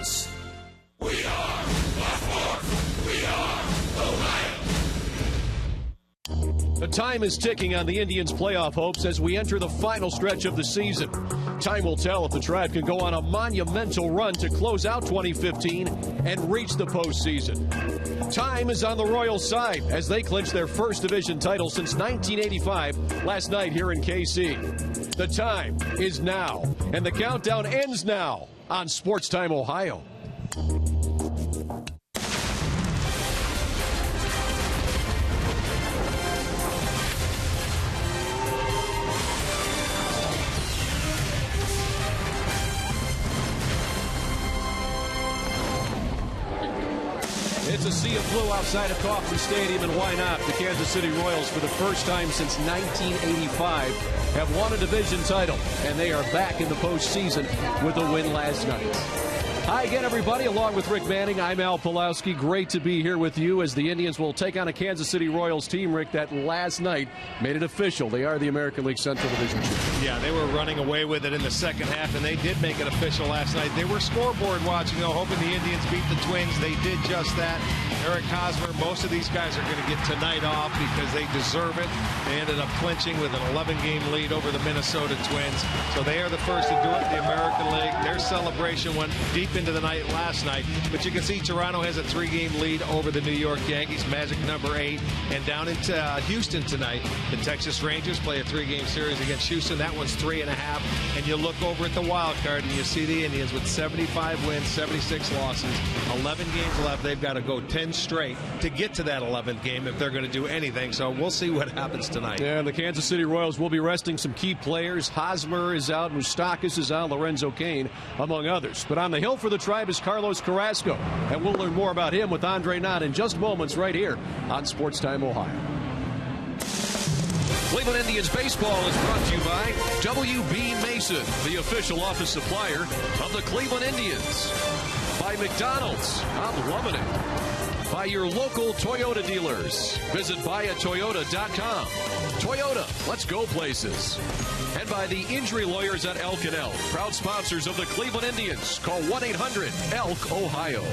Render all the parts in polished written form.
Sports. We are Baltimore. We are Ohio. The time is ticking on the Indians' playoff hopes as we enter the final stretch of the season. Time will tell if the Tribe can go on a monumental run to close out 2015 and reach the postseason. Time is on the Royals' side as they clinch their first division title since 1985 last night here in KC. The time is now, and the countdown ends now on Sports Time Ohio. It's a sea of blue outside of Kauffman Stadium, and why not? The Kansas City Royals, for the first time since 1985, have won a division title, and they are back in the postseason with a win last night. Hi again, everybody. Along with Rick Manning, I'm Al Pulowski. Great to be here with you as the Indians will take on a Kansas City Royals team, Rick, that last night made it official. They are the American League Central Division champions. Yeah, they were running away with it in the second half, and they did make it official last night. They were scoreboard watching, though, hoping the Indians beat the Twins. They did just that. Eric Hosmer, most of these guys are going to get tonight off because they deserve it. They ended up clinching with an 11-game lead over the Minnesota Twins. So they are the first to do it in the American League. Their celebration went deep into the night last night. But you can see Toronto has a 3-game lead over the New York Yankees, magic number 8. And down into Houston tonight, the Texas Rangers play a 3-game series against Houston. That one's 3.5. And you look over at the wild card and you see the Indians with 75 wins, 76 losses, 11 games left. They've got to go 10 straight to get to that 11th game if they're going to do anything. So we'll see what happens tonight. Yeah, and the Kansas City Royals will be resting some key players. Hosmer is out, Moustakas is out, Lorenzo Cain, among others. But on the hill for the Tribe is Carlos Carrasco, and we'll learn more about him with Andre Knott in just moments right here on Sports Time Ohio. Cleveland Indians baseball is brought to you by W.B. Mason, the official office supplier of the Cleveland Indians. By McDonald's, I'm loving it. By your local Toyota dealers. Visit buyatoyota.com. Toyota, let's go places. And by the injury lawyers at Elk & Elk, proud sponsors of the Cleveland Indians. Call 1-800-ELK-OHIO.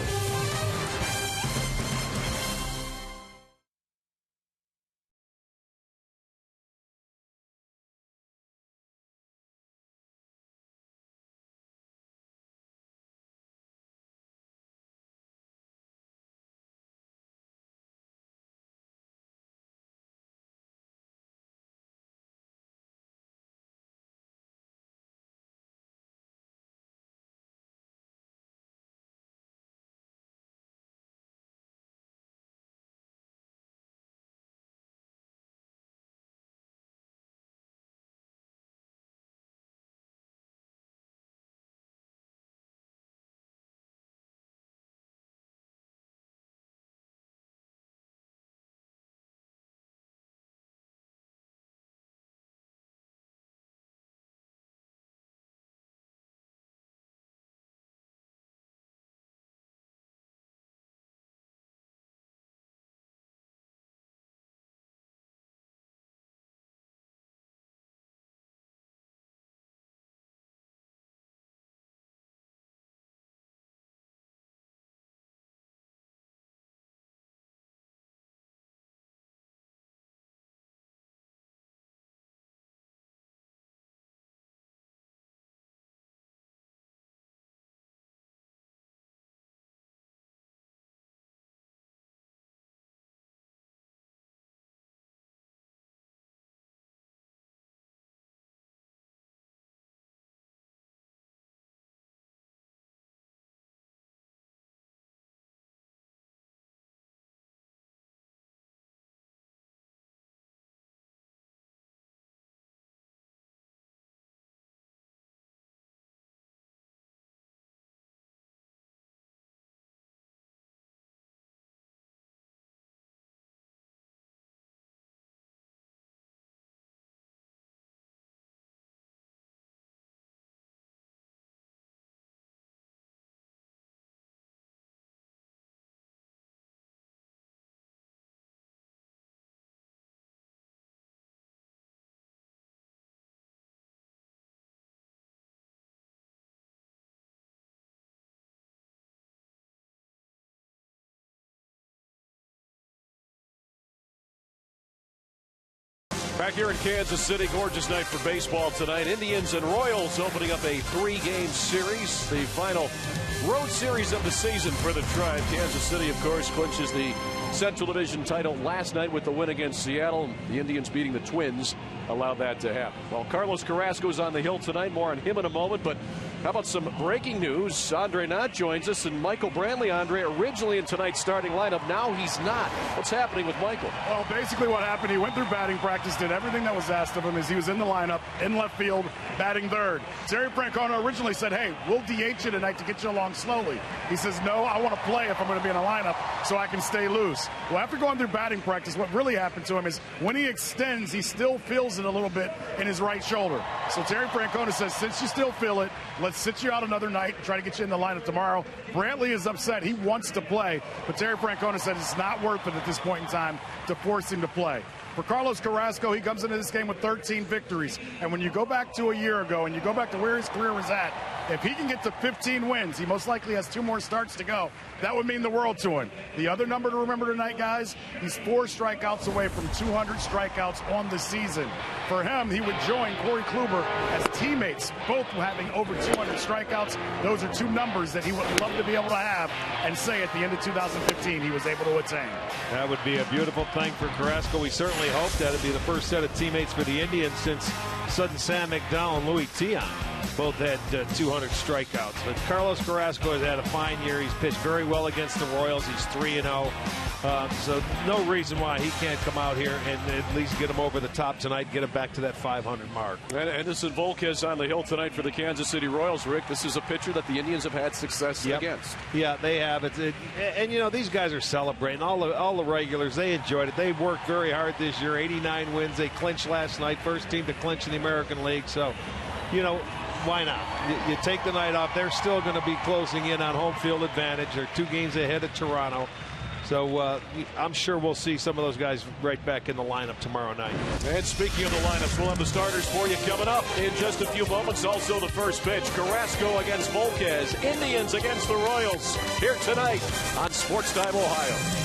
Back here in Kansas City, gorgeous night for baseball tonight. Indians and Royals opening up a 3-game series, the final road series of the season for the Tribe. Kansas City, of course, clinches the Central Division title last night with the win against Seattle. The Indians beating the Twins allowed that to happen. Well, Carlos Carrasco's on the hill tonight. More on him in a moment, but how about some breaking news? Andre Knott joins us, and Michael Brantley, Andre, originally in tonight's starting lineup. Now he's not. What's happening with Michael? Well, basically what happened, he went through batting practice, did everything that was asked of him as he was in the lineup, in left field, batting third. Terry Francona originally said, hey, we'll DH you tonight to get you along slowly. He says, no, I want to play if I'm going to be in a lineup so I can stay loose. Well, after going through batting practice, what really happened to him is when he extends, he still feels it a little bit in his right shoulder. So Terry Francona says, since you still feel it, let's sit you out another night and try to get you in the lineup tomorrow. Brantley is upset. He wants to play, but Terry Francona said it's not worth it at this point in time to force him to play. For Carlos Carrasco, he comes into this game with 13 victories. And when you go back to a year ago and you go back to where his career was at, if he can get to 15 wins, he most likely has 2 more starts to go. That would mean the world to him. The other number to remember tonight, guys, he's 4 strikeouts away from 200 strikeouts on the season. For him, he would join Corey Kluber as teammates, both having over 200 strikeouts. Those are 2 numbers that he would love to be able to have and say at the end of 2015 he was able to attain. That would be a beautiful thing for Carrasco. We certainly hope that it'd be the first set of teammates for the Indians since Sudden Sam McDowell and Louis Tion both had 200 strikeouts. But Carlos Carrasco has had a fine year. He's pitched very well against the Royals. He's 3-0. So no reason why he can't come out here and at least get him over the top tonight, get him back to that 500 mark. And Anderson Volquez on the hill tonight for the Kansas City Royals. Rick, this is a pitcher that the Indians have had success against. Yeah, they have. And you know, these guys are celebrating. All the regulars, they enjoyed it. They worked very hard this year. 89 wins. They clinched last night. First team to clinch in the American League. So, you know, why not? You take the night off. They're still going to be closing in on home field advantage. They're 2 games ahead of Toronto. So I'm sure we'll see some of those guys right back in the lineup tomorrow night. And speaking of the lineups, we'll have the starters for you coming up in just a few moments. Also the first pitch, Carrasco against Volquez, Indians against the Royals, here tonight on Sports Time Ohio.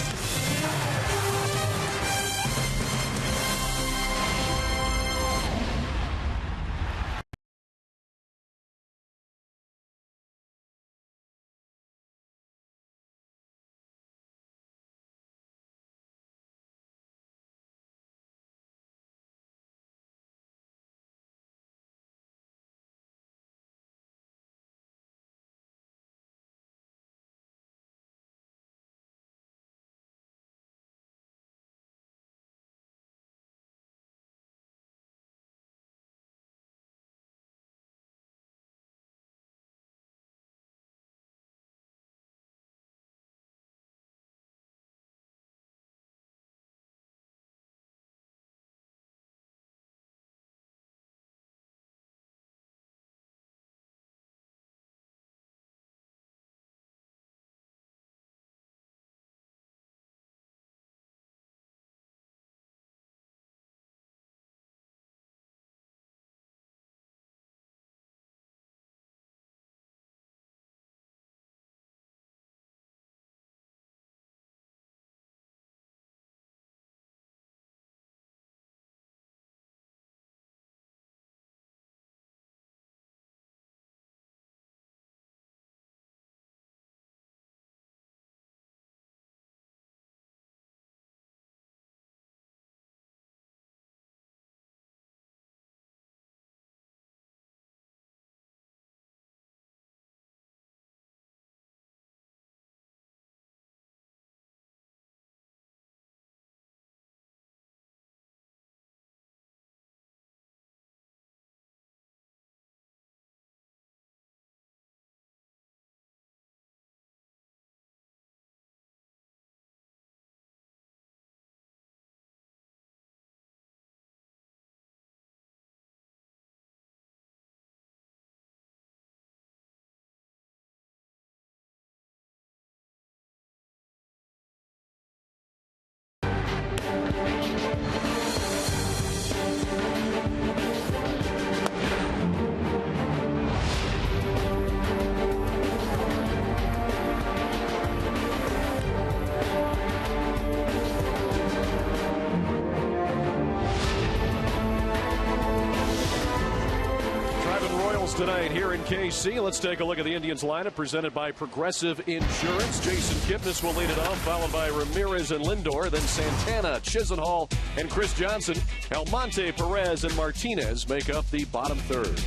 Orioles tonight here in KC. Let's take a look at the Indians lineup presented by Progressive Insurance. Jason Kipnis will lead it off, followed by Ramirez and Lindor. Then Santana, Chisenhall, and Chris Johnson. Almonte, Perez, and Martinez make up the bottom third.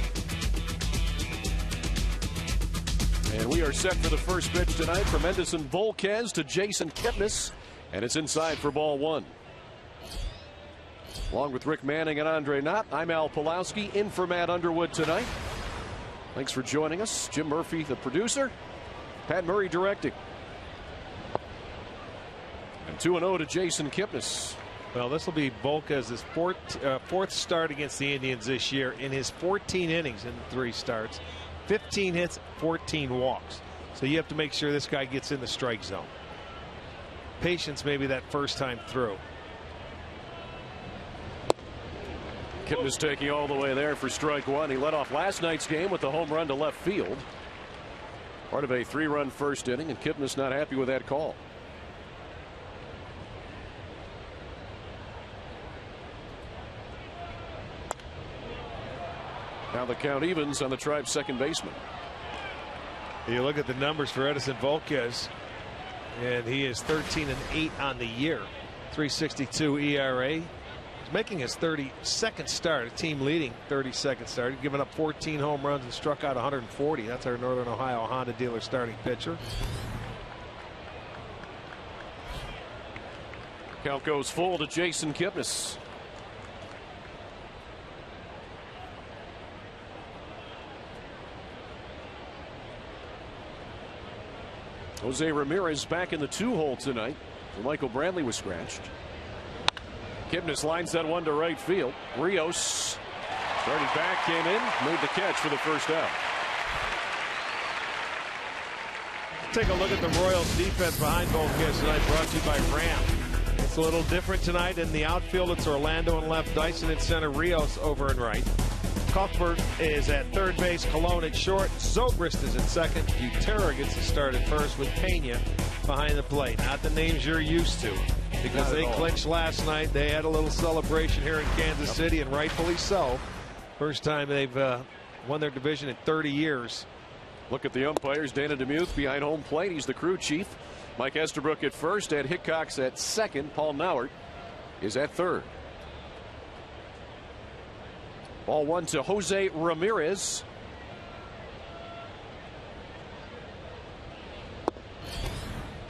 And we are set for the first pitch tonight from Edinson Volquez to Jason Kipnis. And it's inside for ball one. Along with Rick Manning and Andre Knott, I'm Al Pulowski, in for Matt Underwood tonight. Thanks for joining us. Jim Murphy, the producer. Pat Murray directing. And 2-0 to Jason Kipnis. Well, this will be Volquez's fourth start against the Indians this year. In his 14 innings in 3 starts, 15 hits, 14 walks. So you have to make sure this guy gets in the strike zone. Patience maybe that first time through. Kipnis taking all the way there for strike one. He led off last night's game with the home run to left field. Part of a 3-run first inning, and Kipnis not happy with that call. Now the count evens on the Tribe's second baseman. You look at the numbers for Edinson Volquez, and he is 13-8 on the year. 3.62 ERA. Making his 32nd start, a team leading 32nd start. He's given up 14 home runs and struck out 140. That's our Northern Ohio Honda dealer starting pitcher. Count goes full to Jason Kipnis. Jose Ramirez back in the 2-hole tonight. Michael Brantley was scratched. Kipnis lines that one to right field. Rios starting back, came in, made the catch for the first out. Take a look at the Royals defense behind Volquez tonight, brought to you by Ram. It's a little different tonight. In the outfield, it's Orlando in left, Dyson in center, Rios over and right. Cuthbert is at third base, Colon at short, Zobrist is at second. Butera gets to start at first with Pena behind the plate. Not the names you're used to, because they clinched last night. They had a little celebration here in Kansas City, and rightfully so. First time they've won their division in 30 years. Look at the umpires. Dana DeMuth behind home plate. He's the crew chief. Mike Estabrook at first. Ed Hickox at second. Paul Nauert is at third. Ball one to Jose Ramirez.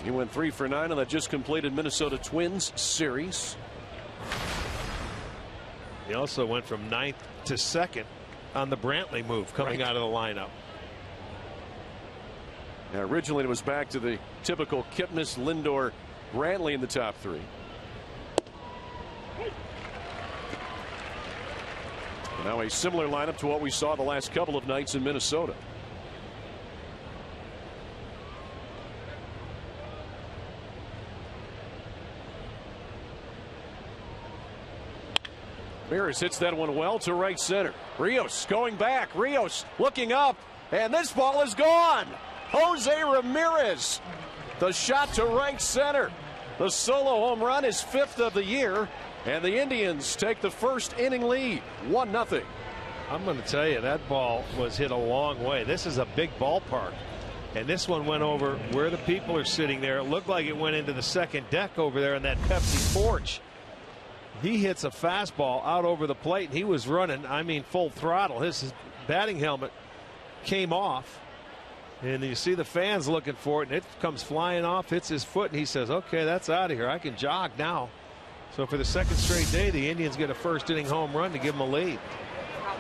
He went 3 for 9 on that just completed Minnesota Twins series. He also went from 9th to 2nd on the Brantley move coming out of the lineup. Now, originally it was back to the typical Kipnis, Lindor, Brantley in the top 3. And now a similar lineup to what we saw the last couple of nights in Minnesota. Ramirez hits that one well to right center. Rios going back. Rios looking up, and this ball is gone. Jose Ramirez, the shot to right center. The solo home run is 5th of the year, and the Indians take the first inning lead, 1-0. I'm going to tell you, that ball was hit a long way. This is a big ballpark, and this one went over where the people are sitting there. It looked like it went into the second deck over there in that Pepsi porch. He hits a fastball out over the plate, and he was running, I mean, full throttle. His batting helmet came off, and you see the fans looking for it, and it comes flying off, hits his foot, and he says, okay, that's out of here. I can jog now. So for the second straight day, the Indians get a first inning home run to give them a lead.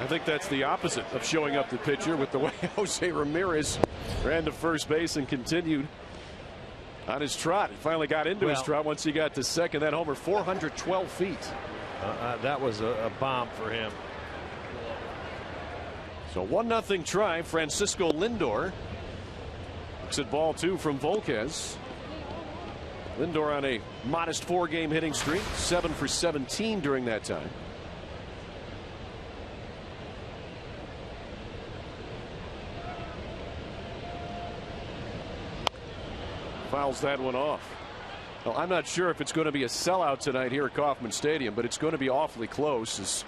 I think that's the opposite of showing up the pitcher with the way Jose Ramirez ran to first base and continued on his trot. He finally got into his trot once he got to second. That homer, 412 feet. That was a bomb for him. So 1-0 try. Francisco Lindor looks at ball 2 from Volquez. Lindor on a modest 4-game hitting streak, 7 for 17 during that time. Fouls that one off. Well, I'm not sure if it's going to be a sellout tonight here at Kauffman Stadium, but it's going to be awfully close. As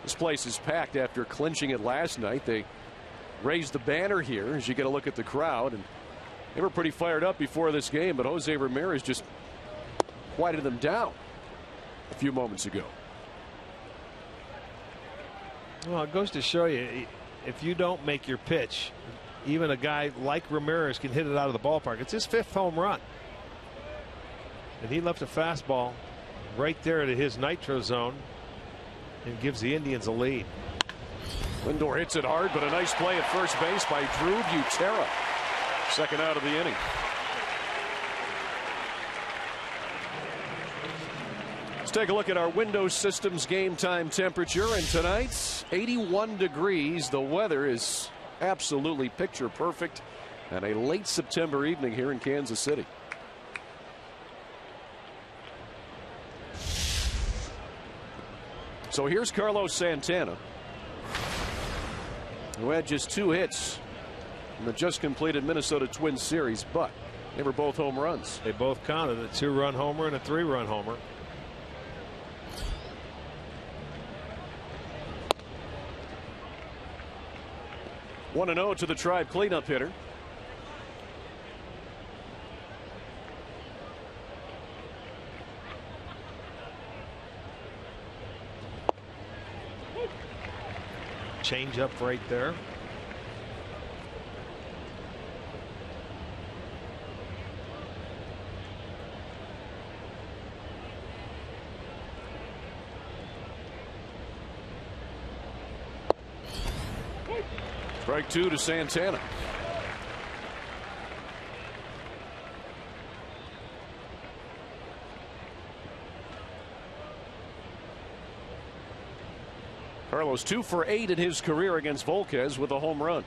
this place is packed after clinching it last night. They raise the banner here as you get a look at the crowd. And they were pretty fired up before this game, but Jose Ramirez just quieted them down a few moments ago. Well, it goes to show you, if you don't make your pitch, even a guy like Ramirez can hit it out of the ballpark. It's his 5th home run. And he left a fastball right there to his nitro zone and gives the Indians a lead. Lindor hits it hard, but a nice play at first base by Drew Butera. Second out of the inning. Let's take a look at our Windows Systems game time temperature. And tonight, 81 degrees. The weather is absolutely picture perfect. And a late September evening here in Kansas City. So here's Carlos Santana, who had just 2 hits in the just completed Minnesota Twins series, but they were both home runs. They both counted, a 2-run homer and a 3-run homer. One 1-0 to the Tribe cleanup hitter. Change up right there. Strike 2 to Santana. Carlos 2 for 8 in his career against Volquez with a home run.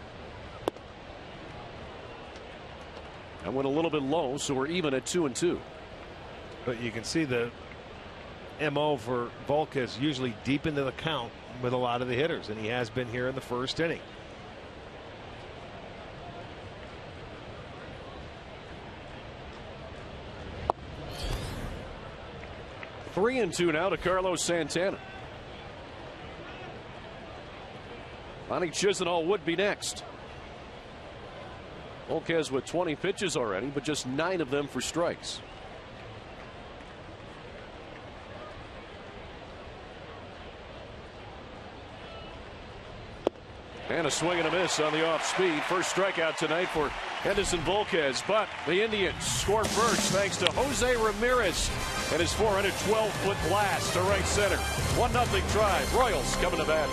I went a little bit low, so we're even at 2-2. But you can see the MO for Volquez usually deep into the count with a lot of the hitters, and he has been here in the first inning. Three and 2 now to Carlos Santana. Lonnie Chisenhall would be next. Volquez with 20 pitches already, but just 9 of them for strikes. And a swing and a miss on the off speed. First strikeout tonight for Henderson Volquez, but the Indians score first thanks to Jose Ramirez and his 412-foot blast to right center. 1-0 Tribe. Royals coming to bat.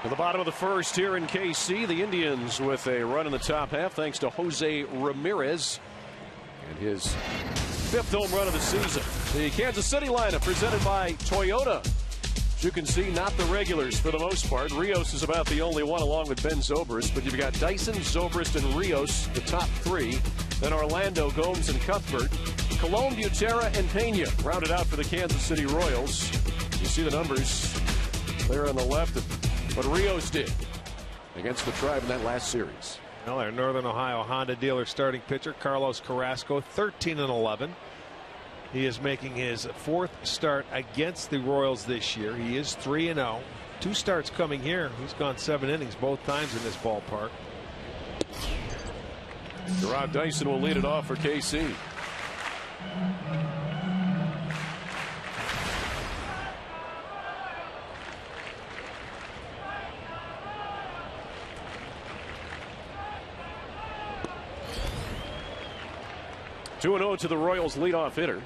To the bottom of the first here in KC, the Indians with a run in the top half thanks to Jose Ramirez and his 5th home run of the season. The Kansas City lineup presented by Toyota. As you can see, not the regulars for the most part. Rios is about the only one along with Ben Zobrist, but you've got Dyson, Zobrist, and Rios, the top 3. Then Orlando, Gomes, and Cuthbert. Colon, Butera, and Pena rounded out for the Kansas City Royals. You see the numbers there on the left of what Rios did against the Tribe in that last series. Well, our Northern Ohio Honda dealer starting pitcher Carlos Carrasco, 13-11. He is making his 4th start against the Royals this year. He is 3-0. 2 starts coming here. He's gone 7 innings both times in this ballpark. Gerard Dyson will lead it off for KC. Two 2-0 to the Royals leadoff hitter.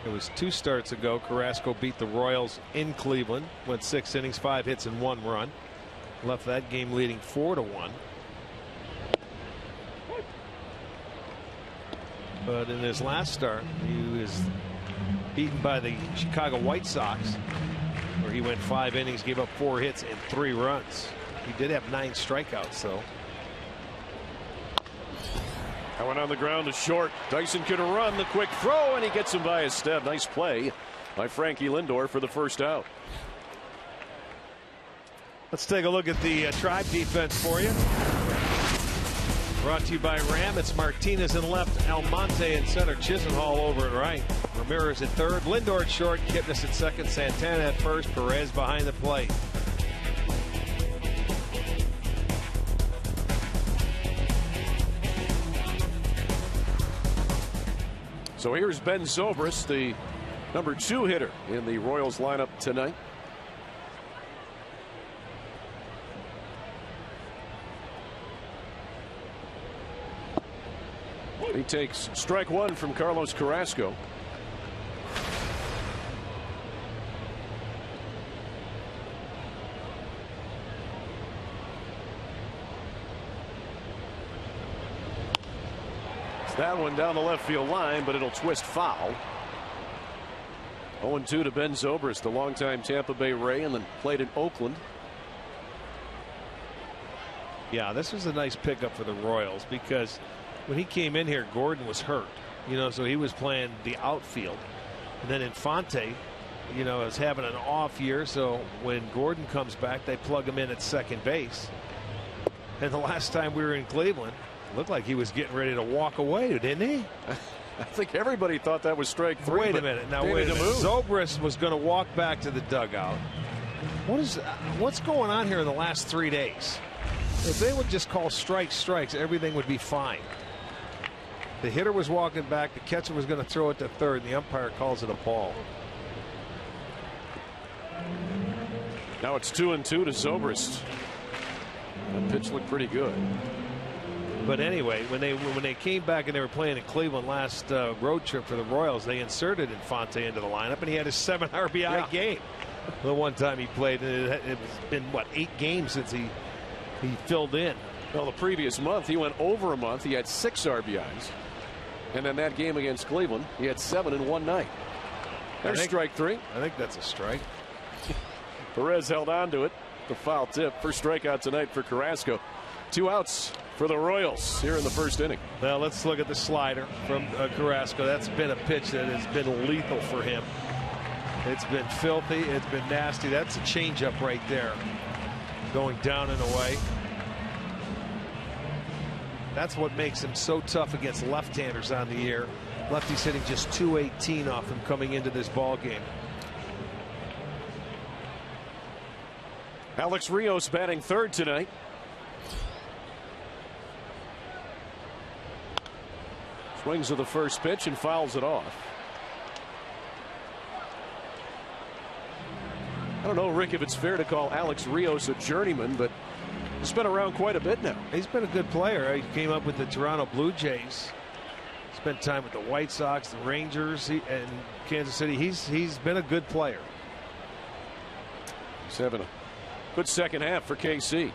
It was 2 starts ago. Carrasco beat the Royals in Cleveland. Went 6 innings, 5 hits, and 1 run. Left that game leading 4-1. But in his last start, he was beaten by the Chicago White Sox, where he went 5 innings, gave up 4 hits and 3 runs. He did have 9 strikeouts, though. That one on the ground is short. Dyson could run the quick throw, and he gets him by his step. Nice play by Frankie Lindor for the first out. Let's take a look at the Tribe defense for you. Brought to you by Ram. It's Martinez in left, Almonte in center, Chisenhall over at right, Ramirez at third, Lindor at short, Kipnis at second, Santana at first, Perez behind the plate. So here's Ben Zobrist, the number 2 hitter in the Royals lineup tonight. He takes strike 1 from Carlos Carrasco. It's that one down the left field line, but it'll twist foul. 0-2 to Ben Zobrist, the longtime Tampa Bay Ray, and then played in Oakland. Yeah, this was a nice pickup for the Royals because when he came in here, Gordon was hurt, so he was playing the outfield. And then Infante, is having an off year. So when Gordon comes back, they plug him in at second base. And the last time we were in Cleveland, it looked like he was getting ready to walk away, didn't he? I think everybody thought that was strike 3. Wait a minute. Now, wait a minute. Zobrist was going to walk back to the dugout. What's going on here in the last 3 days? If they would just call strikes, everything would be fine. The hitter was walking back. The catcher was going to throw it to third. And the umpire calls it a ball. Now it's 2-2 to Zobrist. That pitch looked pretty good. But anyway, when they came back and they were playing in Cleveland last road trip for the Royals, they inserted Infante into the lineup, and he had his 7 RBI game. The one time he played, and it's been 8 games since he filled in. Well, the previous month he went over a month. He had 6 RBIs. And then that game against Cleveland, he had 7 in one night. There's strike 3. I think that's a strike. Perez held on to it. The foul tip. First strikeout tonight for Carrasco. 2 outs for the Royals here in the first inning. Well, let's look at the slider from Carrasco. That's been a pitch that has been lethal for him. It's been filthy. It's been nasty. That's a changeup right there. Going down and away. That's what makes him so tough against left-handers on the year. Lefty's hitting just .218 off him coming into this ball game. Alex Rios batting third tonight. Swings of the first pitch and fouls it off. I don't know, Rick, if it's fair to call Alex Rios a journeyman, but he's been around quite a bit now. He's been a good player. He came up with the Toronto Blue Jays. Spent time with the White Sox, the Rangers, and Kansas City. He's been a good player. He's having a good second half for KC.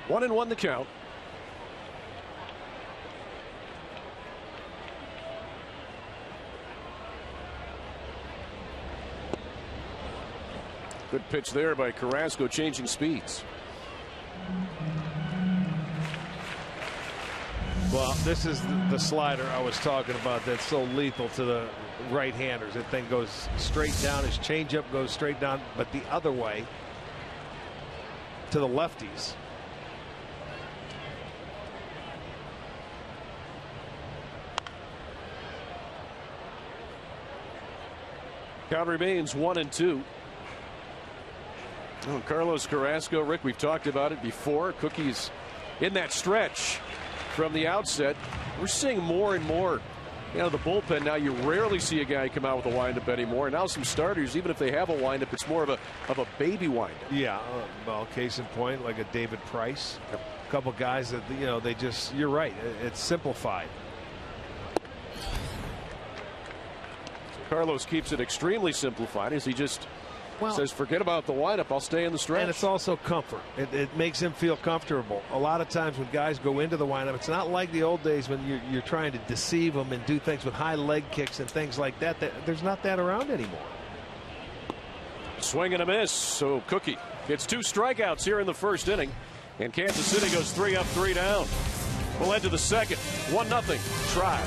One and one the count. Good pitch there by Carrasco, changing speeds. Well, this is the slider I was talking about that's so lethal to the right-handers. That thing goes straight down. His changeup goes straight down, but the other way to the lefties. Count remains 1-2. Oh, Carlos Carrasco, Rick, we've talked about it before. Cookie's in that stretch from the outset. We're seeing more and more. You know, the bullpen now, you rarely see a guy come out with a windup anymore. Now some starters, even if they have a windup, it's more of a baby windup. Yeah, well, case in point, like a David Price. A couple guys that, you know, they just, you're right, it's simplified. Carlos keeps it extremely simplified as he just says, forget about the windup, I'll stay in the stretch. And it's also comfort. It makes him feel comfortable. A lot of times when guys go into the windup, it's not like the old days when you're trying to deceive them and do things with high leg kicks and things like that. There's not that around anymore. Swing and a miss. So Cookie gets 2 strikeouts here in the first inning. And Kansas City goes 3 up, 3 down. We'll head to the second. 1-0. Try.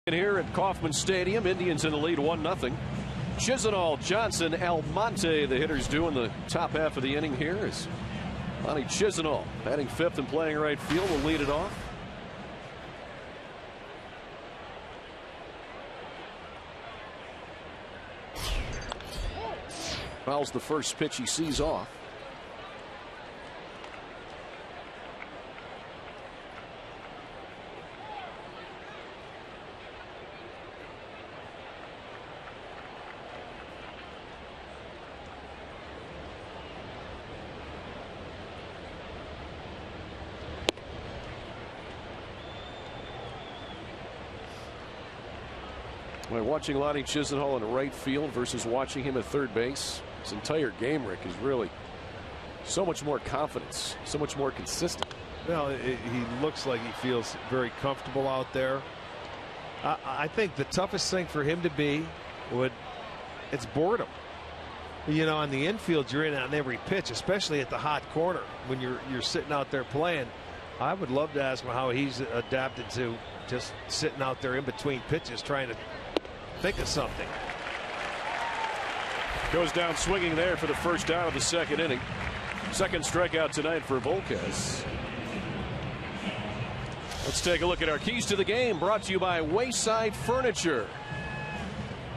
Here at Kauffman Stadium, Indians in the lead 1-0. Chisenhall, Johnson, Almonte, the hitters doing the top half of the inning here is Lonnie Chisenhall batting 5th and playing right field will lead it off. Fouls the first pitch he sees off. Watching Lonnie Chisenhall in right field versus watching him at third base, his entire game, Rick, is really so much more confidence, so much more consistent. Well, he looks like he feels very comfortable out there. I think the toughest thing for him to be it's boredom. You know, on the infield, you're in on every pitch, especially at the hot corner when you're sitting out there playing. I would love to ask him how he's adapted to just sitting out there in between pitches trying to think of something. Goes down swinging there for the first down of the second inning. Second strikeout tonight for Volquez. Let's take a look at our keys to the game, brought to you by Wayside Furniture.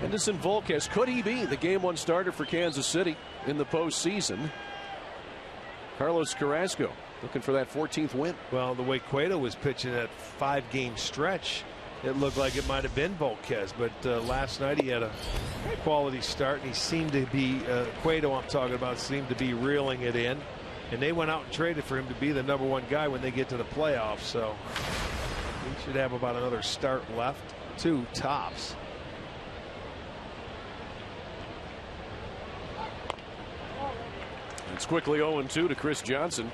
Henderson Volquez, could he be the game 1 starter for Kansas City in the postseason? Carlos Carrasco, looking for that 14th win. Well, the way Cueto was pitching that 5-game stretch, it looked like it might have been Volquez, but last night he had a quality start, and he seemed to be Cueto, I'm talking about, seemed to be reeling it in, and they went out and traded for him to be the #1 guy when they get to the playoffs. So he should have about another start left, 2 tops. It's quickly 0-2 to Chris Johnson.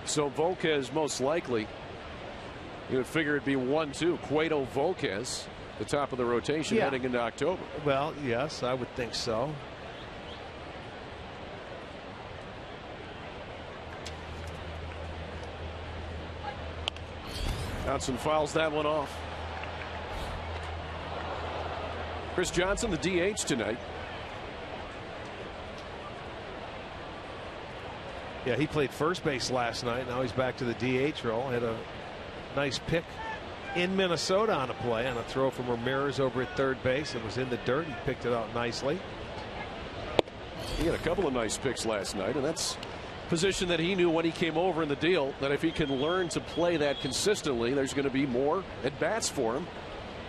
So Volquez most likely, you would figure it'd be 1-2. Cueto, Volquez, the top of the rotation heading into October. Well, yes, I would think so. Johnson fouls that one off. Chris Johnson, the DH tonight. Yeah, he played first base last night. Now he's back to the DH role. Had a nice pick in Minnesota on a play on a throw from Ramirez over at third base. It was in the dirt. He picked it out nicely. He had a couple of nice picks last night, and that's a position that he knew when he came over in the deal, that if he can learn to play that consistently, there's going to be more at bats for him.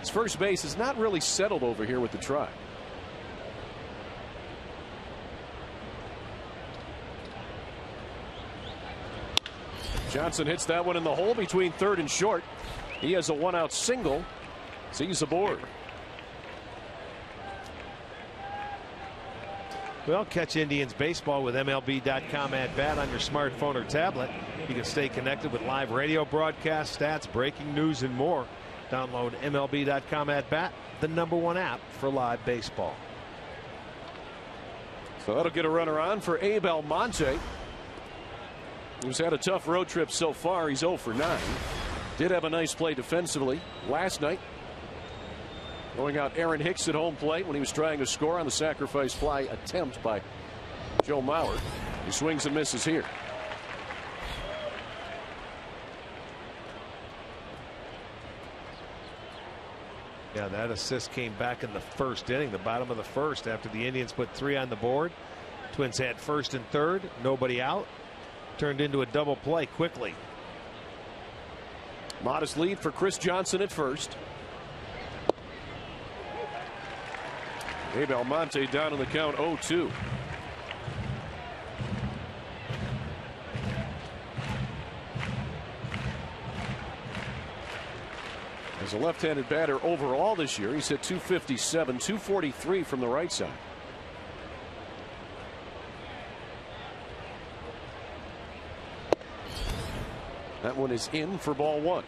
His first base is not really settled over here with the Tribe. Johnson hits that one in the hole between third and short. He has a 1-out single. Sees aboard. Well, catch Indians baseball with MLB.com at bat on your smartphone or tablet. You can stay connected with live radio broadcast, stats, breaking news, and more. Download MLB.com at bat, the #1 app for live baseball. So that'll get a runner on for Abe Almonte. He's had a tough road trip so far. He's 0 for 9. Did have a nice play defensively last night, going out Aaron Hicks at home plate when he was trying to score on the sacrifice fly attempt by Joe Mauer. He swings and misses here. Yeah, that assist came back in the first inning, the bottom of the first, after the Indians put 3 on the board. Twins had first and third, nobody out. Turned into a double play quickly. Modest lead for Chris Johnson at first. Abe Almonte down in the count 0-2. As a left-handed batter overall this year, he's hit .257, .243 from the right side. That one is in for ball 1.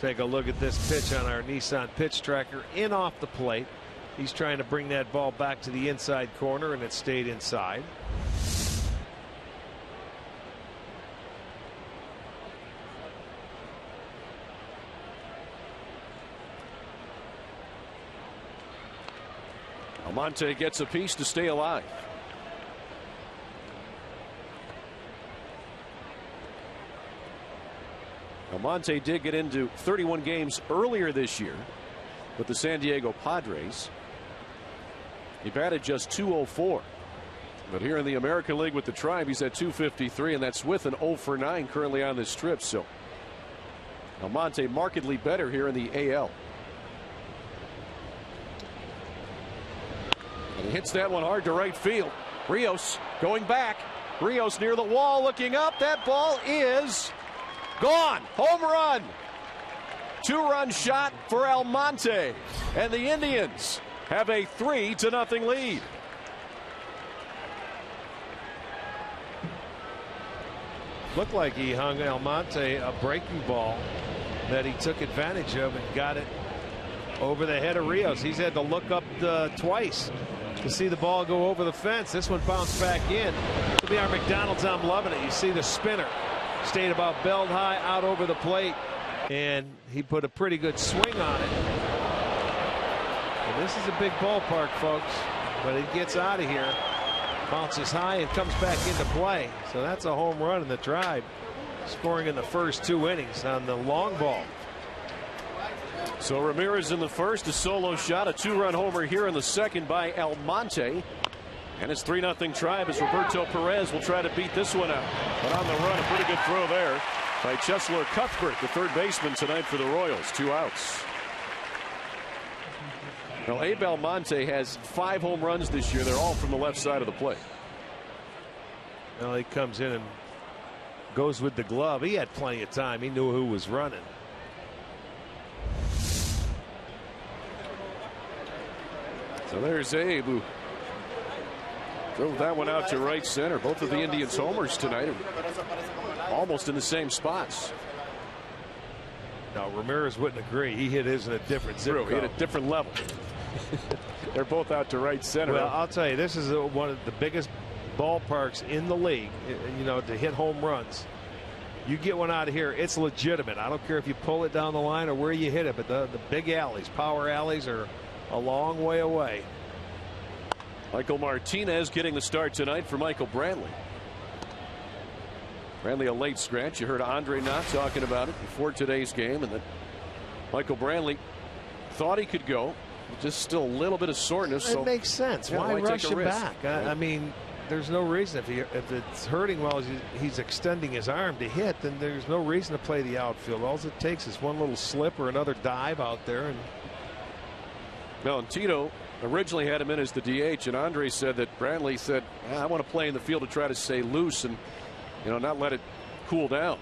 Take a look at this pitch on our Nissan pitch tracker. In off the plate. He's trying to bring that ball back to the inside corner, and it stayed inside. Almonte gets a piece to stay alive. Almonte did get into 31 games earlier this year with the San Diego Padres. He batted just .204. But here in the American League with the Tribe, he's at .253, and that's with an 0 for 9 currently on this trip. So Almonte markedly better here in the AL. And he hits that one hard to right field. Rios going back. Rios near the wall, looking up. That ball is gone. Home run. 2-run shot for Almonte. And the Indians have a 3-0 lead. Looked like he hung Almonte a breaking ball that he took advantage of and got it over the head of Rios. He's had to look up twice to see the ball go over the fence. This one bounced back in. It'll be our McDonald's. I'm loving it. You see the spinner stayed about belt high out over the plate, and he put a pretty good swing on it. And this is a big ballpark, folks, but it gets out of here, bounces high and comes back into play. So that's a home run in the Tribe, scoring in the first 2 innings on the long ball. So Ramirez in the first, a solo shot, a 2-run homer here in the second by Almonte. And it's 3-0 Tribe as Roberto Perez will try to beat this one out. But on the run, a pretty good throw there by Cheslor Cuthbert, the third baseman tonight for the Royals. 2 outs. Now, Abe Almonte has 5 home runs this year. They're all from the left side of the plate. Well, he comes in and goes with the glove. He had plenty of time. He knew who was running. So there's Abe, who drove that one out to right center. Both of the Indians homers tonight are almost in the same spots. Now Ramirez wouldn't agree. He hit his in a different zip code. He hit a different level. They're both out to right center. Well, I'll tell you, this is one of the biggest ballparks in the league, you know, to hit home runs. You get one out of here, it's legitimate. I don't care if you pull it down the line or where you hit it, but the big alleys, power alleys, are a long way away. Michael Martinez getting the start tonight for Michael Brantley. Brantley a late scratch. You heard Andre Knott talking about it before today's game, and that Michael Brantley thought he could go, just still a little bit of soreness. It makes sense. Yeah, why rush him risk? back? I mean, there's no reason. If it's hurting while he's extending his arm to hit, then there's no reason to play the outfield. All it takes is one little slip or another dive out there. And well, and Tito originally had him in as the DH, and Andre said that Brantley said, I want to play in the field to try to stay loose and, you know, not let it cool down.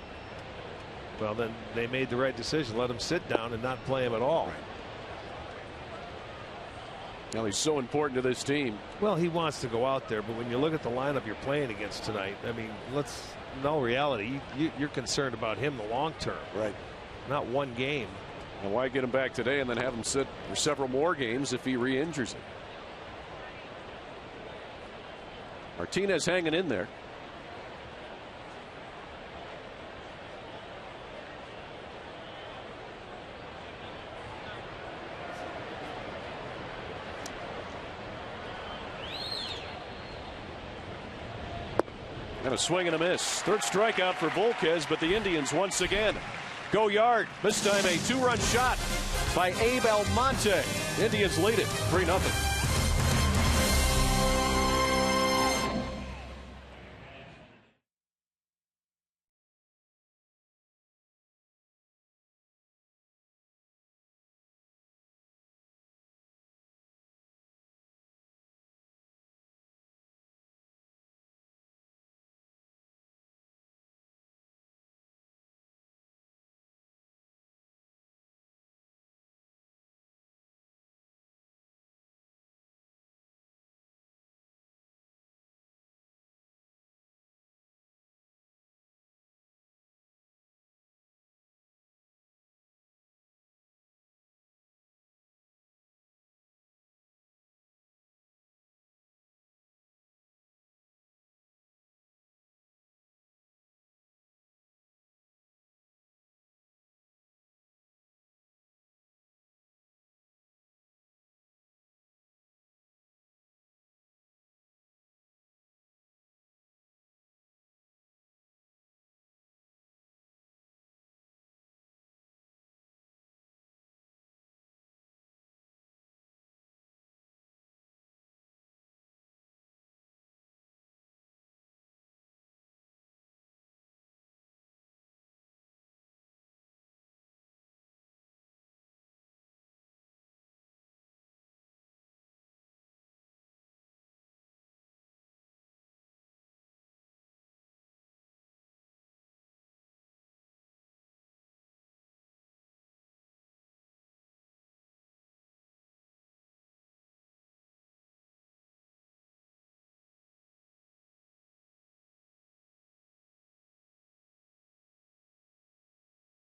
Well, then they made the right decision. Let him sit down and not play him at all. Right. Now he's so important to this team. Well, he wants to go out there, but when you look at the lineup you're playing against tonight, I mean, in all reality, you're concerned about him the long term. Right. Not one game. And why get him back today and then have him sit for several more games if he re-injures it? Martinez hanging in there. And a swing and a miss. Third strikeout for Volquez, but the Indians once again go yard. This time a 2-run shot by Abe Almonte. Indians lead it 3-0.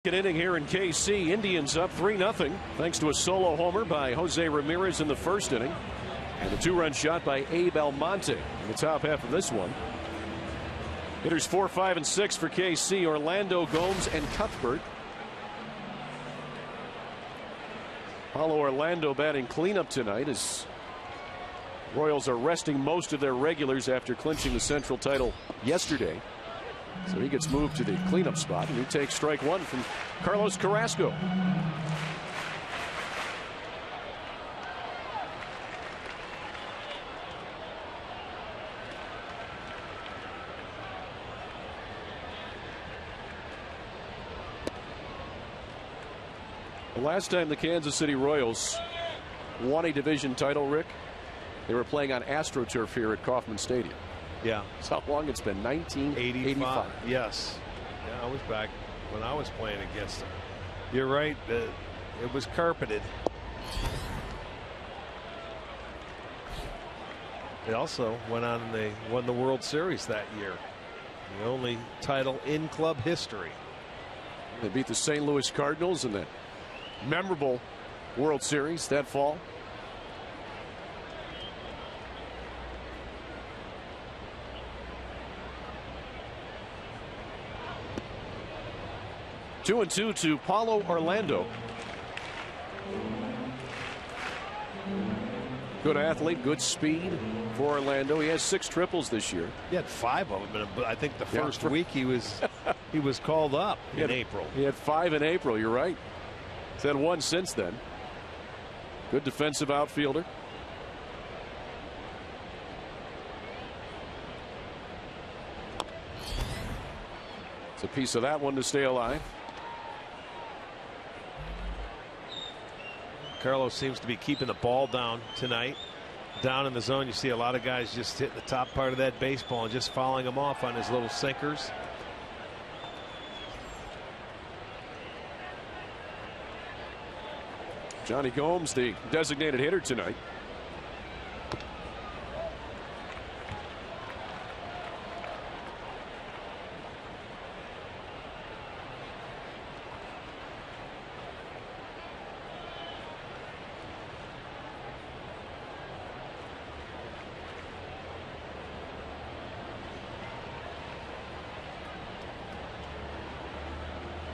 Inning here in KC. Indians up 3-0 thanks to a solo homer by Jose Ramirez in the first inning, and a 2-run shot by Abe Almonte in the top half of this one. Hitters 4, 5, and 6 for KC: Orlando, Gomes, and Cuthbert. Paulo Orlando batting cleanup tonight as Royals are resting most of their regulars after clinching the Central title yesterday. So he gets moved to the cleanup spot, and he takes strike one from Carlos Carrasco. last time the Kansas City Royals won a division title, Rick, they were playing on AstroTurf here at Kauffman Stadium. Yeah. That's how long it's been, 1985. Yes. Yeah, I was back when I was playing against them. You're right. It was carpeted. They also went on and they won the World Series that year. The only title in club history. They beat the St. Louis Cardinals in that memorable World Series that fall. Two and two to Paulo Orlando. Good athlete, good speed for Orlando. He has 6 triples this year. He had 5 of them, but I think the first week he was called up in April. He had 5 in April. You're right. He's had 1 since then. Good defensive outfielder. It's a piece of that one to stay alive. Carlos seems to be keeping the ball down tonight. Down in the zone, you see a lot of guys just hitting the top part of that baseball and just fouling him off on his little sinkers. Johnny Gomes, the designated hitter tonight.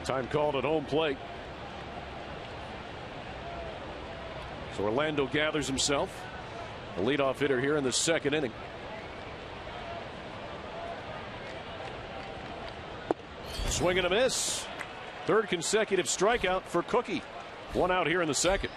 Time called at home plate. So Orlando gathers himself. The leadoff hitter here in the 2nd inning. Swing and a miss. 3rd consecutive strikeout for Cookie. 1 out here in the 2nd.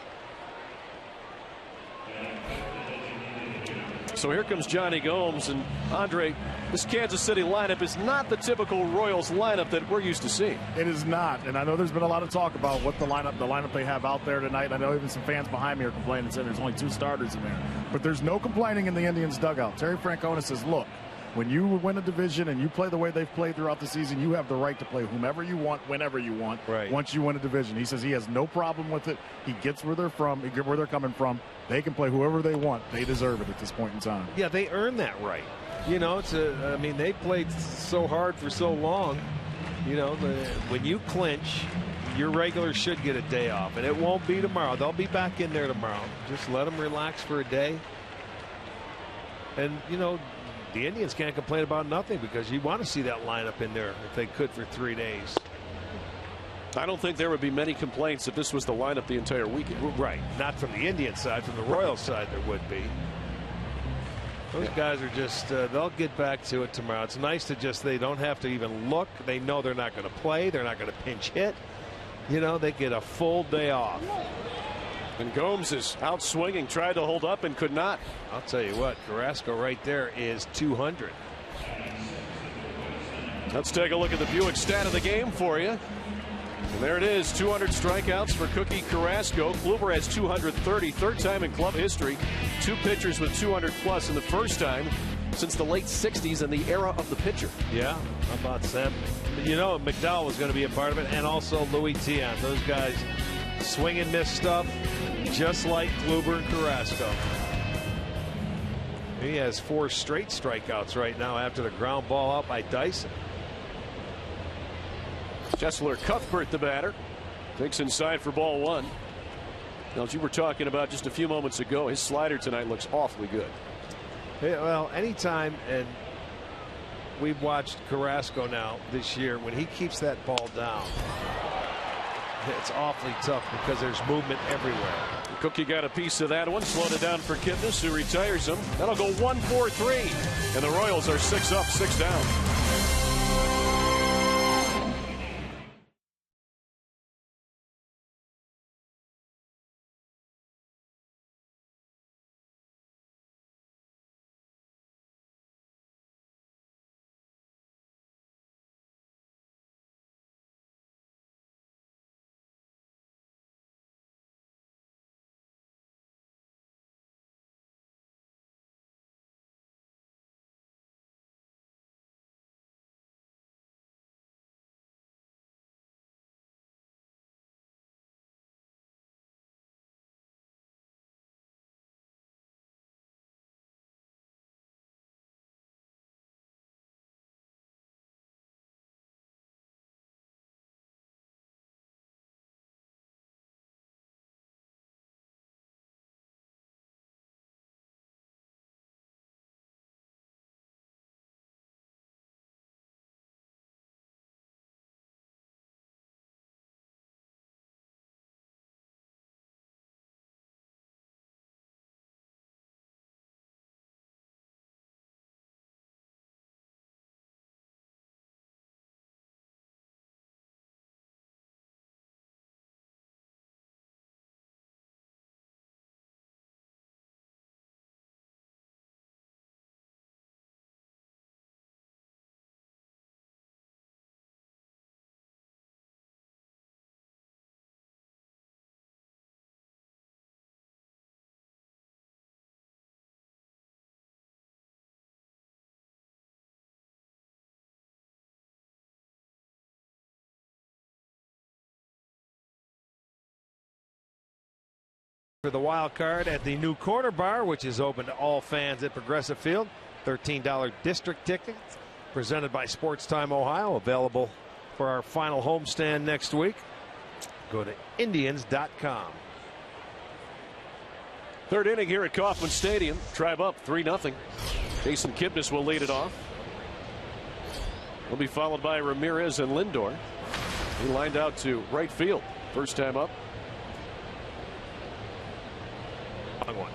So here comes Johnny Gomes, and Andre, this Kansas City lineup is not the typical Royals lineup that we're used to seeing. It is not, and I know there's been a lot of talk about what the lineup they have out there tonight. I know even some fans behind me are complaining and saying there's only 2 starters in there, but there's no complaining in the Indians dugout. Terry Francona says, look, when you win a division and you play the way they've played throughout the season, you have the right to play whomever you want, whenever you want, once you win a division. He says he has no problem with it. He gets where they're from, where they're coming from. They can play whoever they want. They deserve it at this point in time. Yeah, they earn that right. You know, I mean, they played so hard for so long. You know, when you clinch, your regulars should get a day off, and it won't be tomorrow. They'll be back in there tomorrow. Just let them relax for a day. And, you know, the Indians can't complain about nothing because you want to see that lineup in there if they could for 3 days. I don't think there would be many complaints if this was the lineup the entire weekend. Right. Not from the Indian side. From the Royals side, there would be. Those guys are just, they'll get back to it tomorrow. It's nice to just, they don't have to even look. They know they're not going to play. They're not going to pinch hit. You know, they get a full day off. And Gomes is out swinging, tried to hold up and could not. I'll tell you what, Carrasco right there is 200. Let's take a look at the Buick stat of the game for you. And there it is, 200 strikeouts for Cookie Carrasco. Kluber has 230, 3rd time in club history. 2 pitchers with 200 plus, in the first time since the late 60s and the era of the pitcher. Yeah, how about Sam? You know, McDowell was going to be a part of it, and also Louis Tiant. Those guys swing and miss stuff, just like Kluber and Carrasco. He has 4 straight strikeouts right now after the ground ball out by Dyson. Jessler Cuthbert, the batter, takes inside for ball 1. Now, as you were talking about just a few moments ago, his slider tonight looks awfully good. Yeah, well, anytime, and we've watched Carrasco now this year, when he keeps that ball down, it's awfully tough because there's movement everywhere. Cookie got a piece of that one, slowed it down for Kipnis, who retires him. That'll go 1-4-3, and the Royals are 6 up, 6 down. For the wild card at the new Corner Bar, which is open to all fans at Progressive Field. $13 district tickets presented by Sports Time Ohio, available for our final homestand next week. Go to Indians.com. Third inning here at Kauffman Stadium. Tribe up 3-0. Jason Kipnis will lead it off. He'll be followed by Ramirez and Lindor. He lined out to right field. First time up. Long one.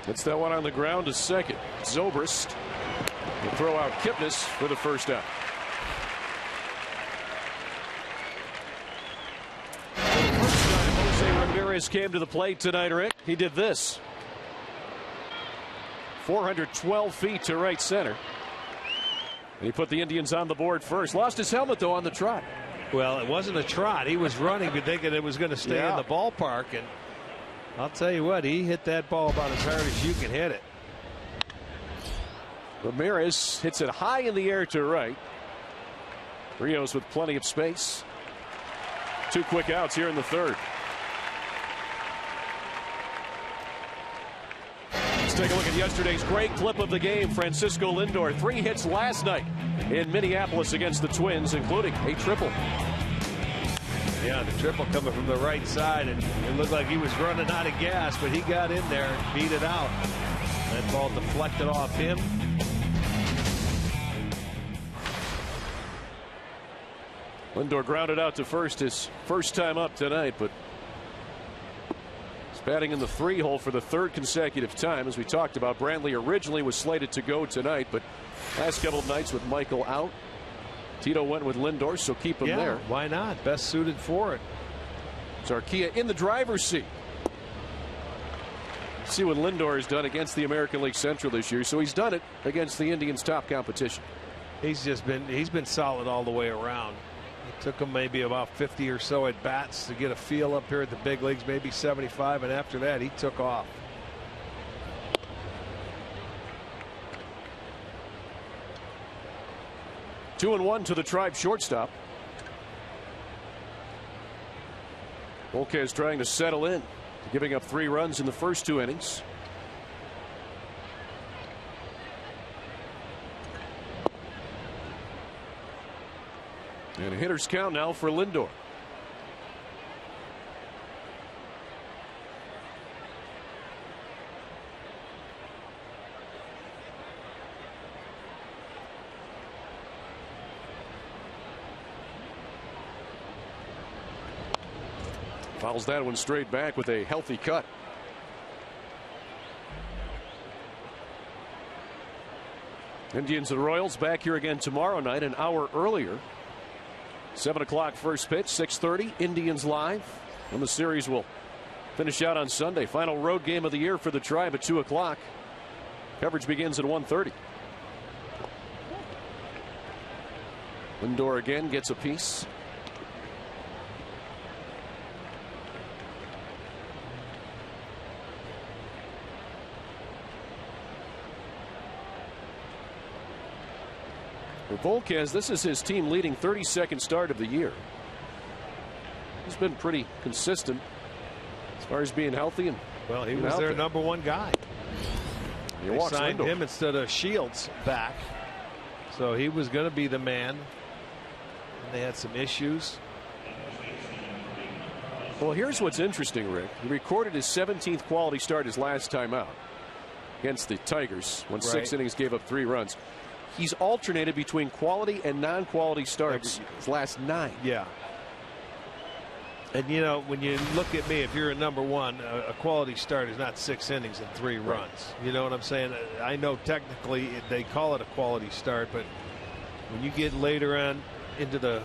Gets that one on the ground to second. Zobrist will throw out Kipnis for the first out. Ramirez came to the plate tonight, Rick. He did this. 412 feet to right center. And he put the Indians on the board first. Lost his helmet, though, on the trot. Well, it wasn't a trot. He was running, but thinking it was going to stay in the ballpark. And I'll tell you what, he hit that ball about as hard as you can hit it. Ramirez hits it high in the air to right. Rios with plenty of space. 2 quick outs here in the third. Let's take a look at yesterday's great clip of the game. Francisco Lindor, 3 hits last night in Minneapolis against the Twins, including a triple. Yeah, the triple coming from the right side, and it looked like he was running out of gas, but he got in there and beat it out. That ball deflected off him. Lindor grounded out to first, his first time up tonight, but he's batting in the 3-hole for the 3rd consecutive time. As we talked about, Brantley originally was slated to go tonight, but last couple of nights with Michael out, Tito went with Lindor, so keep him there. Why not? Best suited for it. Zarkia in the driver's seat. See what Lindor has done against the American League Central this year. So he's done it against the Indians' top competition. He's been solid all the way around. It took him maybe about 50 or so at bats to get a feel up here at the big leagues, maybe 75, and after that he took off. Two and one to the Tribe shortstop. Volquez trying to settle in, giving up 3 runs in the first 2 innings. And a hitter's count now for Lindor. Fouls that one straight back with a healthy cut. Indians and Royals back here again tomorrow night, an hour earlier. 7 o'clock first pitch, 6:30. Indians live. And the series will finish out on Sunday. Final road game of the year for the Tribe at 2 o'clock. Coverage begins at 1:30. Lindor again gets a piece. For Volquez, this is his team leading 32nd start of the year. He's been pretty consistent as far as being healthy. And well, he was their number 1 guy. They signed him instead of Shields back, so he was going to be the man. And they had some issues. Well, here's what's interesting, Rick. He recorded his 17th quality start his last time out against the Tigers when 6 innings gave up 3 runs. He's alternated between quality and non-quality starts his last 9. Yeah. And you know, when you look at me, if you're a number 1, a quality start is not 6 innings and 3 runs. You know what I'm saying? I know technically they call it a quality start, but when you get later on into the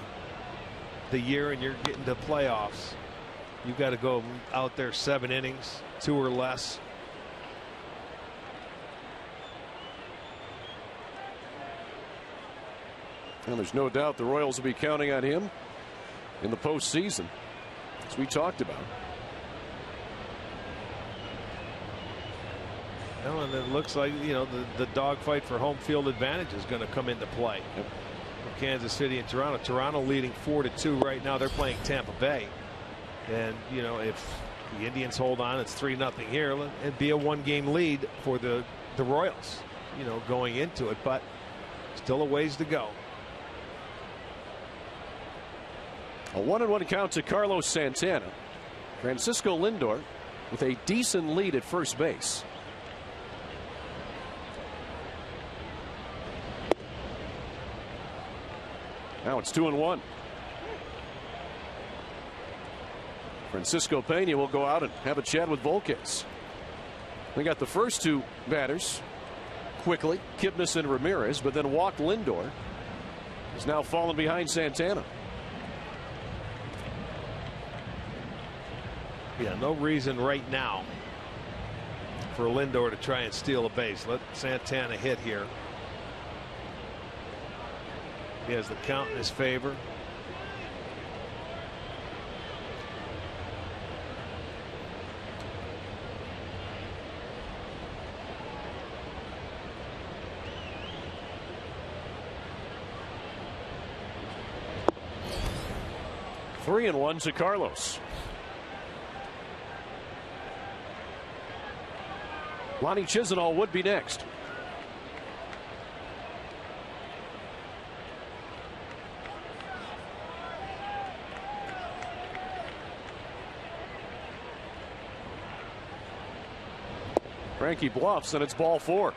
year and you're getting to playoffs, you got to go out there 7 innings, 2 or less. And there's no doubt the Royals will be counting on him in the postseason. as we talked about. Well, and it looks like, you know, the dogfight for home field advantage is going to come into play. Yep. Kansas City and Toronto. Toronto leading 4-2 right now. They're playing Tampa Bay. And, you know, if the Indians hold on, it's 3-0 here. It'd be a 1-game lead for the Royals, you know, going into it. But still a ways to go. A 1-1 count to Carlos Santana. Francisco Lindor with a decent lead at first base. Now it's 2-1. Francisco Peña will go out and have a chat with Volquez. We got the first two batters quickly, Kipnis and Ramirez, but then walked Lindor. He's now fallen behind Santana. Yeah, no reason right now for Lindor to try and steal a base. Let Santana hit here. He has the count in his favor. Three and one to Carlos. Lonnie Chisenhall would be next. Frankie bluffs, and it's ball 4.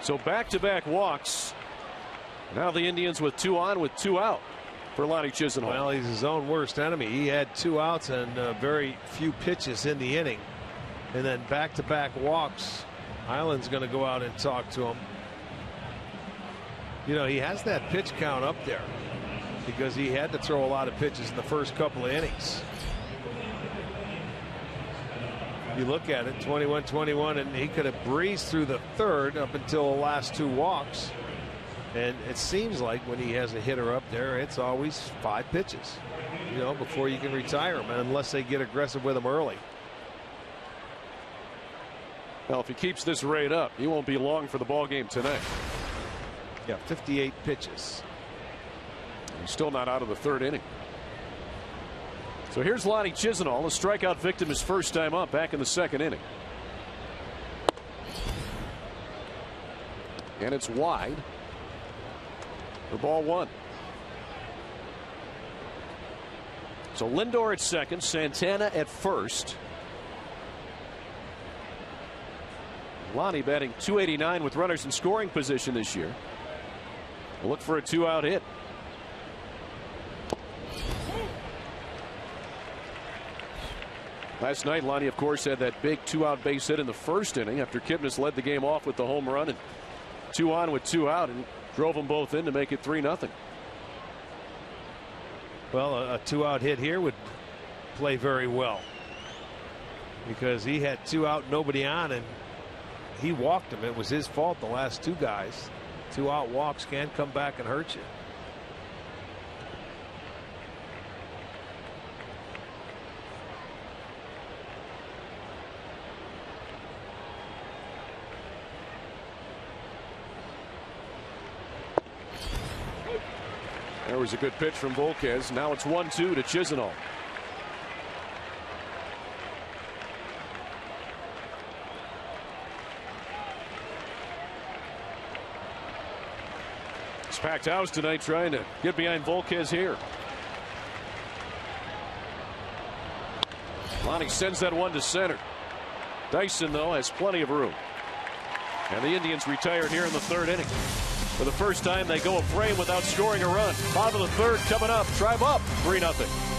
So back-to-back walks. Now the Indians with 2 on with 2 out for Lonnie Chisenhall. Well, he's his own worst enemy. He had 2 outs and very few pitches in the inning. And then back-to-back walks. Highland's going to go out and talk to him. You know, he has that pitch count up there because he had to throw a lot of pitches in the first couple of innings. You look at it, 21-21, and he could have breezed through the third up until the last 2 walks. And it seems like when he has a hitter up there, it's always 5 pitches, you know, before you can retire him, unless they get aggressive with him early. Well, if he keeps this rate up, he won't be long for the ball game tonight. Yeah, 58 pitches. He's still not out of the 3rd inning. So here's Lonnie Chisenhall, a strikeout victim his first time up back in the 2nd inning. And it's wide for ball 1. So Lindor at second, Santana at first. Lonnie batting .289 with runners in scoring position this year. We'll look for a 2-out hit. Last night, Lonnie, of course, had that big 2-out base hit in the 1st inning after Kipnis led the game off with the home run, and 2 on with 2 out, and drove them both in to make it 3-0. Well, a 2-out hit here would play very well because he had 2 out, nobody on, and he walked him. It was his fault, the last 2 guys. 2-out walks can come back and hurt you. There was a good pitch from Volquez. Now it's 1-2 to Chisenhall. It's packed house tonight trying to get behind Volquez here. Lonnie sends that one to center. Dyson, though, has plenty of room. And the Indians retired here in the 3rd inning. For the first time, they go a frame without scoring a run. Bottom of the 3rd coming up. Tribe up 3-0.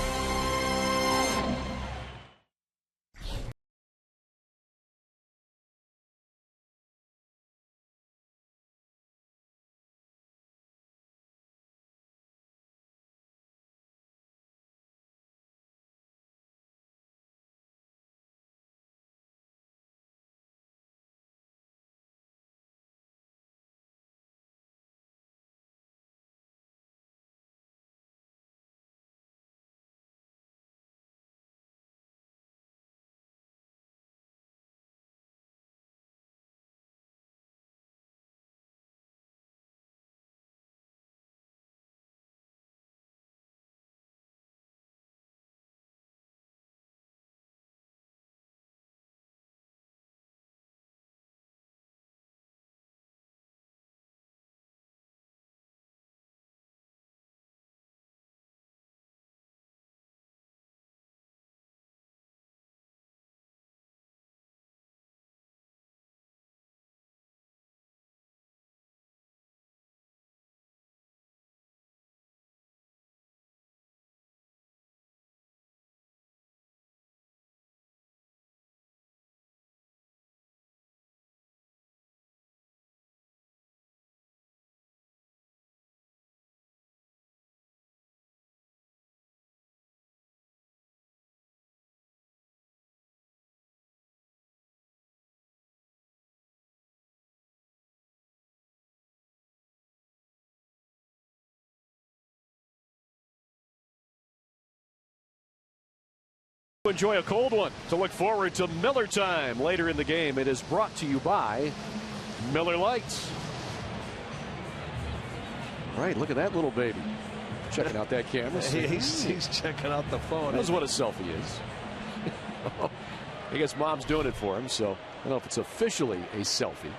Enjoy a cold one to look forward to Miller time later in the game. It is brought to you by Miller Lights. All right, look at that little baby checking out that camera. He's checking out the phone. That's what a selfie is. I guess mom's doing it for him, so I don't know if it's officially a selfie.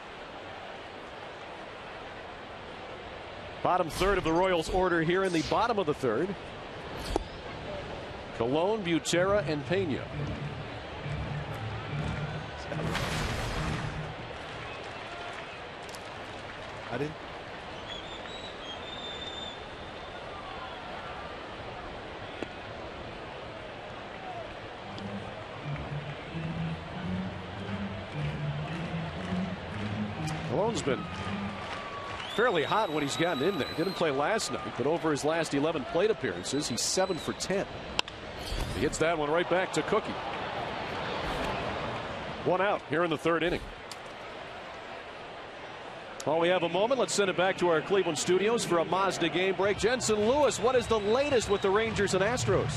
Bottom third of the Royals order here in the bottom of the third. Colon, Butera, and Pena. I didn't. Colon's been fairly hot when he's gotten in there. Didn't play last night, but over his last 11 plate appearances, he's 7 for 10. He hits that one right back to Cookie. One out here in the third inning. While we have a moment, let's send it back to our Cleveland studios for a Mazda game break. Jensen Lewis, what is the latest with the Rangers and Astros?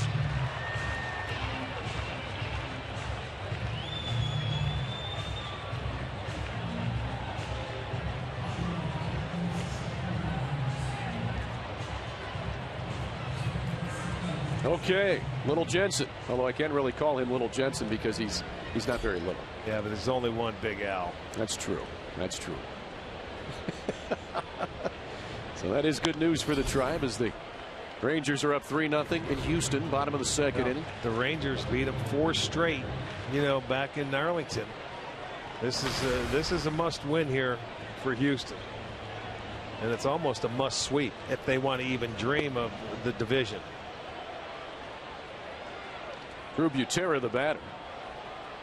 Okay, Little Jensen. Although I can't really call him Little Jensen because he's not very little. Yeah, but there's only one Big Al. That's true. That's true. So that is good news for the Tribe as the Rangers are up 3-0 in Houston, bottom of the second inning. The Rangers beat them 4 straight, back in Arlington. This is a must win here for Houston. And it's almost a must sweep if they want to even dream of the division. Drew Butera, the batter.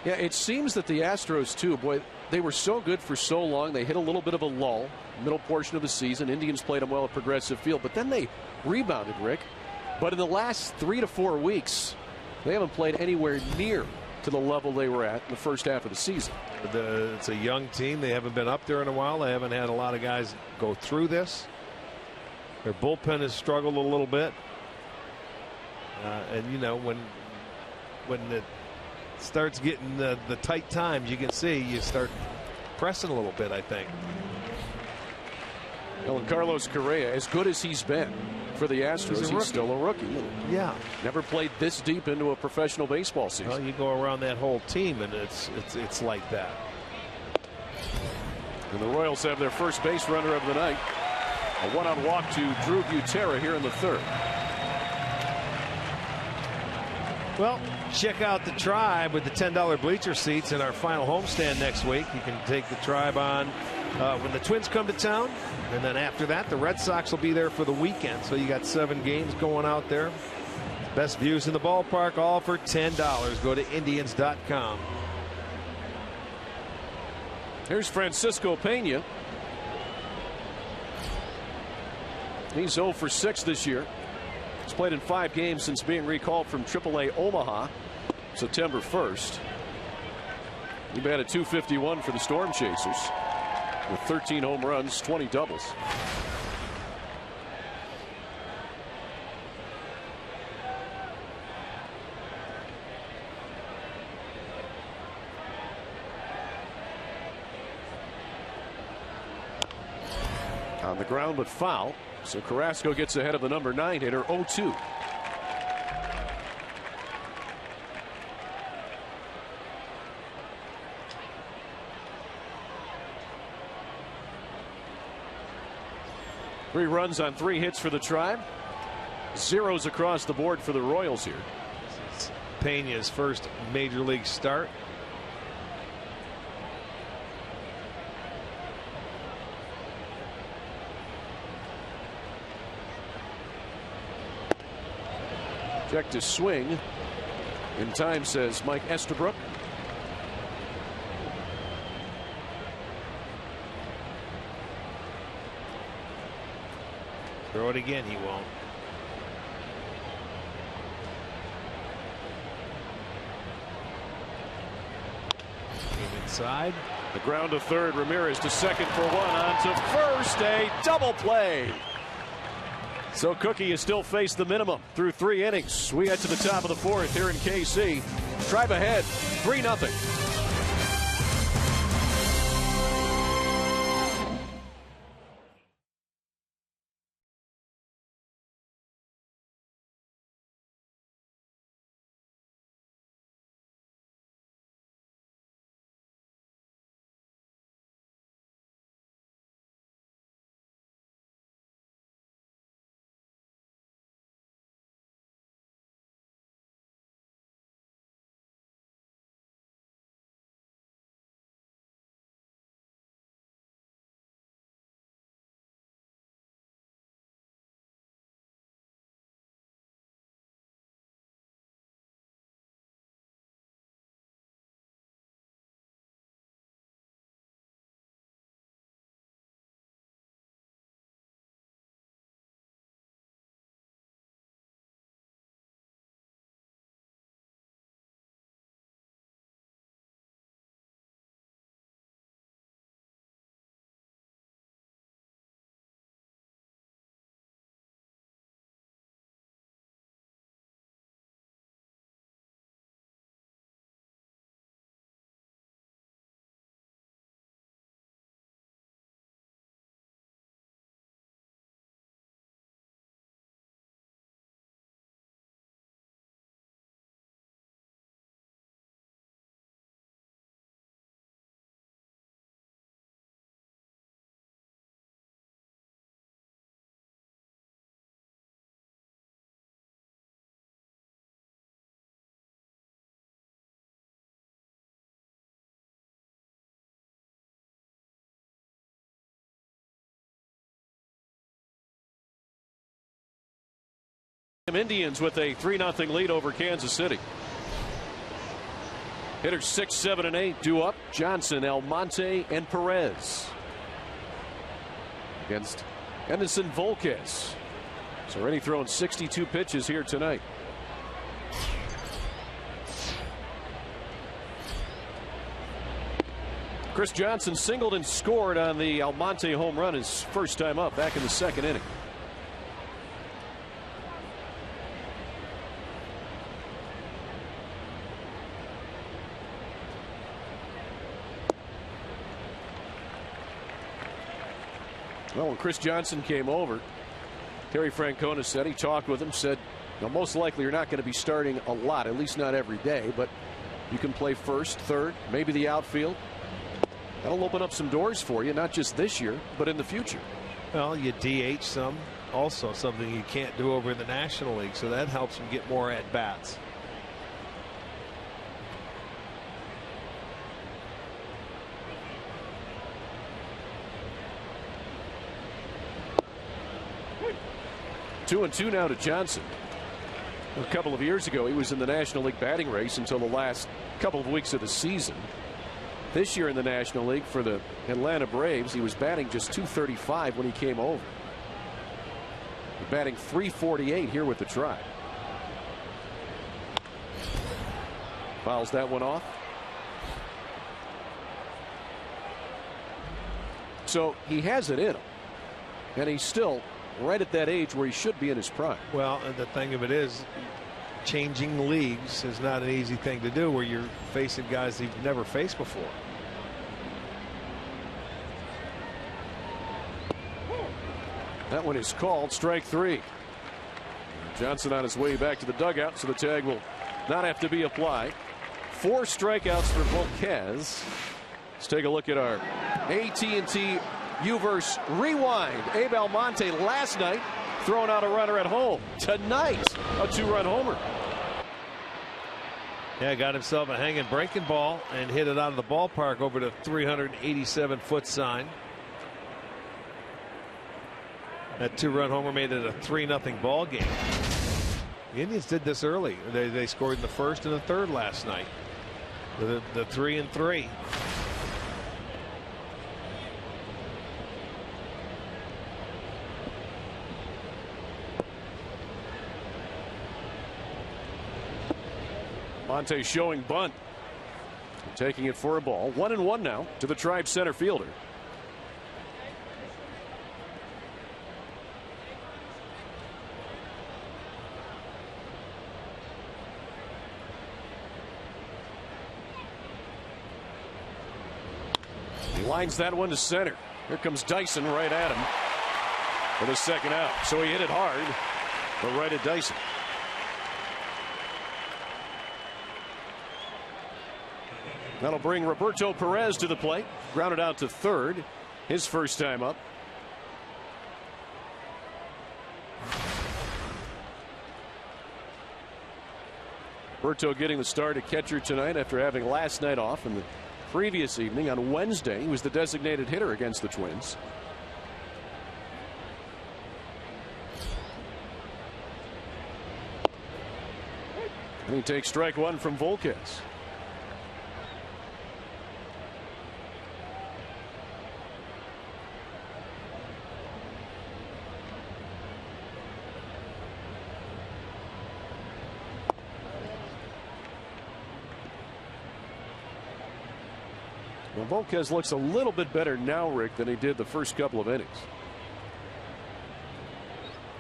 Yeah, it seems that the Astros, too, boy, they were so good for so long. They hit a little bit of a lull, middle portion of the season. Indians played them well at Progressive Field, but then they rebounded, Rick. But in the last 3 to 4 weeks, they haven't played anywhere near to the level they were at in the first half of the season. It's a young team. They haven't been up there in a while. They haven't had a lot of guys go through this. Their bullpen has struggled a little bit. And, when it starts getting the tight times, you can see you start pressing a little bit, I think. Well, and Carlos Correa, as good as he's been for the Astros, he's still a rookie. Yeah. Never played this deep into a professional baseball season. Well, you go around that whole team, and it's like that. And the Royals have their first base runner of the night. A one-on walk to Drew Butera here in the third. Well, check out the Tribe with the $10 bleacher seats in our final homestand next week. You can take the Tribe on when the Twins come to town. And then after that, the Red Sox will be there for the weekend. So you got 7 games going out there. Best views in the ballpark, all for $10. Go to Indians.com. Here's Francisco Pena. He's 0 for 6 this year. He's played in 5 games since being recalled from AAA Omaha September 1st. He batted .251 for the Storm Chasers with 13 home runs, 20 doubles. On the ground, but foul. So Carrasco gets ahead of the number 9 hitter, 0-2. Three runs on 3 hits for the Tribe. Zeros across the board for the Royals here. It's Pena's first major league start. Check to swing. In time, says Mike Estabrook. Throw it again, he won't. Inside. The ground to third. Ramirez to second for 1. On to first. A double play. So Cookie has still faced the minimum through 3 innings. We head to the top of the 4th here in KC. Tribe ahead, 3-0. Indians with a 3-0 lead over Kansas City. Hitters 6, 7, and 8 due up. Johnson, Almonte, and Perez against Edinson Volquez. He's already thrown 62 pitches here tonight. Chris Johnson singled and scored on the Almonte home run his first time up back in the second inning. Well, when Chris Johnson came over, Terry Francona said, he talked with him, said, most likely you're not going to be starting a lot, at least not every day, but you can play first, third, maybe the outfield. That'll open up some doors for you, not just this year, but in the future. Well, you DH some, also something you can't do over in the National League, so that helps him get more at-bats. Two and two now to Johnson. A couple of years ago, he was in the National League batting race until the last couple of weeks of the season. This year in the National League for the Atlanta Braves, he was batting just .235 when he came over. He's batting .348 here with the Tribe. Fouls that one off. So he has it in him, and he's still right at that age where he should be in his prime. Well, and the thing of it is, changing leagues is not an easy thing to do where you're facing guys that you've never faced before. That one is called strike 3. Johnson on his way back to the dugout, so the tag will not have to be applied. 4 strikeouts for Volquez. Let's take a look at our AT&T Uverse Rewind. Abe Almonte last night throwing out a runner at home. Tonight, a 2-run homer. Yeah, got himself a hanging breaking ball and hit it out of the ballpark over the 387-foot sign. That 2-run homer made it a 3-0 ball game. The Indians did this early. They scored in the first and the third last night. The 3 and 3. Monte showing bunt. Taking it for a ball. 1-1 now to the Tribe center fielder. He lines that one to center. Here comes Dyson right at him for the second out. So he hit it hard, but right at Dyson. That'll bring Roberto Perez to the plate. Grounded out to third. His first time up. Roberto getting the start at catcher tonight after having last night off. And the previous evening on Wednesday, he was the designated hitter against the Twins. And he takes strike one from Volquez. Well, Volquez looks a little bit better now, Rick, than he did the first couple of innings.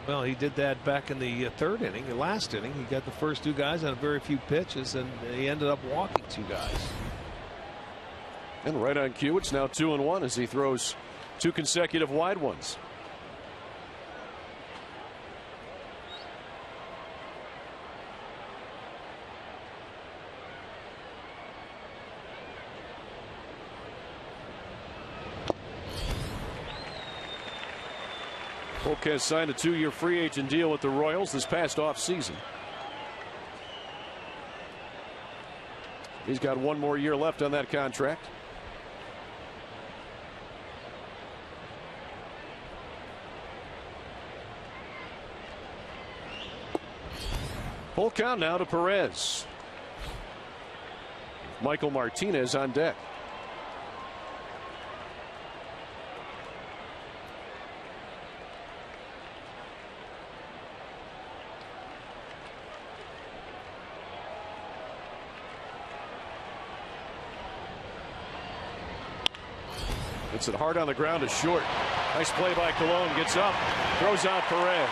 Well, he did that back in the third inning, the last inning. He got the first two guys on very few pitches, and he ended up walking two guys. And right on cue, it's now 2-1 as he throws two consecutive wide ones. Volquez signed a 2-year free agent deal with the Royals this past offseason. He's got one more year left on that contract. Full count now to Perez. Michael Martinez on deck. Hits it hard on the ground to short. Nice play by Colon. Gets up. Throws out Perez.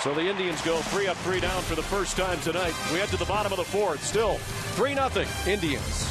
So the Indians go 3 up, 3 down for the first time tonight. We head to the bottom of the fourth. Still 3-0 Indians.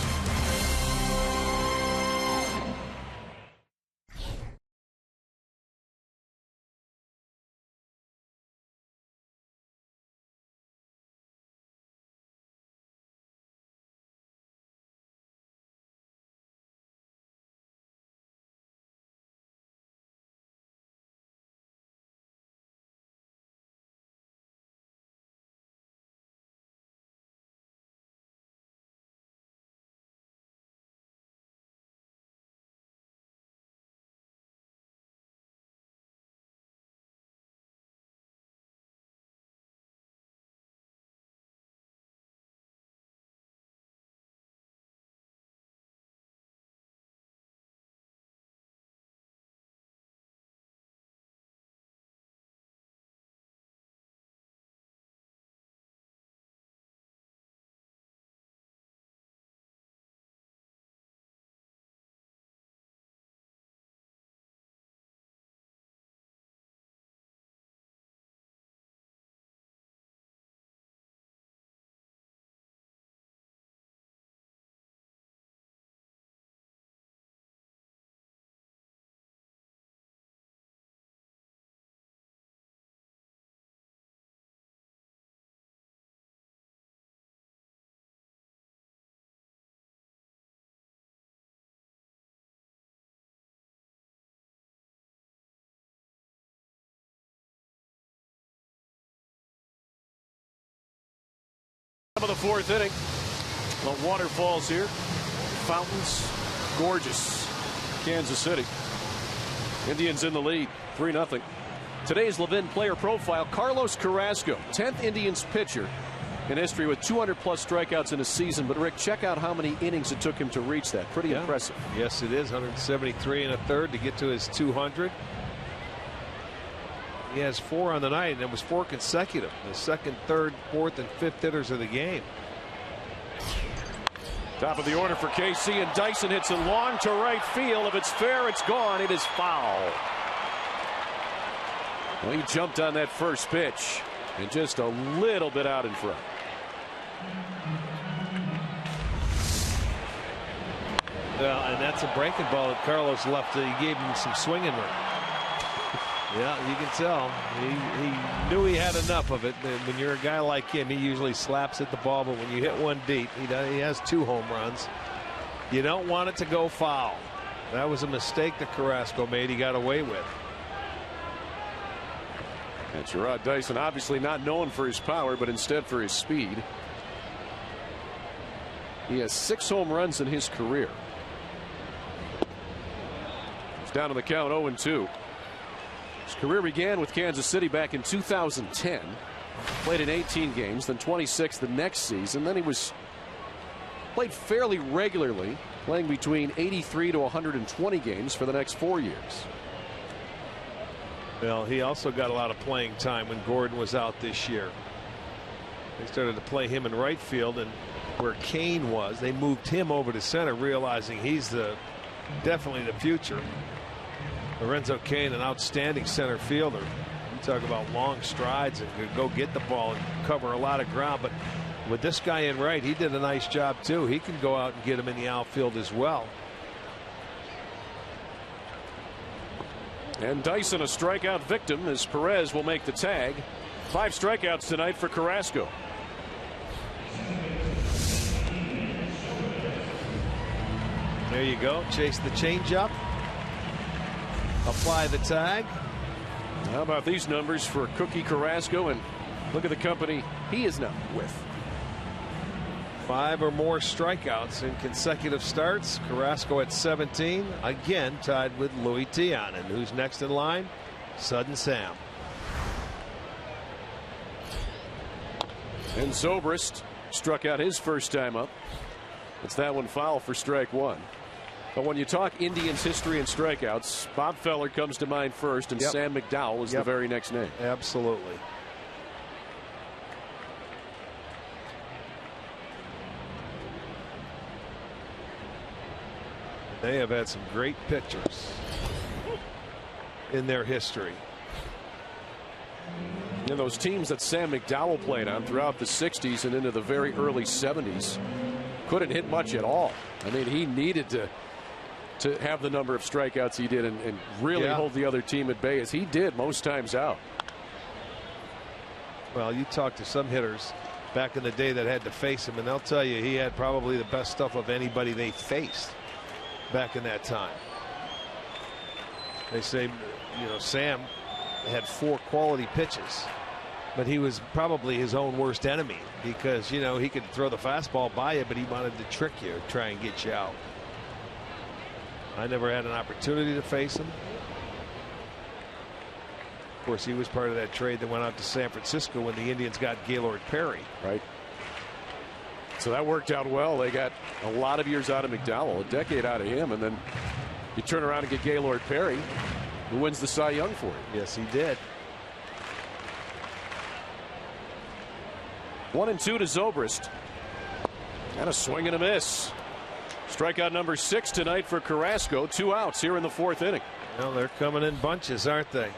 Of the fourth inning. The waterfalls here. Fountains. Gorgeous. Kansas City. Indians in the lead. 3-0. Today's Levin player profile. Carlos Carrasco, 10th Indians pitcher in history with 200-plus strikeouts in a season. But, Rick, check out how many innings it took him to reach that. Pretty impressive. Yes, it is. 173 1/3 to get to his 200. He has 4 on the night, and it was 4 consecutive. The second, third, fourth, and fifth hitters of the game. Top of the order for KC, and Dyson hits it long to right field. If it's fair, it's gone. It is foul. Well, he jumped on that first pitch and just a little bit out in front. Well, and that's a breaking ball that Carlos left. He gave him some swinging room. Yeah, you can tell. He knew he had enough of it. When you're a guy like him, he usually slaps at the ball, but when you hit one deep, he has 2 home runs. You don't want it to go foul. That was a mistake that Carrasco made. He got away with. And Jarrod Dyson, obviously not known for his power, but instead for his speed. He has 6 home runs in his career. He's down on the count 0-2. His career began with Kansas City back in 2010. Played in 18 games, then 26 the next season. Then he played fairly regularly, playing between 83 to 120 games for the next 4 years. Well, he also got a lot of playing time when Gordon was out this year. They started to play him in right field, and where Kane was, they moved him over to center, realizing he's definitely the future. Lorenzo Cain, an outstanding center fielder. You talk about long strides and could go get the ball and cover a lot of ground. But with this guy in right, he did a nice job too. He can go out and get him in the outfield as well. And Dyson a strikeout victim as Perez will make the tag. 5 strikeouts tonight for Carrasco. There you go. Chase the changeup. Apply the tag. How about these numbers for Cookie Carrasco, and look at the company he is now with. 5 or more strikeouts in consecutive starts. Carrasco at 17, again tied with Louis Tiant. And who's next in line? Sudden Sam. And Zobrist struck out his first time up. It's that one foul for strike 1. But when you talk Indians history and strikeouts, Bob Feller comes to mind first, and Sam McDowell is the very next name. Absolutely. They have had some great pitchers in their history. You know, those teams that Sam McDowell played on throughout the 60s and into the very early 70s couldn't hit much at all. I mean, he needed to have the number of strikeouts he did and really hold the other team at bay, as he did most times out. Well, you talk to some hitters back in the day that had to face him, and they'll tell you he had probably the best stuff of anybody they faced back in that time. They say, you know, Sam had 4 quality pitches, but he was probably his own worst enemy, because, you know, he could throw the fastball by you, but he wanted to trick you, try and get you out. I never had an opportunity to face him. Of course, he was part of that trade that went out to San Francisco when the Indians got Gaylord Perry. Right. So that worked out well. They got a lot of years out of McDowell, a decade out of him, and then you turn around and get Gaylord Perry, who wins the Cy Young for him. Yes, he did. 1-2 to Zobrist. And a swing and a miss. Strikeout number 6 tonight for Carrasco. 2 outs here in the 4th inning. Well, they're coming in bunches, aren't they?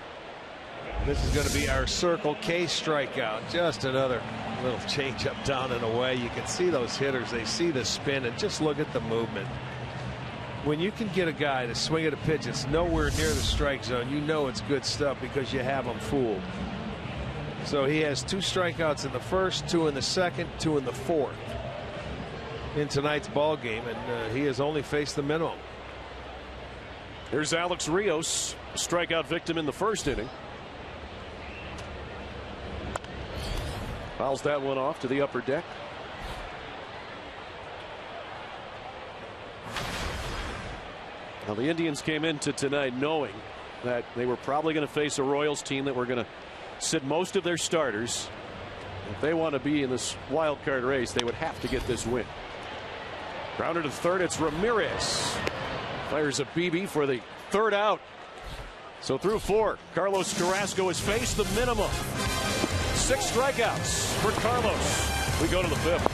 This is going to be our Circle K strikeout. Just another little change up, down and away. You can see those hitters. They see the spin, and just look at the movement. When you can get a guy to swing at a pitch that's nowhere near the strike zone, you know it's good stuff because you have him fooled. So he has 2 strikeouts in the first, 2 in the second, 2 in the fourth in tonight's ball game, and he has only faced the minimum. Here's Alex Rios, a strikeout victim in the 1st inning. Fouls that one off to the upper deck. Now the Indians came into tonight knowing that they were probably going to face a Royals team that were going to sit most of their starters. If they want to be in this wild card race, they would have to get this win. Grounder to third, it's Ramirez. Fires a BB for the 3rd out. So through 4, Carlos Carrasco has faced the minimum. 6 strikeouts for Carlos. We go to the 5th.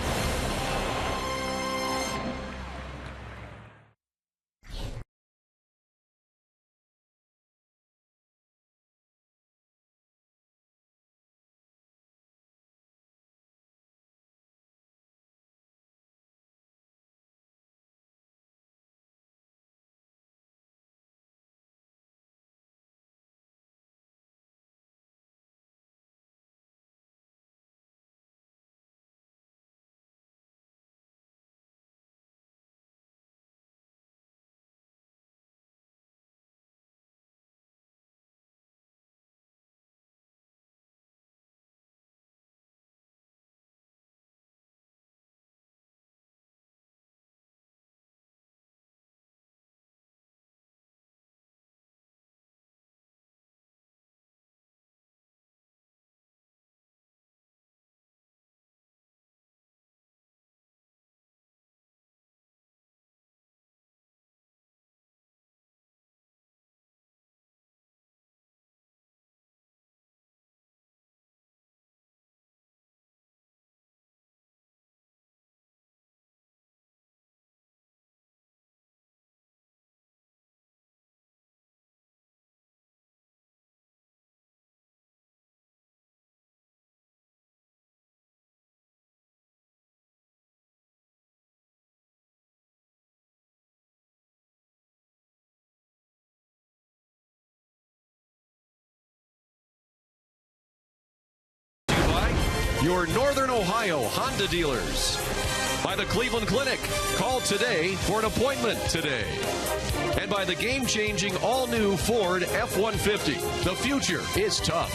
your Northern Ohio Honda dealers. By the Cleveland Clinic. Call today for an appointment today. And by the game-changing all-new Ford F-150. The future is tough.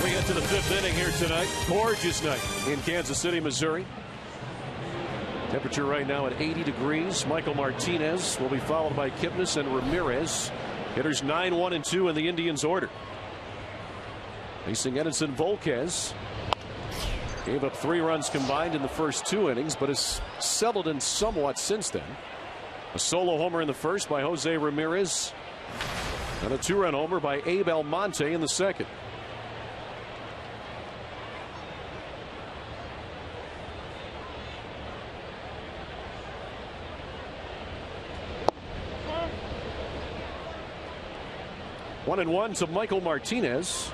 We get to the 5th inning here tonight. Gorgeous night in Kansas City, Missouri. Temperature right now at 80 degrees. Michael Martinez will be followed by Kipnis and Ramirez. Hitters 9, 1, and 2 in the Indians' order. Facing Edinson Volquez. Gave up 3 runs combined in the first 2 innings, but has settled in somewhat since then. A solo homer in the first by Jose Ramirez, and a 2-run homer by Abe Almonte in the second. One and one to Michael Martinez.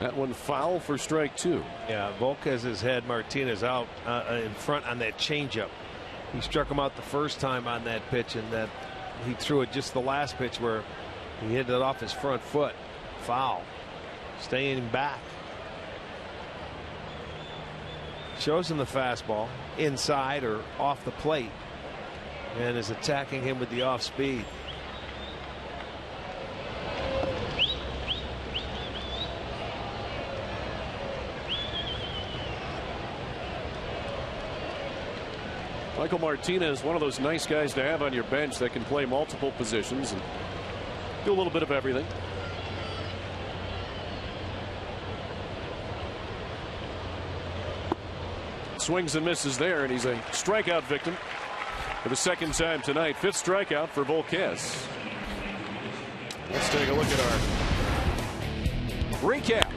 That one foul for strike 2. Yeah, Volquez has had Martinez out in front on that changeup. He struck him out the first time on that pitch, and that he threw it just the last pitch where he hit it off his front foot. Foul. Staying back. Shows him the fastball inside or off the plate, and is attacking him with the off speed. Michael Martinez, one of those nice guys to have on your bench that can play multiple positions and do a little bit of everything. Swings and misses there, and he's a strikeout victim for the second time tonight. 5th strikeout for Volquez. Let's take a look at our recap.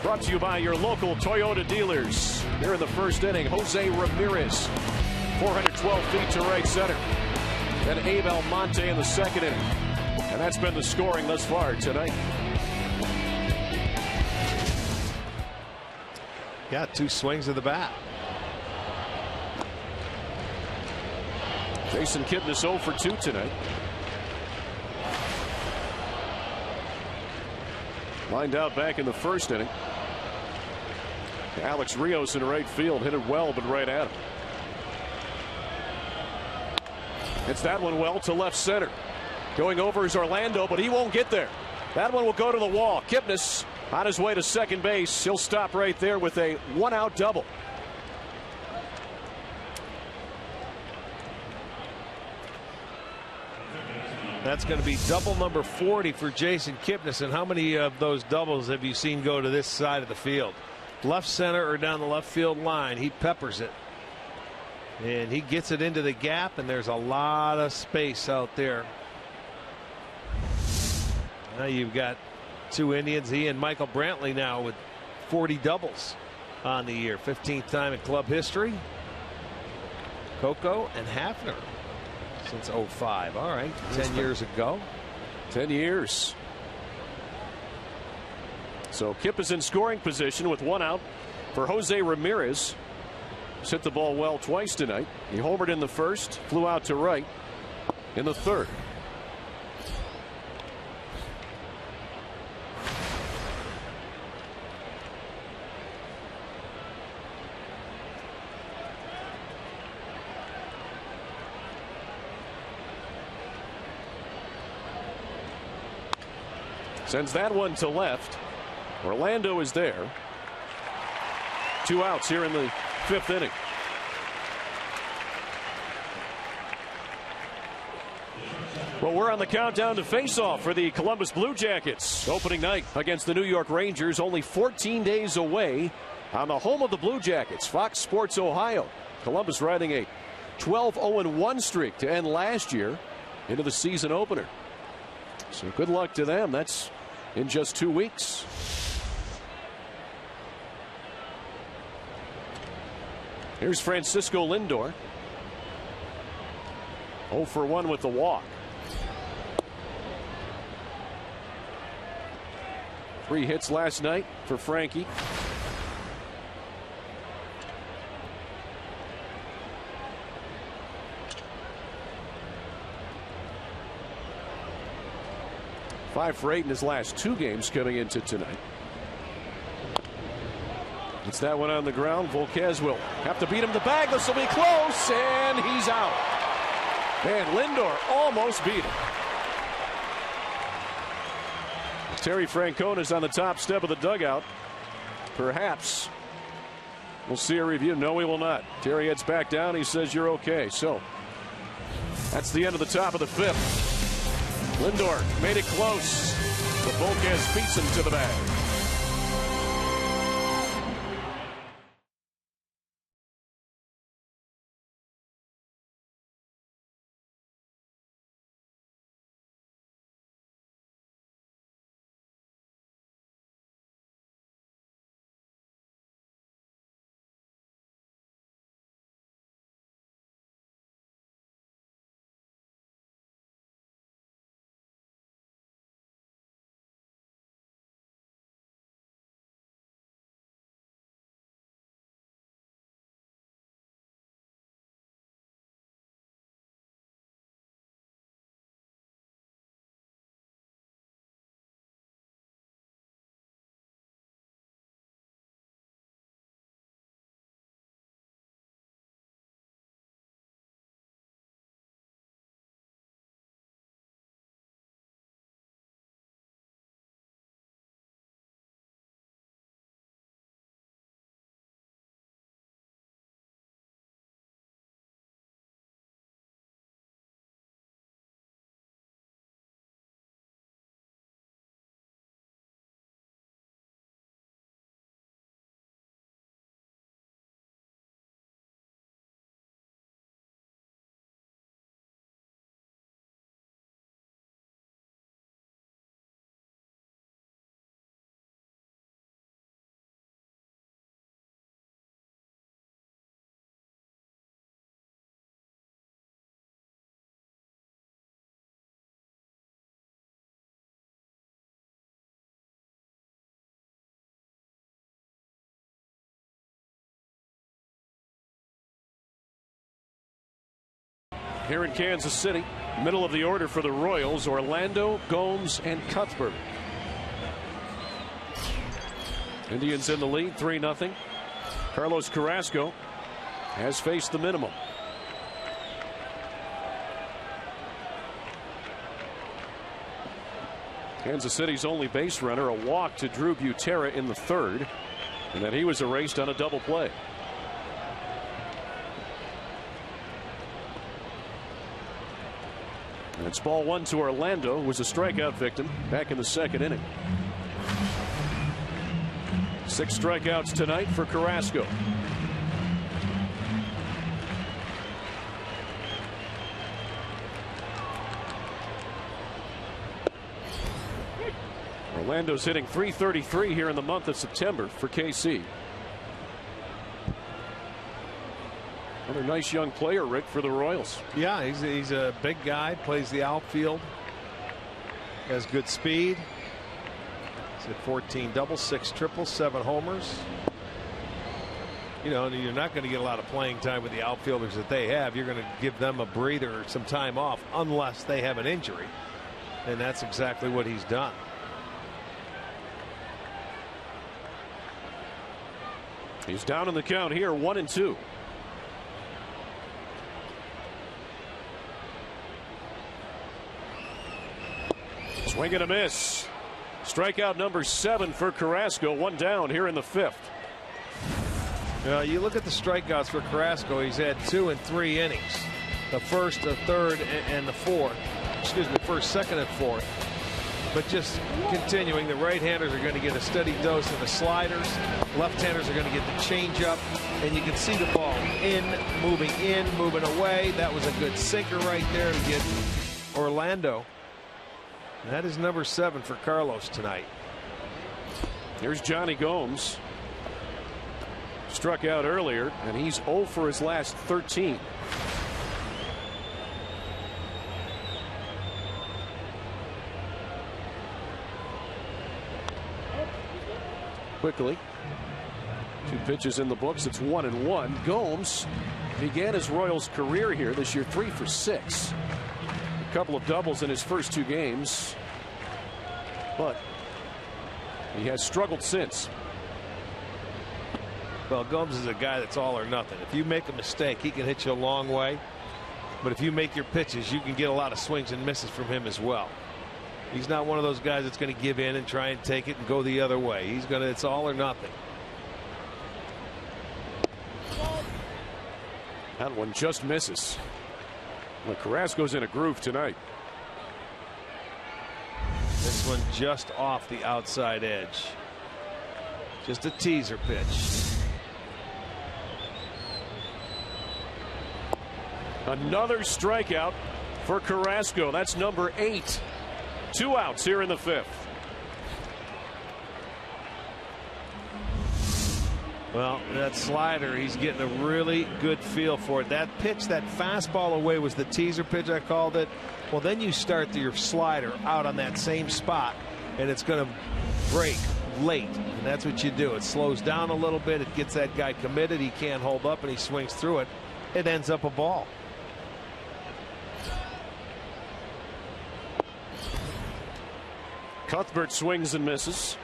Brought to you by your local Toyota dealers. Here in the first inning, Jose Ramirez, 412 feet to right center. Then Abe Almonte in the second inning. And that's been the scoring thus far tonight. Yeah, 2 swings of the bat. Jason Kipnis 0 for 2 tonight. Lined out back in the first inning. Alex Rios in right field, hit it well, but right at him. It's that one well to left center. Going over is Orlando, but he won't get there. That one will go to the wall. Kipnis on his way to second base. He'll stop right there with a 1-out double. That's going to be double number 40 for Jason Kipnis. And how many of those doubles have you seen go to this side of the field? Left center or down the left field line. He peppers it. And he gets it into the gap, and there's a lot of space out there. Now you've got 2 Indians. He and Michael Brantley now with 40 doubles on the year. 15th time in club history. Coco and Hafner since 05. All right, 10 years ago. 10 years. So Kip is in scoring position with 1 out for Jose Ramirez. He's hit the ball well twice tonight. He homered in the first, flew out to right in the third. Sends that one to left. Orlando is there. 2 outs here in the 5th inning. Well, we're on the countdown to face-off for the Columbus Blue Jackets. Opening night against the New York Rangers, only 14 days away on the home of the Blue Jackets, Fox Sports Ohio. Columbus riding a 12-0-1 streak to end last year into the season opener. So good luck to them. That's in just 2 weeks. Here's Francisco Lindor. 0 for 1 with the walk. 3 hits last night for Frankie. 5 for 8 in his last 2 games coming into tonight. It's that one on the ground. Volquez will have to beat him to the bag. This will be close, and he's out. Man, Lindor almost beat him. Terry Francona's on the top step of the dugout. Perhaps we'll see a review. No, we will not. Terry heads back down. He says you're okay. So that's the end of the top of the 5th. Lindor made it close, but Volquez beats him to the bag. Here in Kansas City, middle of the order for the Royals, Orlando, Gomes, and Cuthbert. Indians in the lead, 3-0. Carlos Carrasco has faced the minimum. Kansas City's only base runner, a walk to Drew Butera in the 3rd, and then he was erased on a double play. And it's ball 1 to Orlando, was a strikeout victim back in the 2nd inning. 6 strikeouts tonight for Carrasco. Orlando's hitting .333 here in the month of September for KC. Another nice young player, Rick, for the Royals. Yeah, he's a big guy, plays the outfield, has good speed. He's at 14 doubles, 6 triples, 7 homers. You know, you're not going to get a lot of playing time with the outfielders that they have. You're going to give them a breather or some time off unless they have an injury. And that's exactly what he's done. He's down in the count here, 1-2. Swing and a miss. Strikeout number 7 for Carrasco. 1 down here in the 5th. You look at the strikeouts for Carrasco. He's had 2 and 3 innings. The 1st, the 3rd, and the 4th. Excuse me, 1st, 2nd, and 4th. But just continuing, the right-handers are going to get a steady dose of the sliders. Left-handers are going to get the changeup. And you can see the ball in, moving away. That was a good sinker right there to get Orlando. And that is number 7 for Carlos tonight. Here's Johnny Gomes. Struck out earlier, and he's 0 for his last 13. Quickly, 2 pitches in the books. It's 1-1. Gomes began his Royals career here this year 3 for 6. A couple of doubles in his first 2 games. but he has struggled since. Well, Gomes is a guy that's all or nothing. If you make a mistake, he can hit you a long way. But if you make your pitches, you can get a lot of swings and misses from him as well. He's not one of those guys that's going to give in and try and take it and go the other way. He's going to, it's all or nothing. That one just misses. Well, Carrasco's in a groove tonight. This one just off the outside edge. Just a teaser pitch. Another strikeout for Carrasco. That's number 8. 2 outs here in the 5th. Well, that slider, he's getting a really good feel for it. That pitch, that fastball away was the teaser pitch, I called it. Well, then you start your slider out on that same spot, and it's going to break late. And that's what you do. It slows down a little bit. It gets that guy committed. He can't hold up, and he swings through it. It ends up a ball. Cuthbert swings and misses.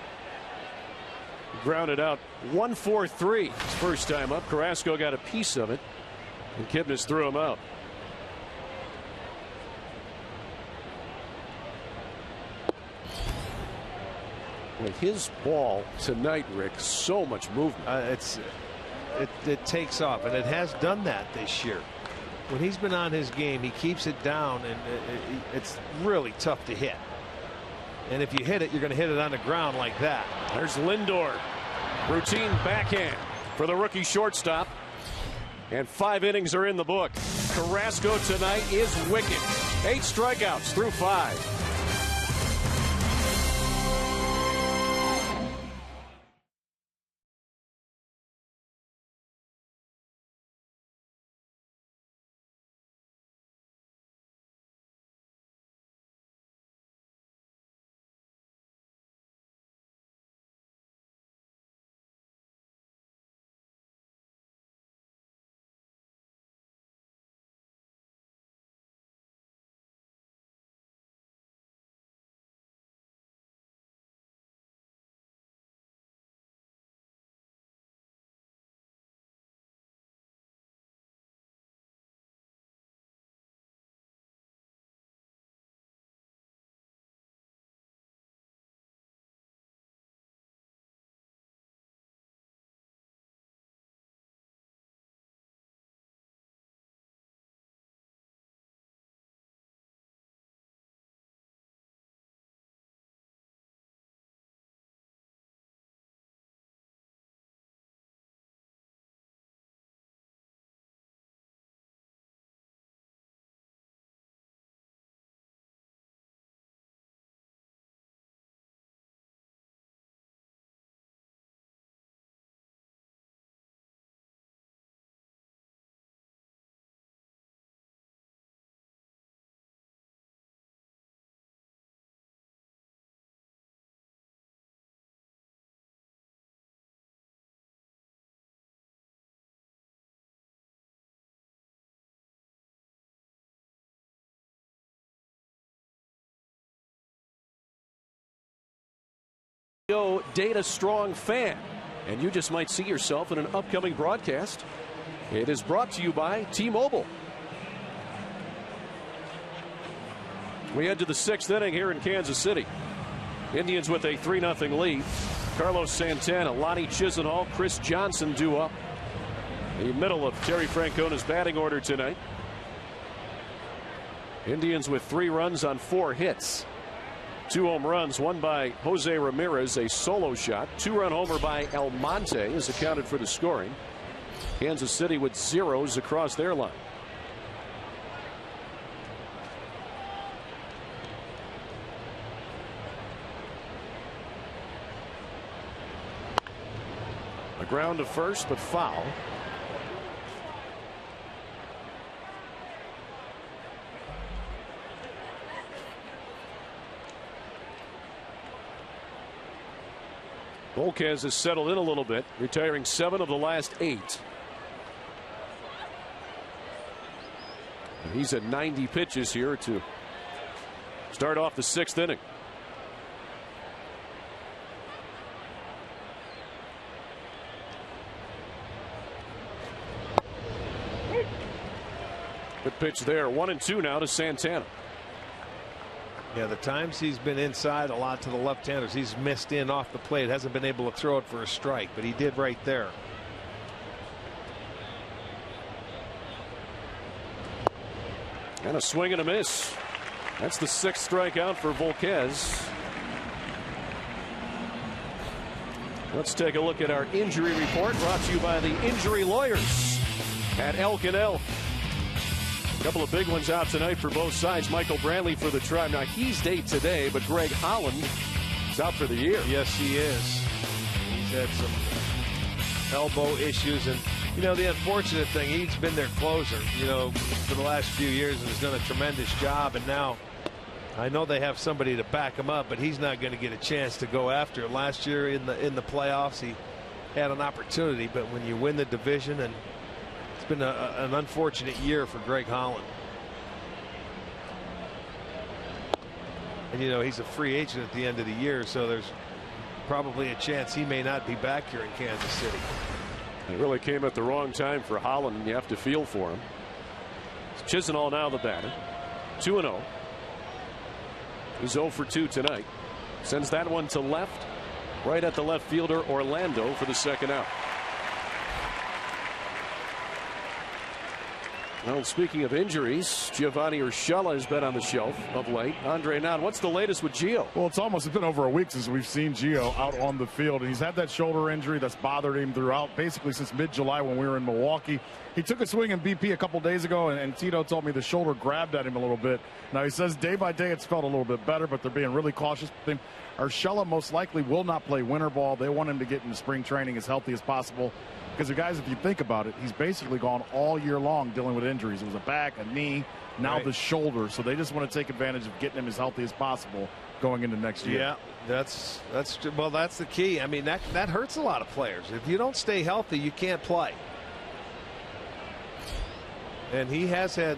Grounded out 1-4-3 his first time up. Carrasco got a piece of it, and Kipnis threw him out. Well, his ball tonight, Rick, so much movement. It takes off, and it has done that this year. When he's been on his game, he keeps it down, and it's really tough to hit. And if you hit it, you're going to hit it on the ground like that. There's Lindor. Routine backhand for the rookie shortstop. And 5 innings are in the book. Carrasco tonight is wicked. 8 strikeouts through 5. Data strong fan, and you just might see yourself in an upcoming broadcast. It is brought to you by T-Mobile. We head to the 6th inning here in Kansas City. Indians with a 3-0 lead. Carlos Santana, Lonnie Chisenhall, Chris Johnson due up. The middle of Terry Francona's batting order tonight. Indians with 3 runs on 4 hits. 2 home runs, one by Jose Ramirez, a solo shot. 2-run homer by Almonte is accounted for the scoring. Kansas City with 0s across their line. A ground to first, but foul. Volquez has settled in a little bit, retiring 7 of the last 8. And he's at 90 pitches here to start off the 6th inning. Good pitch there. 1-2 now to Santana. Yeah, the times he's been inside a lot to the left-handers, he's missed in off the plate, hasn't been able to throw it for a strike, but he did right there. And a swing and a miss. That's the 6th strikeout for Volquez. Let's take a look at our injury report, brought to you by the injury lawyers at Elk and Elk. A couple of big ones out tonight for both sides. Michael Brantley for the Tribe. Now, he's day today, but Greg Holland is out for the year. Yes, he is. He's had some elbow issues. And, you know, the unfortunate thing, he's been their closer, you know, for the last few years and has done a tremendous job. And now I know they have somebody to back him up, but he's not going to get a chance to go after it. Last year in the playoffs, he had an opportunity, but when you win the division, and it's been an unfortunate year for Greg Holland. And, you know, he's a free agent at the end of the year, so there's probably a chance he may not be back here in Kansas City. It really came at the wrong time for Holland, and you have to feel for him. It's Chisenhall now the batter. 2-0. He's 0 for 2 tonight. Sends that one to left. Right at the left fielder, Orlando, for the second out. Well, speaking of injuries, Giovanni Urshela has been on the shelf of late. Andre Nan, what's the latest with Gio? Well, it's been over a week since we've seen Gio out on the field, and he's had that shoulder injury that's bothered him throughout, basically since mid-July when we were in Milwaukee. He took a swing in BP a couple days ago, and Tito told me the shoulder grabbed at him a little bit. Now, he says day by day it's felt a little bit better, but they're being really cautious with him. Urshela most likely will not play winter ball. They want him to get into spring training as healthy as possible. Because, guys, if you think about it, he's basically gone all year long dealing with injuries. It was a back, a knee, now the shoulder. So they just want to take advantage of getting him as healthy as possible going into next year. Yeah, that's the key. I mean, that hurts a lot of players. If you don't stay healthy, you can't play. And he has had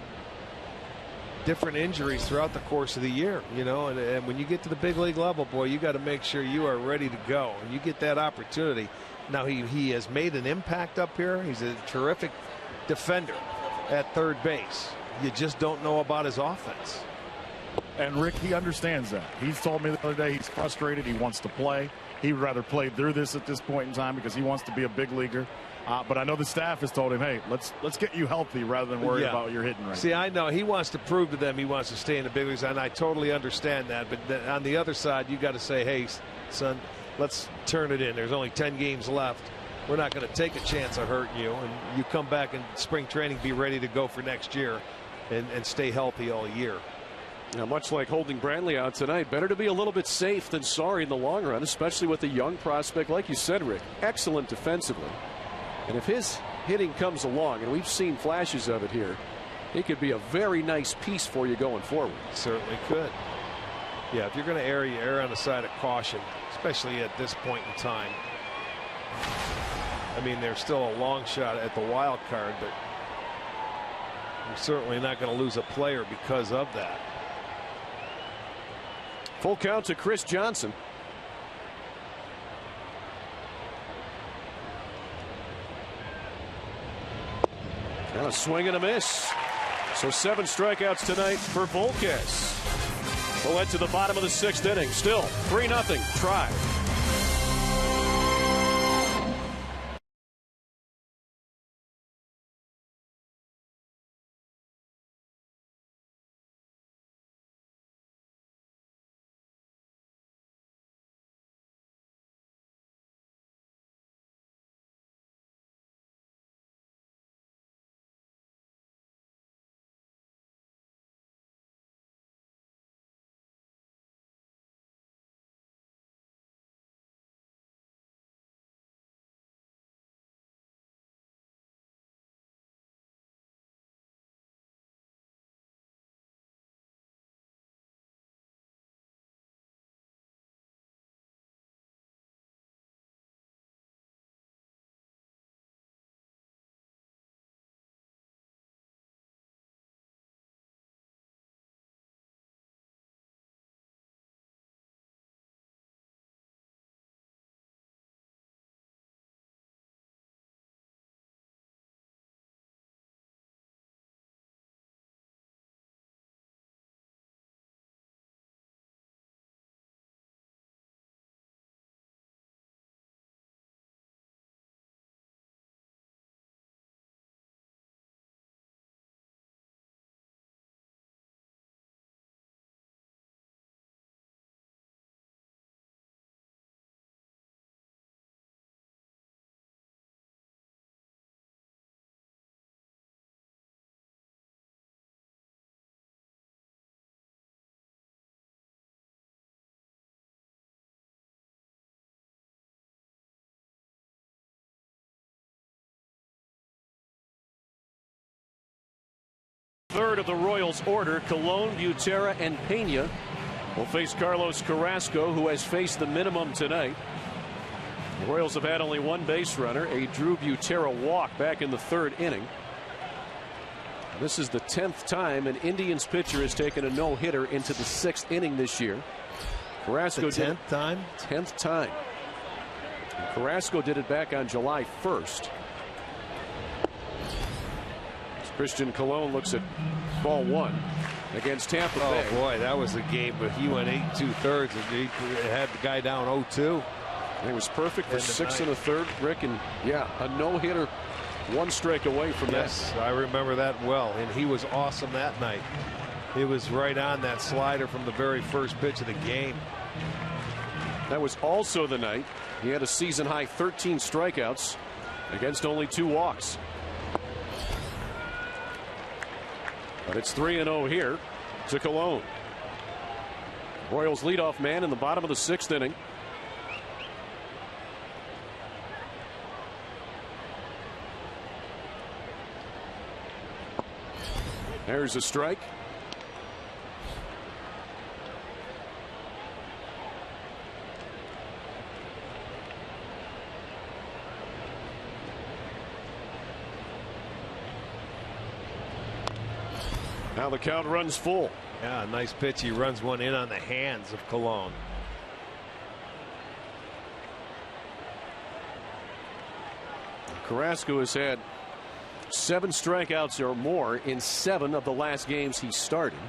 different injuries throughout the course of the year, you know, and when you get to the big league level, boy, you got to make sure you are ready to go, and you get that opportunity. Now he has made an impact up here. He's a terrific defender at third base. You just don't know about his offense. And Rick, he understands that. He's told me the other day he's frustrated. He wants to play. He would rather play through this at this point in time because he wants to be a big leaguer. But I know the staff has told him, hey, let's get you healthy rather than worry about your hitting right See, now. I know he wants to prove to them he wants to stay in the big leagues, and I totally understand that. But on the other side, you got to say, hey, son, let's turn it in. There's only 10 games left. We're not going to take a chance of hurting you. And you come back in spring training, be ready to go for next year and stay healthy all year. Now, much like holding Brantley out tonight, better to be a little bit safe than sorry in the long run, especially with a young prospect. Like you said, Rick, excellent defensively. And if his hitting comes along, and we've seen flashes of it here, it could be a very nice piece for you going forward. It certainly could. Yeah, if you're going to err, you err on the side of caution, especially at this point in time. I mean, there's still a long shot at the wild card, but you're certainly not going to lose a player because of that. Full count to Chris Johnson. And a swing and a miss. So 7 strikeouts tonight for Volquez. We'll head to the bottom of the 6th inning. Still 3-0 Tribe. third of the Royals order. Colon, Butera, and Pena will face Carlos Carrasco, who has faced the minimum tonight. The Royals have had only one base runner, a Drew Butera walk back in the third inning. This is the 10th time an Indians pitcher has taken a no-hitter into the 6th inning this year. Carrasco the 10th time? 10th time. And Carrasco did it back on July 1st. As Christian Colon looks at ball 1 against Tampa Bay. Oh boy, that was the game, but he went 8 2/3 and he had the guy down 0-2. It was perfect for 6 1/3, Rick, and yeah, a no-hitter, 1 strike away from that. Yes, I remember that well, and he was awesome that night. He was right on that slider from the very first pitch of the game. That was also the night he had a season-high 13 strikeouts against only 2 walks. But it's 3-0 here to Colon. Royals leadoff man in the bottom of the 6th inning. There's a strike. Now the count runs full. Yeah, nice pitch. He runs one in on the hands of Colon. Carrasco has had 7 strikeouts or more in 7 of the last games he started.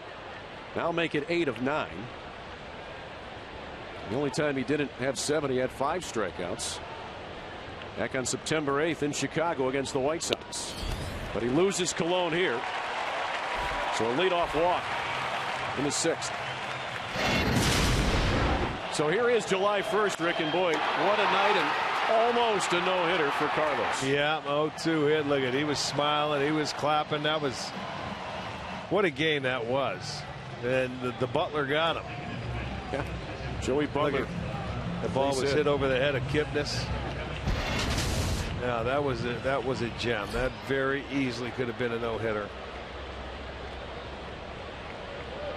Now make it 8 of 9. The only time he didn't have 7, he had 5 strikeouts back on September 8th in Chicago against the White Sox. But he loses Colon here. So a leadoff walk in the 6th. So here is July 1st, Rick and Boyd. What a night, and almost a no-hitter for Carlos. Yeah, 0-2 hit. Look at, he was smiling, he was clapping. That was, what a game that was. And the Butler got him. Yeah, Joey Butler. The ball was hit over the head of Kipnis. Yeah, that was a gem. That very easily could have been a no-hitter.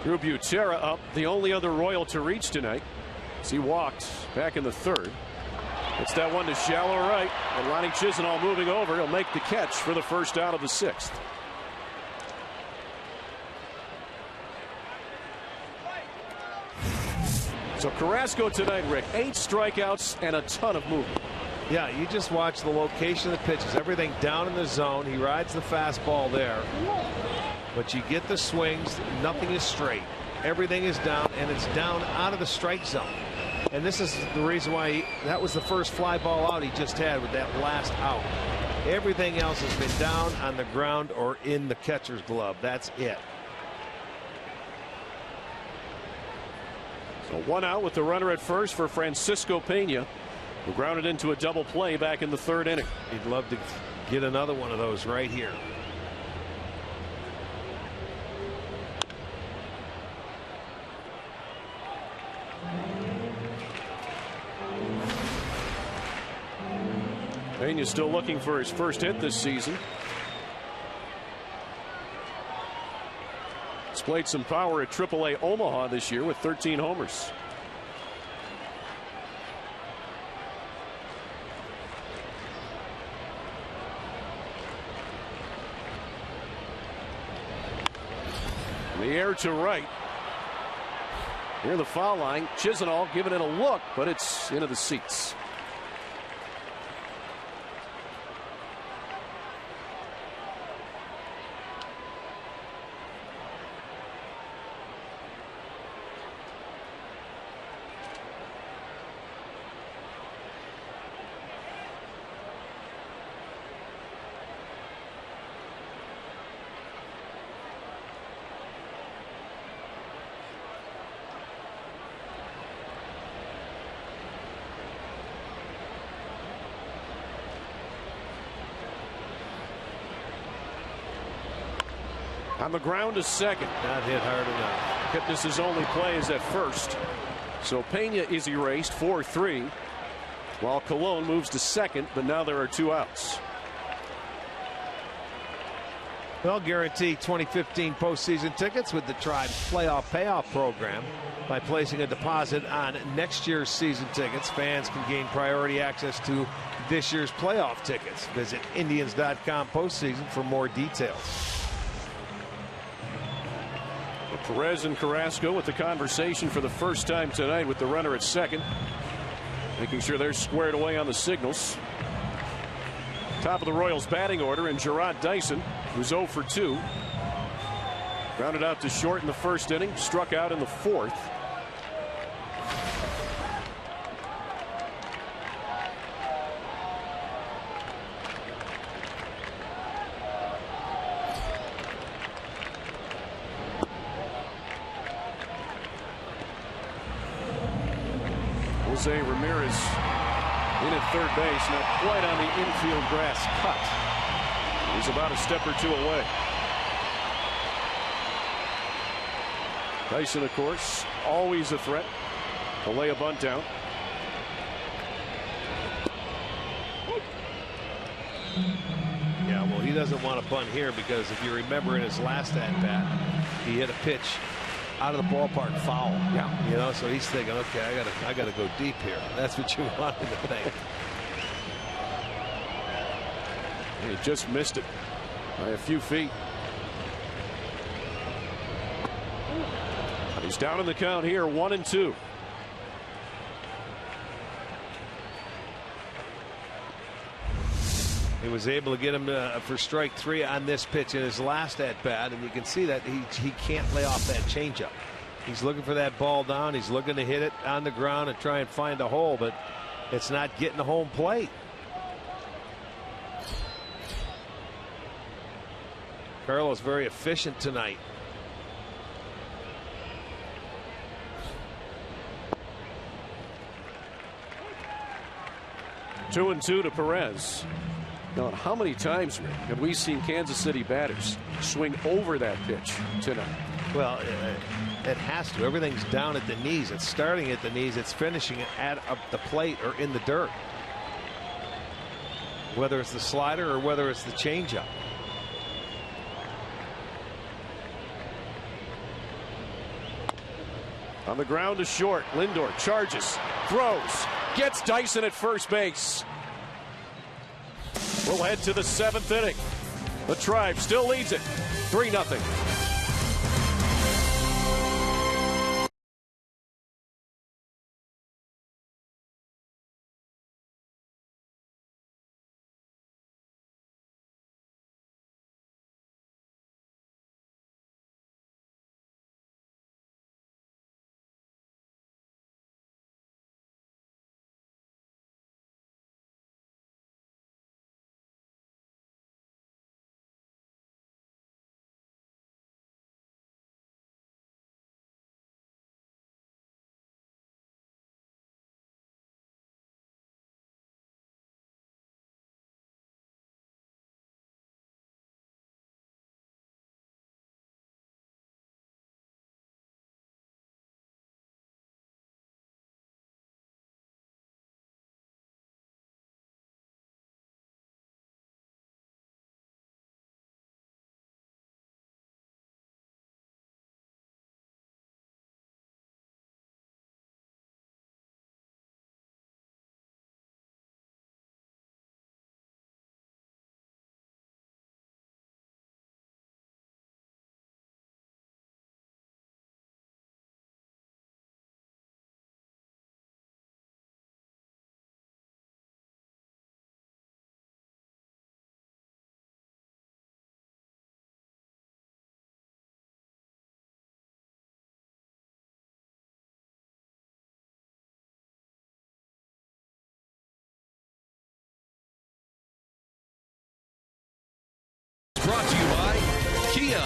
Drew Butera up, the only other Royal to reach tonight, as he walked back in the 3rd. It's that one to shallow right, and Ronnie Chisenhall moving over. He'll make the catch for the first out of the 6th. So Carrasco tonight, Rick, 8 strikeouts and a ton of movement. Yeah, you just watch the location of the pitches. Everything down in the zone. He rides the fastball there. But you get the swings. Nothing is straight. Everything is down, and it's down out of the strike zone. And this is the reason why that was the first fly ball out he just had with that last out. Everything else has been down on the ground or in the catcher's glove. That's it. So 1 out with the runner at first for Francisco Pena, who grounded into a double play back in the 3rd inning. He'd love to get another one of those right here. Pena's still looking for his first hit this season. Displayed some power at AAA Omaha this year with 13 homers. The air to right. Near the foul line. Chisenhall giving it a look, but it's into the seats. On the ground to second. Not hit hard enough. Kipnis' only play is at first. So Pena is erased 4-3. While Colon moves to second, but now there are 2 outs. They'll guarantee 2015 postseason tickets with the Tribe's playoff payoff program. By placing a deposit on next year's season tickets, fans can gain priority access to this year's playoff tickets. Visit Indians.com postseason for more details. Perez and Carrasco with the conversation for the first time tonight with the runner at second. Making sure they're squared away on the signals. Top of the Royals batting order, and Jarrod Dyson, who's 0 for 2. Grounded out to short in the first inning, struck out in the fourth. Jose Ramirez in at third base, not quite on the infield grass cut. He's about a step or two away. Dyson, of course, always a threat to lay a bunt down. Yeah, well, he doesn't want to bunt here because if you remember in his last at-bat, he hit a pitch out of the ballpark foul. Yeah. You know, so he's thinking, okay, I gotta go deep here. That's what you want him to think. He just missed it by a few feet. He's down in the count here, 1-2. He was able to get him for strike 3 on this pitch in his last at bat, and you can see that he can't lay off that changeup. He's looking for that ball down. He's looking to hit it on the ground and try and find a hole, but it's not getting the home plate. Carlos very efficient tonight. Two and 2 to Perez. Now, how many times have we seen Kansas City batters swing over that pitch tonight? Well, it has to. Everything's down at the knees. It's starting at the knees. It's finishing at up the plate or in the dirt. Whether it's the slider or whether it's the changeup. On the ground to short. Lindor charges, throws, gets Dyson at first base. We'll head to the 7th inning. The Tribe still leads it 3-0. Brought to you by Kia.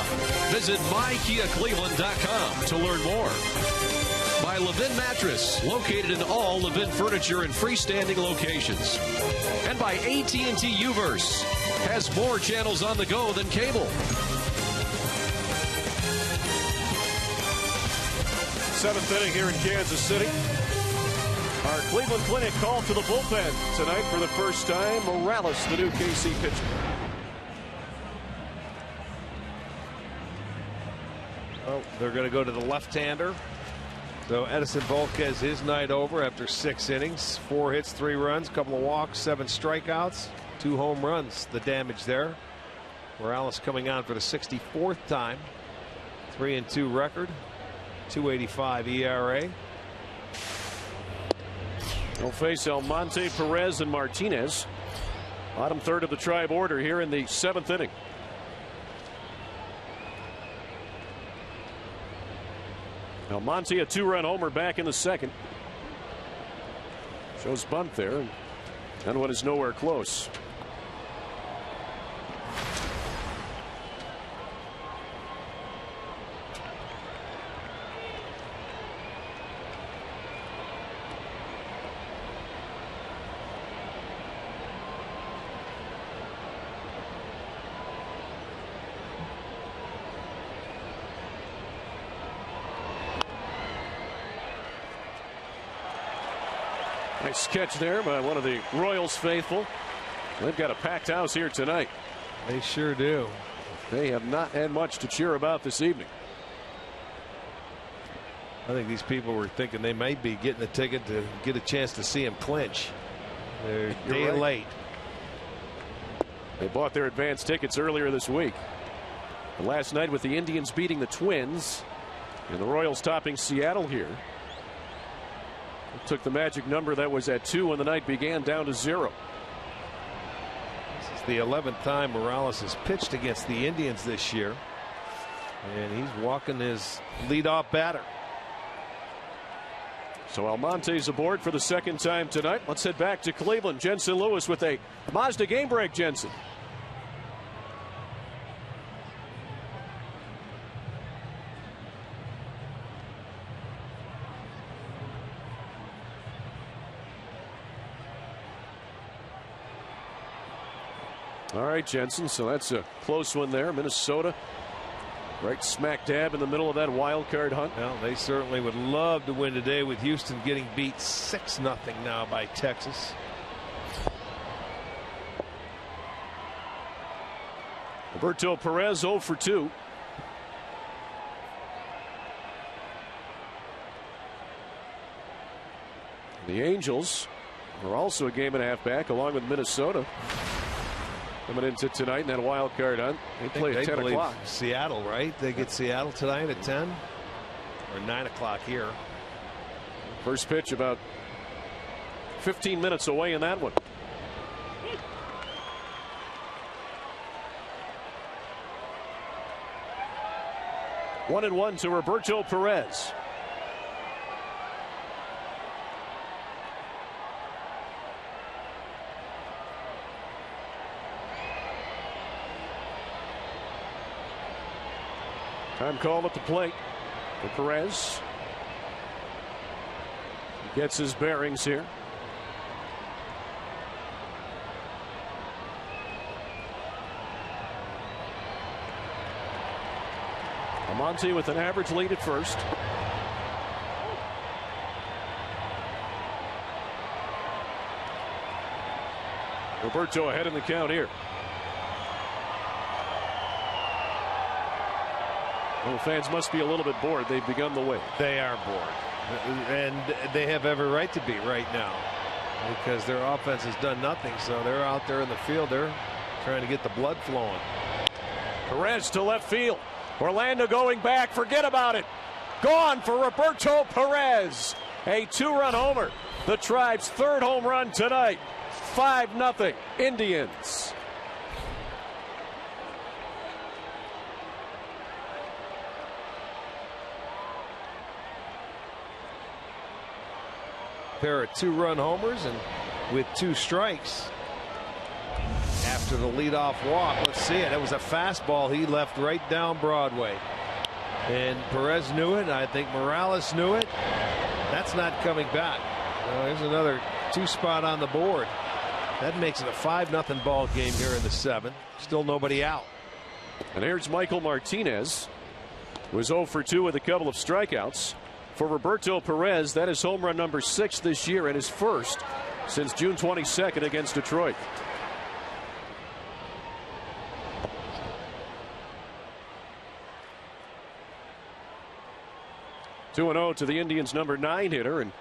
Visit mykiacleveland.com to learn more. By Levin Mattress, located in all Levin furniture and freestanding locations. And by AT&T Uverse, has more channels on the go than cable. 7th inning here in Kansas City. Our Cleveland Clinic called to the bullpen tonight for the first time. Morales, the new KC pitcher. Oh, they're going to go to the left-hander. So Edison Volquez, his night over after 6 innings, 4 hits, 3 runs, couple of walks, 7 strikeouts, 2 home runs. The damage there. Morales coming on for the 64th time. 3-2 record, 2.85 ERA. They'll face Almonte, Perez, and Martinez. Bottom third of the Tribe order here in the 7th inning. Almonte, a 2-run homer back in the 2nd. Shows bunt there, and one is nowhere close. Nice catch there by one of the Royals faithful. They've got a packed house here tonight. They sure do. They have not had much to cheer about this evening. I think these people were thinking they might be getting a ticket to get a chance to see him clinch. They're day late. They bought their advance tickets earlier this week. And last night with the Indians beating the Twins and the Royals topping Seattle here. It took the magic number that was at 2 when the night began down to 0. This is the 11th time Morales has pitched against the Indians this year. And he's walking his leadoff batter. So Almonte's aboard for the 2nd time tonight. Let's head back to Cleveland. Jensen Lewis with a Mazda game break. Jensen. All right, Jensen. So that's a close one there. Minnesota right smack dab in the middle of that wild card hunt. Well, they certainly would love to win today with Houston getting beat 6-0 now by Texas. Roberto Perez 0 for 2. The Angels are also a game and a half back along with Minnesota. Coming into tonight in that wild card hunt. They play at 10 o'clock. Seattle, right? They get Seattle tonight at 10 or 9 o'clock here. First pitch about 15 minutes away in that one. One and one to Roberto Perez. Time called at the plate for Perez. He gets his bearings here. Almonte with an average lead at first. Roberto ahead in the count here. Well, fans must be a little bit bored. They've begun the wait. They are bored. And they have every right to be right now because their offense has done nothing. So they're out there in the field. They're trying to get the blood flowing. Perez to left field. Orlando going back. Forget about it. Gone for Roberto Perez. A 2-run homer. The Tribe's 3rd home run tonight. 5-0 Indians. Pair of 2-run homers and with 2 strikes after the leadoff walk. Let's see it. It was a fastball he left right down Broadway. And Perez knew it. I think Morales knew it. That's not coming back. There's another 2 spot on the board. That makes it a 5-0 ball game here in the 7th. Still nobody out. And here's Michael Martinez, who was 0 for 2 with a couple of strikeouts. For Roberto Perez, that is home run number 6 this year and his first since June 22nd against Detroit. 2-0 to the Indians' number 9 hitter, and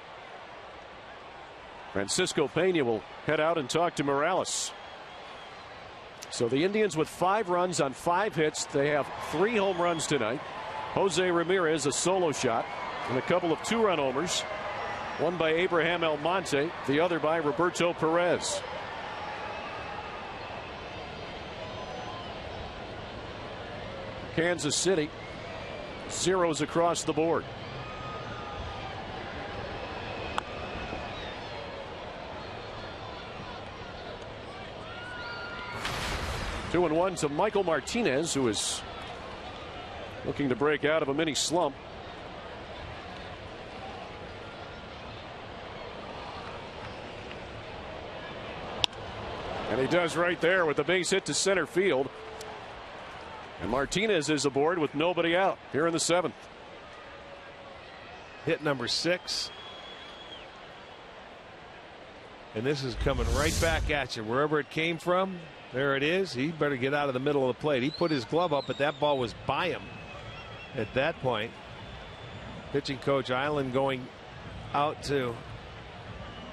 Francisco Pena will head out and talk to Morales. So the Indians with 5 runs on 5 hits. They have 3 home runs tonight. Jose Ramirez a solo shot and a couple of 2-run homers. One by Abraham Almonte, the other by Roberto Perez. Kansas City, zeros across the board. Two and one to Michael Martinez, who is looking to break out of a mini slump. And he does right there with the base hit to center field. And Martinez is aboard with nobody out here in the 7th. Hit number 6. And this is coming right back at you. Wherever it came from, there it is. He better get out of the middle of the plate. He put his glove up, but that ball was by him at that point. Pitching coach Island going out to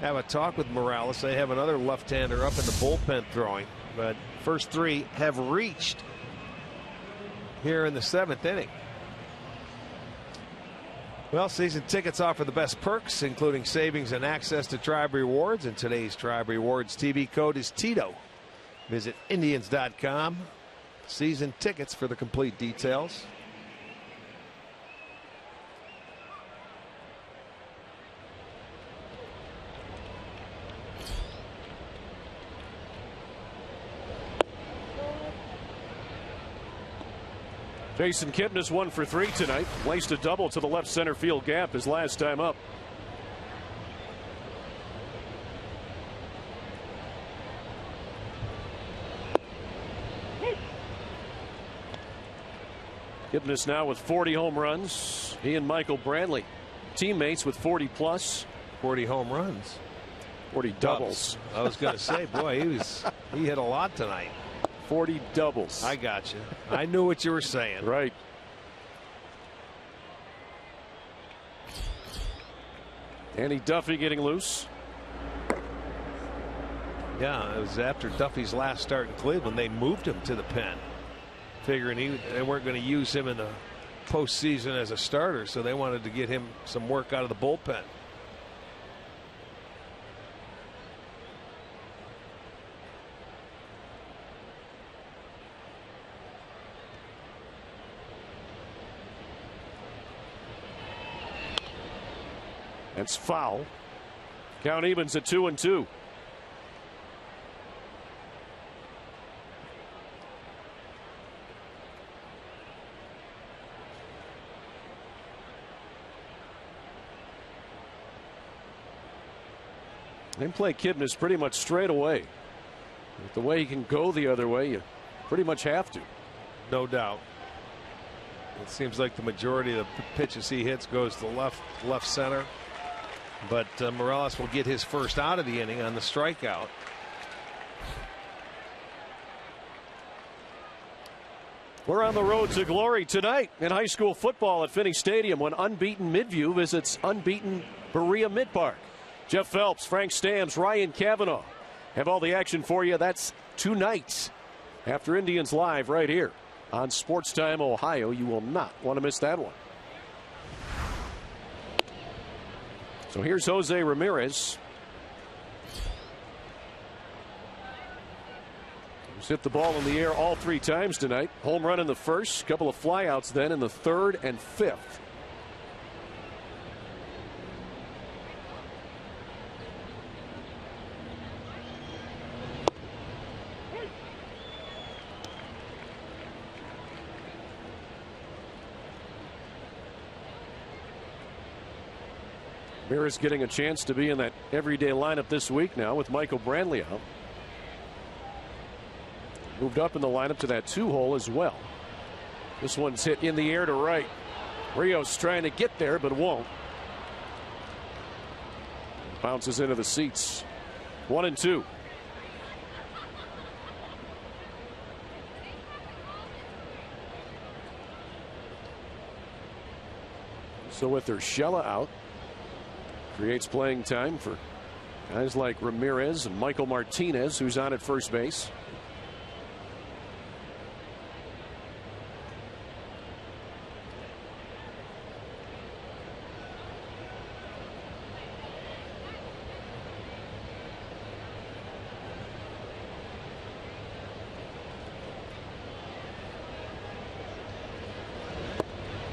have a talk with Morales. They have another left-hander up in the bullpen throwing. But first 3 have reached here in the 7th inning. Well, season tickets offer the best perks, including savings and access to Tribe Rewards. And today's Tribe Rewards TV code is Tito. Visit Indians.com. Season tickets for the complete details. Jason Kipnis 1 for 3 tonight. Placed a double to the left center field gap his last time up. Kipnis now with 40 home runs. He and Michael Brantley, teammates with 40 plus. 40 home runs. 40 doubles. I was going to say, boy, he hit a lot tonight. 40 doubles. I got you. I knew what you were saying. Right. Danny Duffy getting loose. Yeah, it was after Duffy's last start in Cleveland. They moved him to the pen, figuring they weren't going to use him in the postseason as a starter, so they wanted to get him some work out of the bullpen. That's foul. Count evens at 2-2. They play Kipnis pretty much straight away. With the way he can go the other way, you pretty much have to. No doubt. It seems like the majority of the pitches he hits goes to left center. But Morales will get his first out of the inning on the strikeout. We're on the road to glory tonight in high school football at Finney Stadium when unbeaten Midview visits unbeaten Berea Mid-Park. Jeff Phelps, Frank Stams, Ryan Cavanaugh have all the action for you. That's tonight after Indians Live right here on Sports Time Ohio. You will not want to miss that one. So here's Jose Ramirez. He's hit the ball in the air all 3 times tonight. Home run in the first, couple of flyouts then in the 3rd and 5th. Ramirez getting a chance to be in that everyday lineup this week now with Michael Brantley out. Moved up in the lineup to that 2-hole as well. This one's hit in the air to right. Rios trying to get there but won't. Bounces into the seats. 1-2. So with Urshela out, creates playing time for guys like Ramirez and Michael Martinez, who's on at first base.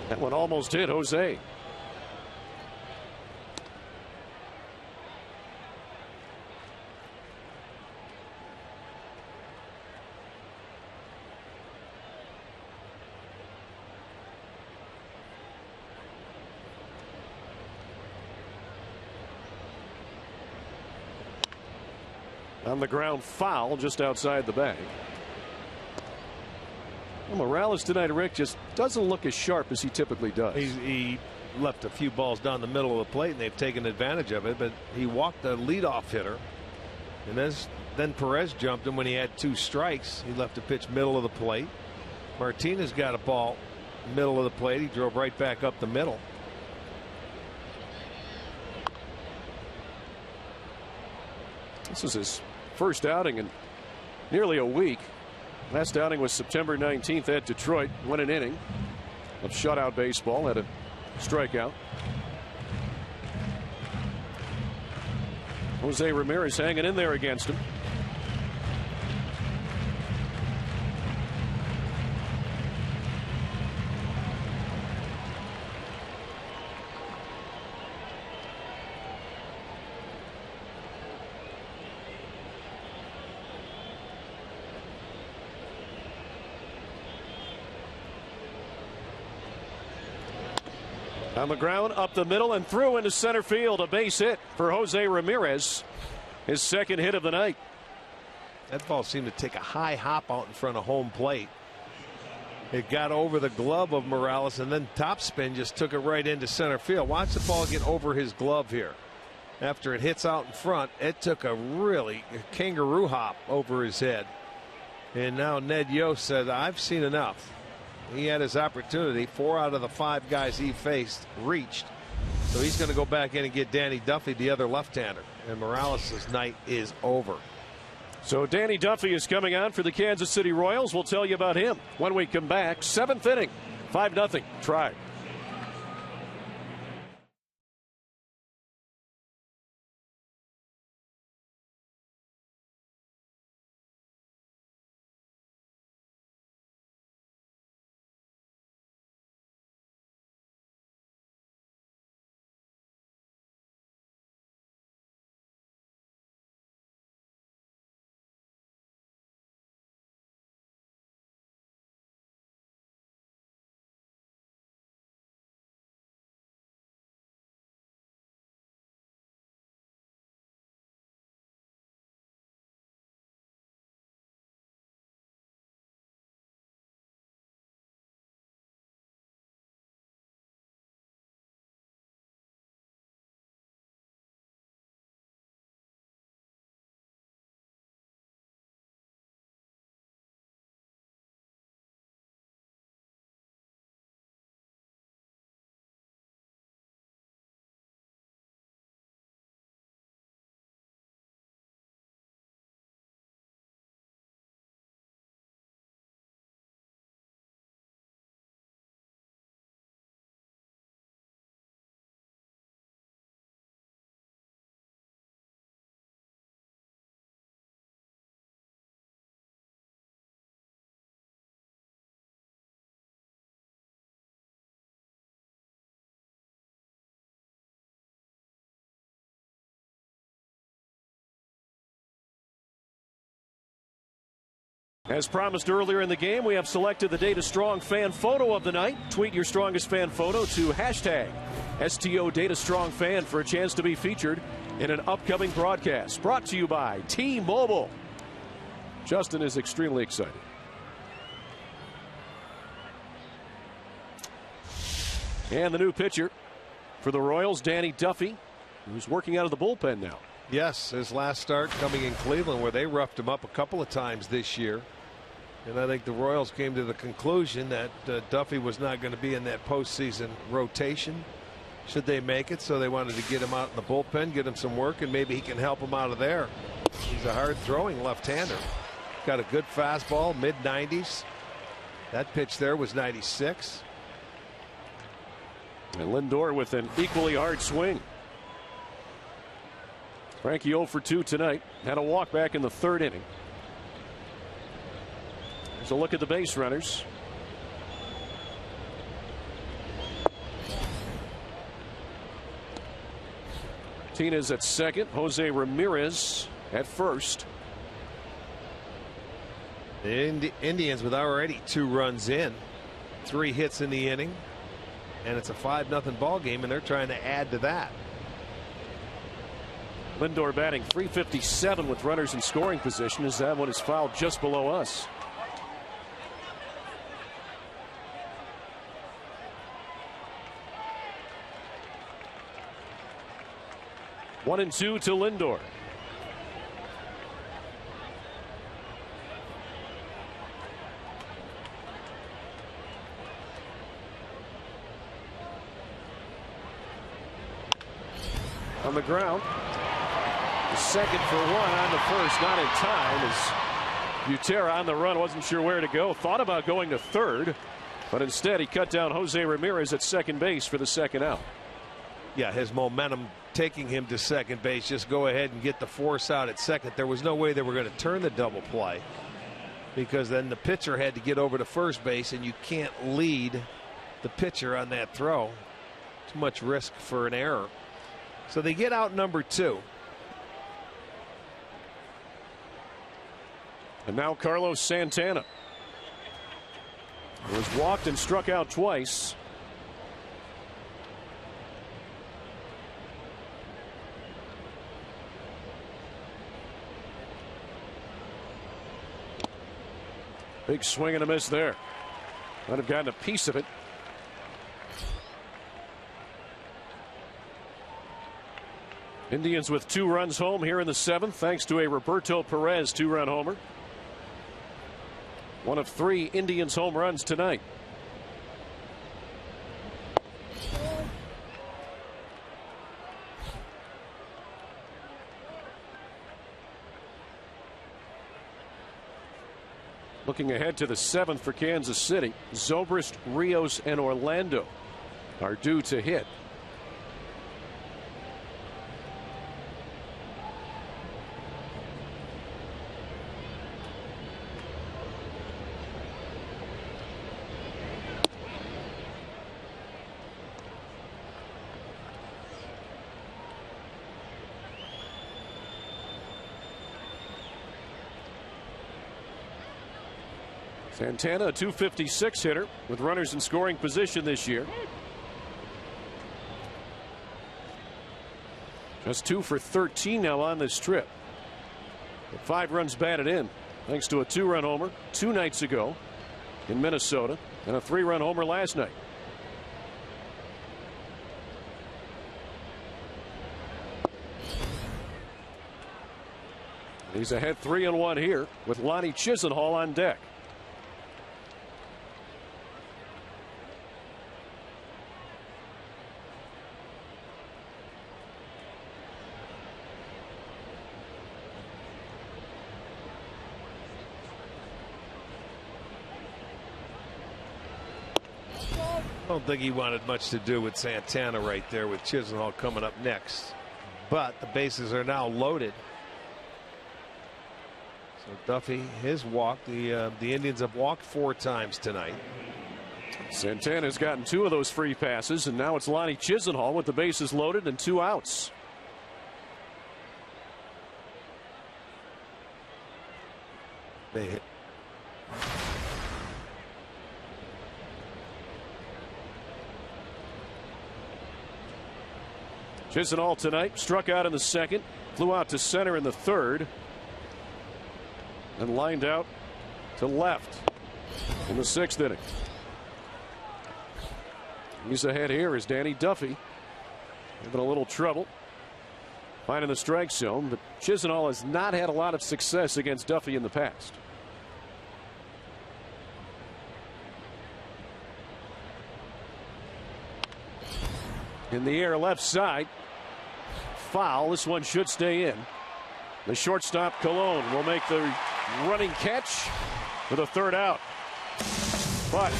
That one almost hit Jose. On the ground, foul just outside the bag. Well, Morales tonight, Rick, just doesn't look as sharp as he typically does. He left a few balls down the middle of the plate, and they've taken advantage of it. But he walked the leadoff hitter, and then Perez jumped him when he had 2 strikes. He left a pitch middle of the plate. Martinez got a ball middle of the plate. He drove right back up the middle. This is his first outing in nearly a week. Last outing was September 19th at Detroit. Won an inning of shutout baseball, had a strikeout. Jose Ramirez hanging in there against him. On the ground, up the middle, and through into center field. A base hit for Jose Ramirez. His second hit of the night. That ball seemed to take a high hop out in front of home plate. It got over the glove of Morales, and then topspin just took it right into center field. Watch the ball get over his glove here. After it hits out in front, it took a really kangaroo hop over his head. And now Ned Yost said, I've seen enough. He had his opportunity. 4 out of the 5 guys he faced reached. So he's going to go back in and get Danny Duffy, the other left-hander. And Morales' night is over. So Danny Duffy is coming on for the Kansas City Royals. We'll tell you about him when we come back. 7th inning, 5-0. Try. As promised earlier in the game, we have selected the Data Strong fan photo of the night. Tweet your strongest fan photo to hashtag STO Data Strong Fan for a chance to be featured in an upcoming broadcast. Brought to you by T-Mobile. Justin is extremely excited. And the new pitcher for the Royals, Danny Duffy, who's working out of the bullpen now. Yes, his last start coming in Cleveland, where they roughed him up a couple of times this year. And I think the Royals came to the conclusion that Duffy was not going to be in that postseason rotation. should they make it. So they wanted to get him out in the bullpen, get him some work, and maybe he can help him out of there. He's a hard throwing left-hander. Got a good fastball, mid-90s. That pitch there was 96. And Lindor with an equally hard swing. Frankie 0 for 2 tonight. Had a walk back in the 3rd inning. There's a look at the base runners. Martinez at second. Jose Ramirez at first. The Indians with already 2 runs in, 3 hits in the inning, and it's a 5-0 ball game, and they're trying to add to that. Lindor batting .357 with runners in scoring position, as that one is fouled just below us. One and 2 to Lindor. On the ground. The second for 1 on the first, not in time, as Butera on the run, wasn't sure where to go. Thought about going to third, but instead he cut down Jose Ramirez at second base for the second out. Yeah, his momentum taking him to second base. Just go ahead and get the force out at second. There was no way they were going to turn the double play, because then the pitcher had to get over to first base, and you can't lead the pitcher on that throw. Too much risk for an error. So they get out number 2. And now Carlos Santana, who has walked and struck out twice. Big swing and a miss there. Might have gotten a piece of it. Indians with 2 runs home here in the 7th, thanks to a Roberto Perez 2-run homer. One of 3 Indians home runs tonight. Looking ahead to the 7th for Kansas City, Zobrist, Rios, and Orlando are due to hit. Santana, a .256 hitter with runners in scoring position this year. Just 2 for 13 now on this trip. With 5 runs batted in, thanks to a 2-run homer 2 nights ago in Minnesota and a 3-run homer last night. He's ahead 3-1 here with Lonnie Chisenhall on deck. I don't think he wanted much to do with Santana right there, with Chisenhall coming up next. But the bases are now loaded. So Duffy, his walk. The Indians have walked 4 times tonight. Santana's gotten 2 of those free passes, and now it's Lonnie Chisenhall with the bases loaded and 2 outs. They hit. Chisenhall tonight struck out in the 2nd, flew out to center in the 3rd, and lined out to left in the 6th inning. He's ahead here is Danny Duffy, having a little trouble finding the strike zone, but Chisenhall has not had a lot of success against Duffy in the past. In the air left side. Foul. This one should stay in. The shortstop Colon will make the running catch for the third out. But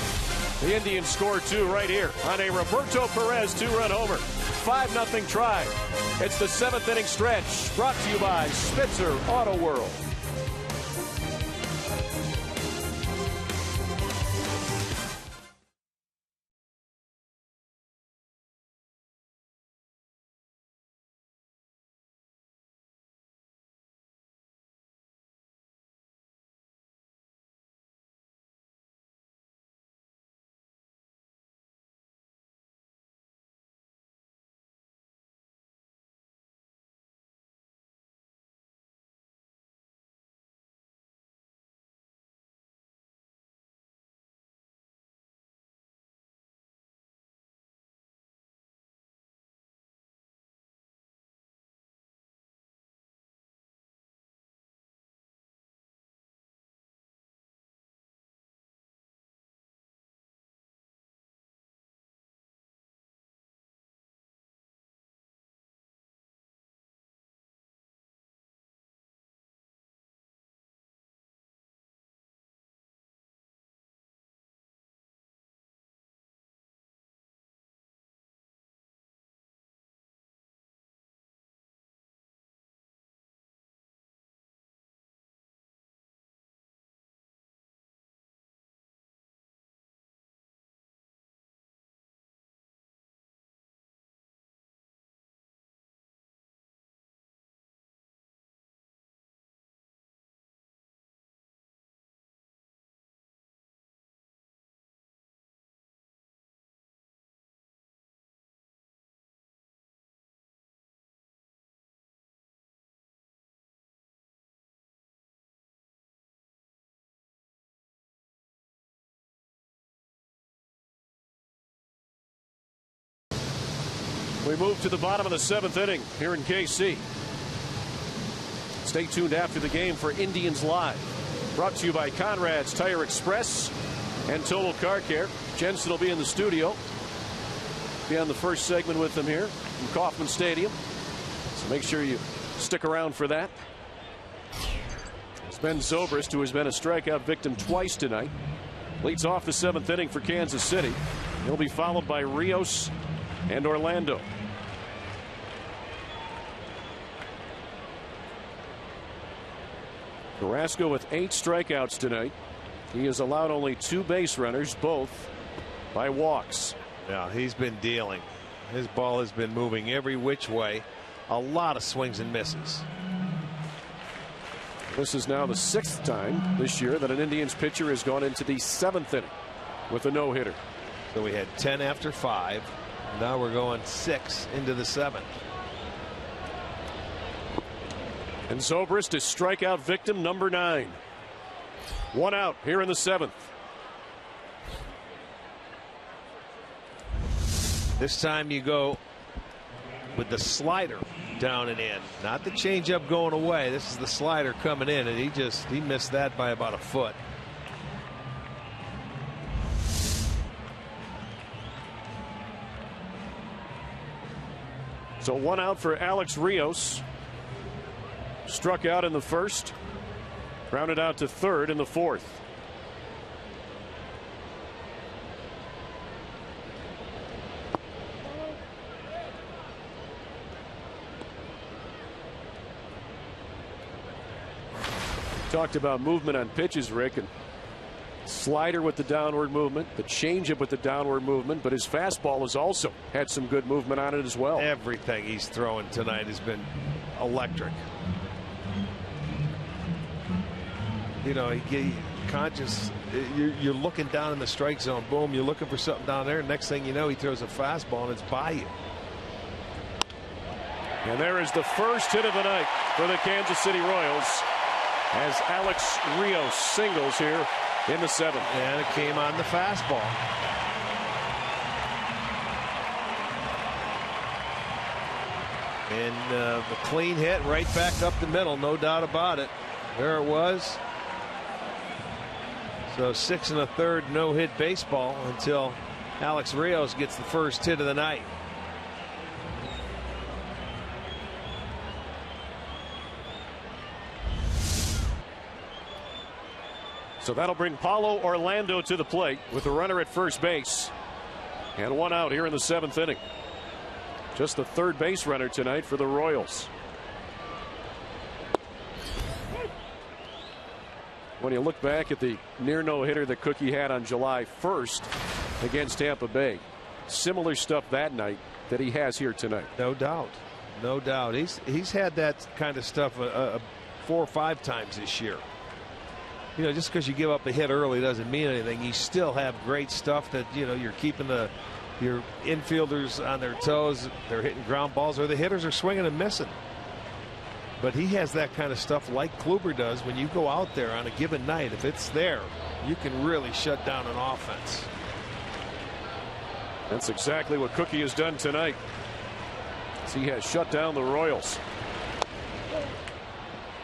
the Indians score 2 right here on a Roberto Perez 2-run homer. 5-0 try. It's the 7th inning stretch, brought to you by Spitzer Auto World. We move to the bottom of the 7th inning here in KC. Stay tuned after the game for Indians Live. Brought to you by Conrad's Tire Express and Total Car Care. Jensen will be in the studio. Be on the first segment with them here from Kauffman Stadium. So make sure you stick around for that. It's Ben Zobrist, who has been a strikeout victim twice tonight, leads off the 7th inning for Kansas City. He'll be followed by Rios and Orlando. Carrasco with 8 strikeouts tonight. He has allowed only 2 base runners, both by walks. Yeah, he's been dealing. His ball has been moving every which way. A lot of swings and misses. This is now the 6th time this year that an Indians pitcher has gone into the 7th inning with a no-hitter. So we had 10 after 5. Now we're going 6 into the 7th. And Zobrist is strikeout victim number 9. 1 out here in the 7th. This time you go with the slider down and in, not the changeup going away. This is the slider coming in, and he missed that by about a foot. So 1 out for Alex Rios. Struck out in the 1st, grounded out to 3rd in the 4th. Talked about movement on pitches, Rick, and slider with the downward movement, the changeup with the downward movement, but his fastball has also had some good movement on it as well. Everything he's throwing tonight has been electric. You know, you're looking down in the strike zone, boom, you're looking for something down there. Next thing you know, he throws a fastball and it's by you. And there is the first hit of the night for the Kansas City Royals as Alex Rios singles here in the 7th. And it came on the fastball. And the clean hit right back up the middle, no doubt about it. There it was. So 6 1/3 no-hit baseball until Alex Rios gets the first hit of the night. So that'll bring Paulo Orlando to the plate with the runner at first base. And one out here in the 7th inning. Just the third base runner tonight for the Royals. When you look back at the near no-hitter that Cookie had on July 1st against Tampa Bay, similar stuff that night that he has here tonight. No doubt. No doubt. He's had that kind of stuff 4 or 5 times this year. You know, just because you give up a hit early doesn't mean anything. You still have great stuff that, you know, you're keeping your infielders on their toes. They're hitting ground balls, or the hitters are swinging and missing. But he has that kind of stuff like Kluber does. When you go out there on a given night, if it's there, you can really shut down an offense. That's exactly what Cookie has done tonight. He has shut down the Royals.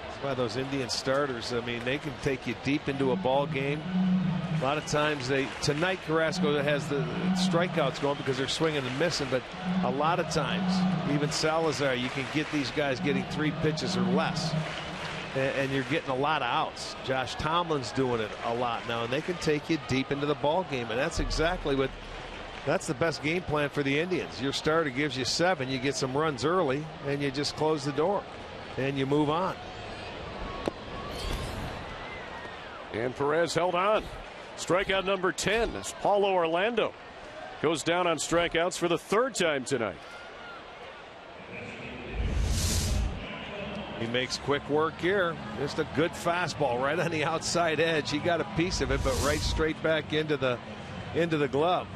That's why those Indian starters, I mean, they can take you deep into a ball game. A lot of times tonight Carrasco has the strikeouts going because they're swinging and missing, but a lot of times, even Salazar, you can get these guys getting 3 pitches or less, and you're getting a lot of outs. Josh Tomlin's doing it a lot now, and they can take you deep into the ball game, and that's exactly what. That's the best game plan for the Indians. Your starter gives you 7, you get some runs early, and you just close the door, and you move on. And Perez held on. Strikeout number 10 as Paulo Orlando goes down on strikeouts for the 3rd time tonight. He makes quick work here. Just a good fastball right on the outside edge. He got a piece of it, but right straight back into the glove.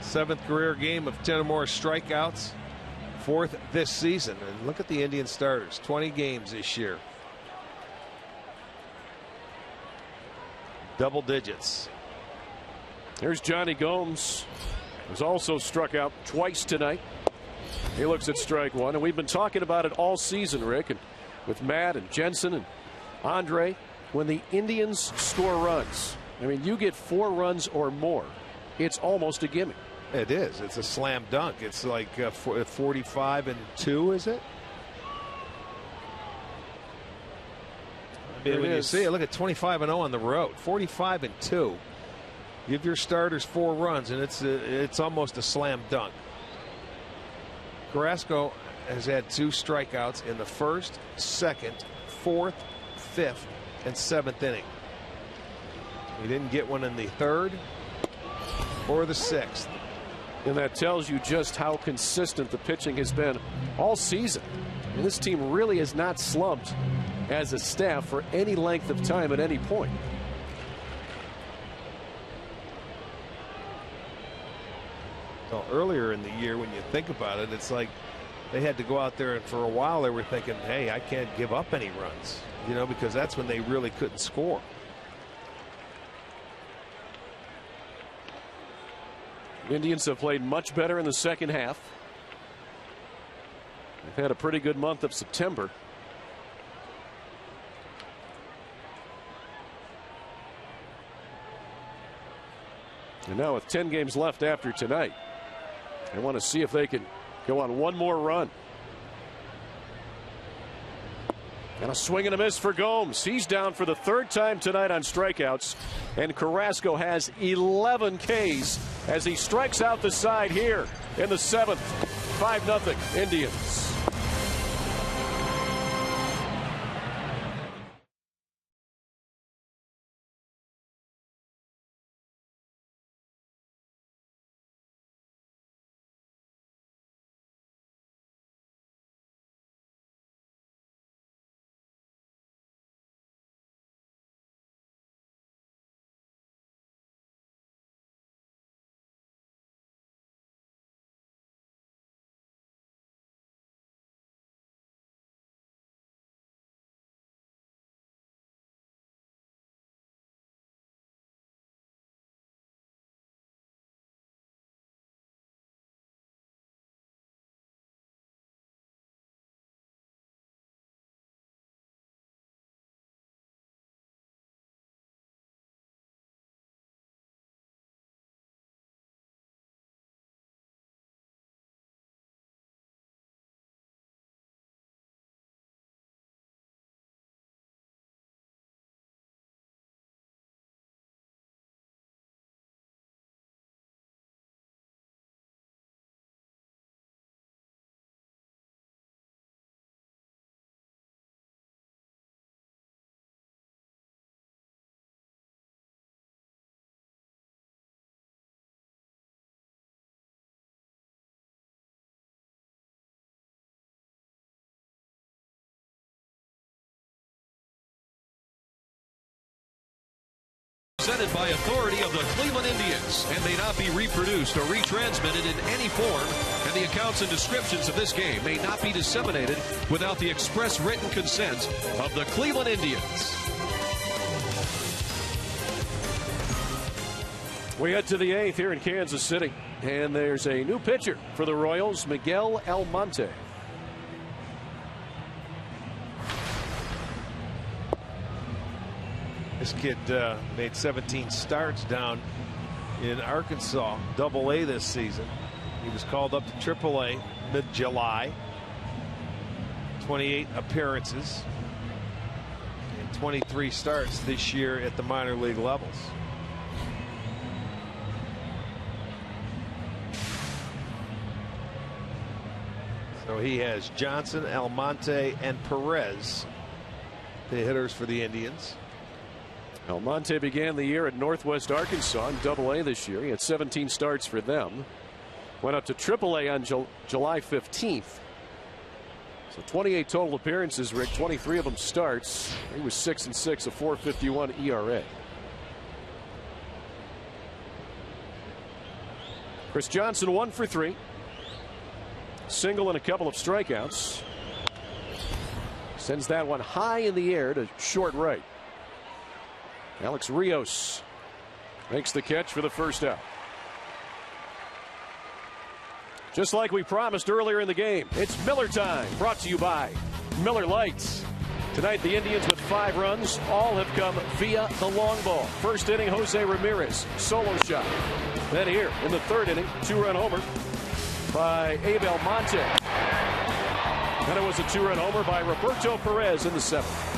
7th career game of 10 or more strikeouts. 4th this season. And look at the Indian starters. 20 games this year. Double digits. There's Johnny Gomes, who's also struck out twice tonight. He looks at strike 1, and we've been talking about it all season, Rick, and with Matt and Jensen and Andre. When the Indians score runs, I mean, you get 4 runs or more, it's almost a gimme. It is. It's a slam dunk. It's like 45-2, is it? I mean, when you see it, look at 25-0 on the road. 45-2. Give your starters 4 runs, and it's almost a slam dunk. Carrasco has had 2 strikeouts in the 1st, 2nd, 4th, 5th, and 7th inning. He didn't get one in the 3rd or the 6th. And that tells you just how consistent the pitching has been all season. And this team really has not slumped as a staff for any length of time at any point. Well, earlier in the year, when you think about it, it's like they had to go out there, and for a while they were thinking, hey, I can't give up any runs, you know, because that's when they really couldn't score. Indians have played much better in the 2nd half. They've had a pretty good month of September. And now with 10 games left after tonight, they want to see if they can go on one more run. And a swing and a miss for Gomes. He's down for the 3rd time tonight on strikeouts. And Carrasco has 11 Ks as he strikes out the side here in the 7th. 5-0 Indians. Presented by authority of the Cleveland Indians and may not be reproduced or retransmitted in any form, and the accounts and descriptions of this game may not be disseminated without the express written consent of the Cleveland Indians. We head to the 8th here in Kansas City, and there's a new pitcher for the Royals, Miguel Almonte. This kid made 17 starts down in Arkansas, Double-A this season. He was called up to Triple-A mid-July. 28 appearances and 23 starts this year at the minor league levels. So he has Johnson, Almonte, and Perez, the hitters for the Indians. Almonte began the year at Northwest Arkansas in Double-A this year. He had 17 starts for them. Went up to Triple-A on July 15th. So 28 total appearances, Rick. 23 of them starts. He was 6-6, a 4.51 ERA. Chris Johnson 1 for 3. Single and a couple of strikeouts. Sends that one high in the air to short right. Alex Rios makes the catch for the first out. Just like we promised earlier in the game, it's Miller time, brought to you by Miller Lights. Tonight the Indians with 5 runs, all have come via the long ball. First inning, Jose Ramirez, solo shot. Then here in the 3rd inning, 2-run homer by Abe Almonte. Then it was a 2-run homer by Roberto Perez in the 7th.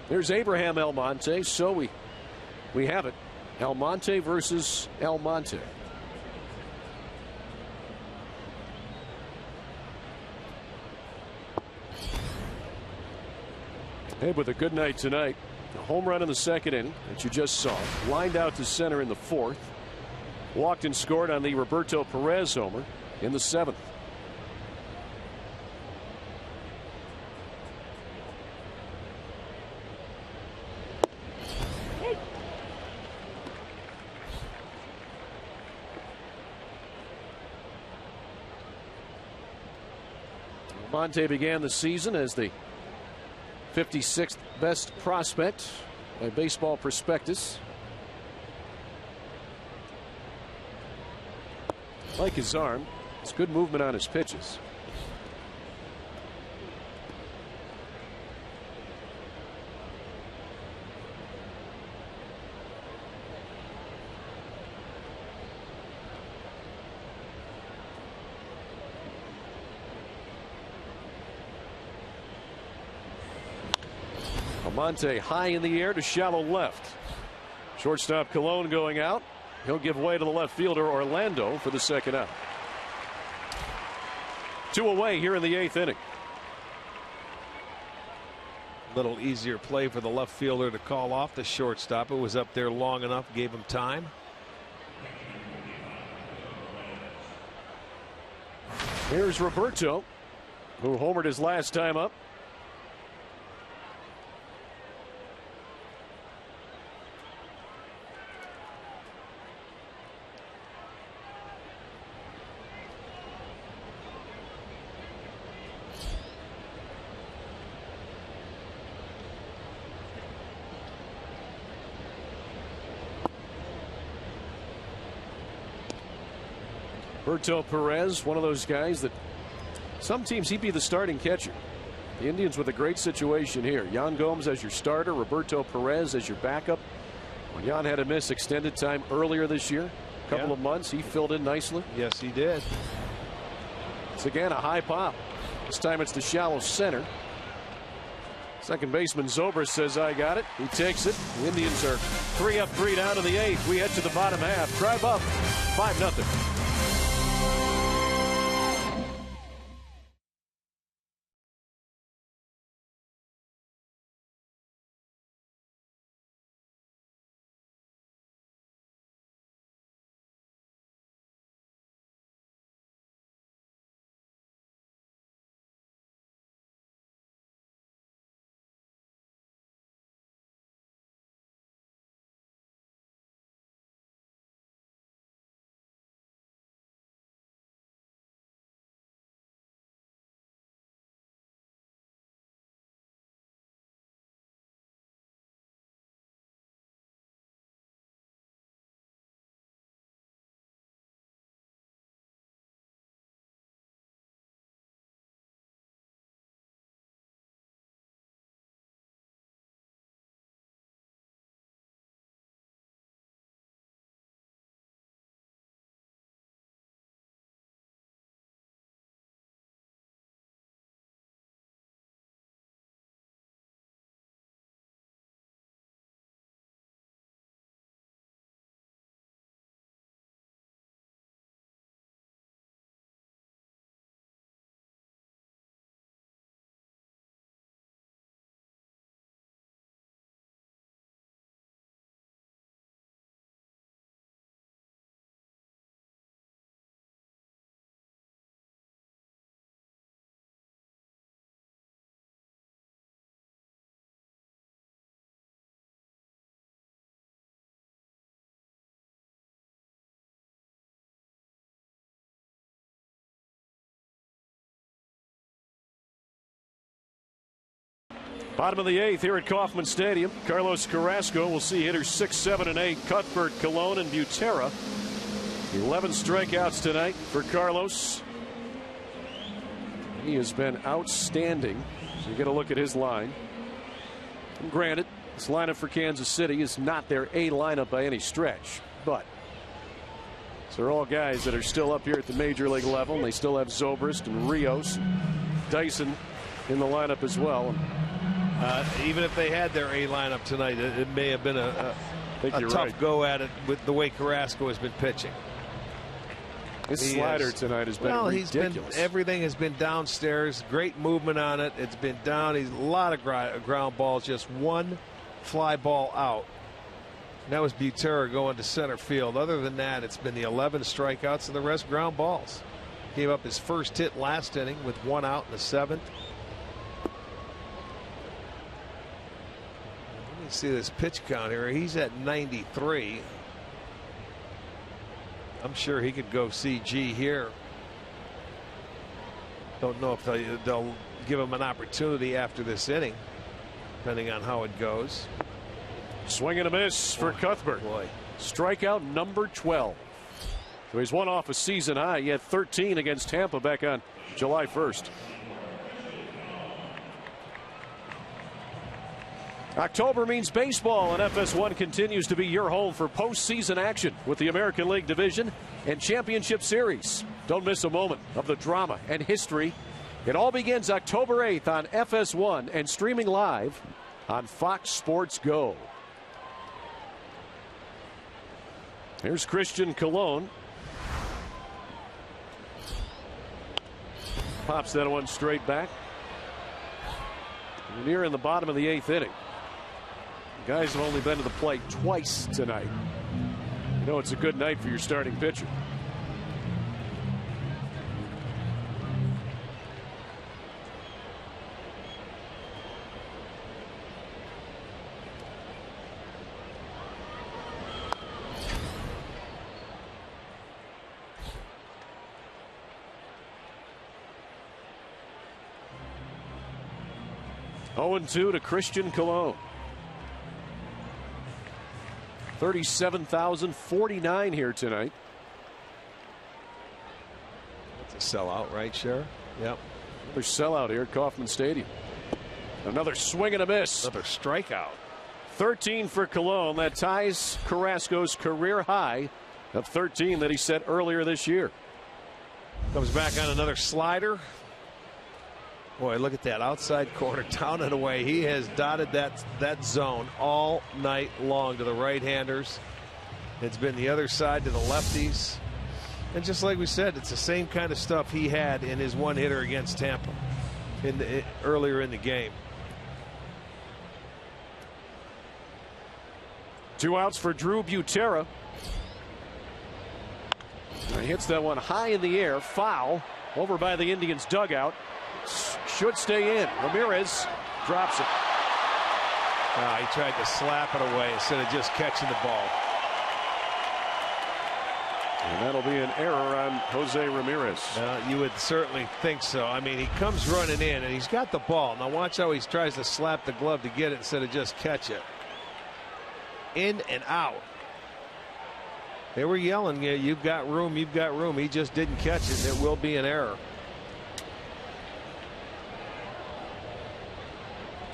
There's Abraham Almonte, so we have it. Almonte versus Almonte. Abe with a good night tonight. A home run in the 2nd inning that you just saw. Lined out to center in the 4th. Walked and scored on the Roberto Perez homer in the 7th. Almonte began the season as the 56th best prospect by Baseball Prospectus. Like his arm, it's good movement on his pitches. Almonte high in the air to shallow left. Shortstop Colon going out. He'll give way to the left fielder Orlando for the 2nd out. 2 away here in the 8th inning. Little easier play for the left fielder to call off the shortstop. It was up there long enough, gave him time. Here's Roberto, who homered his last time up. Roberto Perez, one of those guys that some teams he'd be the starting catcher. The Indians with a great situation here. Yan Gomes as your starter, Roberto Perez as your backup. When Yan had to miss extended time earlier this year, a couple of months, he filled in nicely. Yes, he did. It's again a high pop. This time it's the shallow center. Second baseman Zobrist says, I got it. He takes it. The Indians are 3 up, 3 down in the 8th. We head to the bottom half. Drive up 5-0. Bottom of the 8th here at Kauffman Stadium. Carlos Carrasco will see hitters 6, 7, and 8. Cuthbert, Colon, and Butera. 11 strikeouts tonight for Carlos. He has been outstanding. So you get a look at his line. And granted, this lineup for Kansas City is not their A lineup by any stretch, but they're all guys that are still up here at the major league level, and they still have Zobrist and Rios, Dyson in the lineup as well. Even if they had their A lineup tonight, it may have been a tough go at it with the way Carrasco has been pitching. His slider tonight has been ridiculous. Everything has been downstairs. Great movement on it. It's been down. He's a lot of ground balls. Just one fly ball out. And that was Butera going to center field. Other than that, it's been the 11 strikeouts and the rest ground balls. Gave up his first hit last inning with 1 out in the 7th. Let me see this pitch count here. He's at 93. I'm sure he could go CG here. Don't know if they'll give him an opportunity after this inning, depending on how it goes. Swing and a miss for Cuthbert. Boy. Strikeout number 12. So he's one off a season high. He had 13 against Tampa back on July 1st. October means baseball, and FS1 continues to be your home for postseason action with the American League Division and Championship Series. Don't miss a moment of the drama and history. It all begins October 8th on FS1 and streaming live on Fox Sports Go. Here's Christian Colon. Pops that one straight back. We're near in the bottom of the 8th inning. Guys have only been to the plate twice tonight. You know it's a good night for your starting pitcher. Oh, 0-2 to Christian Colon. 37,049 here tonight. That's a sellout, right, Sheriff? Yep. Another sellout here at Kauffman Stadium. Another swing and a miss. Another strikeout. 13 for Colon. That ties Carrasco's career high of 13 that he set earlier this year. Comes back on another slider. Boy, look at that outside corner, down and away. He has dotted that zone all night long to the right-handers. It's been the other side to the lefties. And just like we said, it's the same kind of stuff he had in his one-hitter against Tampa earlier in the game. 2 outs for Drew Butera. He hits that one high in the air, foul, over by the Indians' dugout. Should stay in. Ramirez drops it. He tried to slap it away instead of just catching the ball. And that'll be an error on Jose Ramirez. You would certainly think so. I mean, he comes running in and he's got the ball. Now watch how he tries to slap the glove to get it instead of just catch it. In and out. They were yelling, yeah, you've got room, you've got room. He just didn't catch it. It will be an error.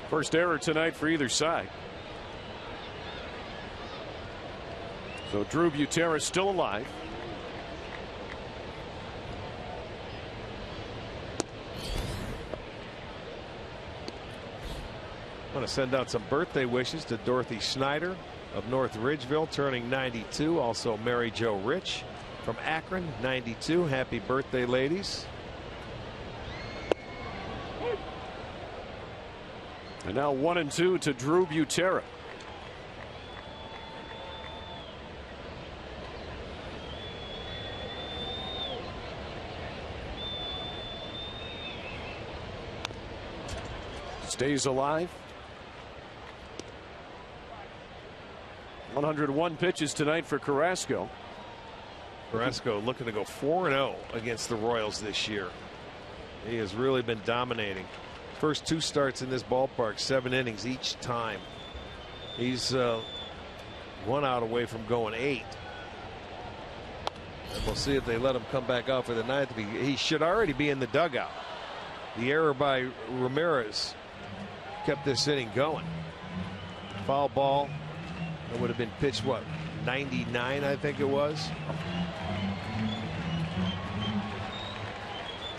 First error tonight for either side. So Drew Butera still alive. I want to send out some birthday wishes to Dorothy Schneider of North Ridgeville, turning 92. Also Mary Jo Rich from Akron, 92. Happy birthday, ladies. And now 1-2 to Drew Butera. Stays alive. 101 pitches tonight for Carrasco. Carrasco looking to go 4-0 against the Royals this year. He has really been dominating. First 2 starts in this ballpark, 7 innings each time. He's 1 out away from going 8. And we'll see if they let him come back out for the 9th. He should already be in the dugout. The error by Ramirez kept this inning going. Foul ball. That would have been pitched, what, 99, I think it was.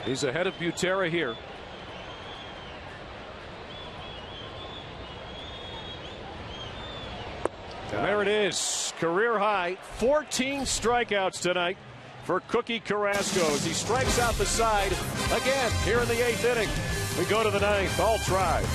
He's ahead of Butera here. And there it is. Career high. 14 strikeouts tonight for Cookie Carrasco as he strikes out the side again here in the 8th inning. We go to the 9th. All try.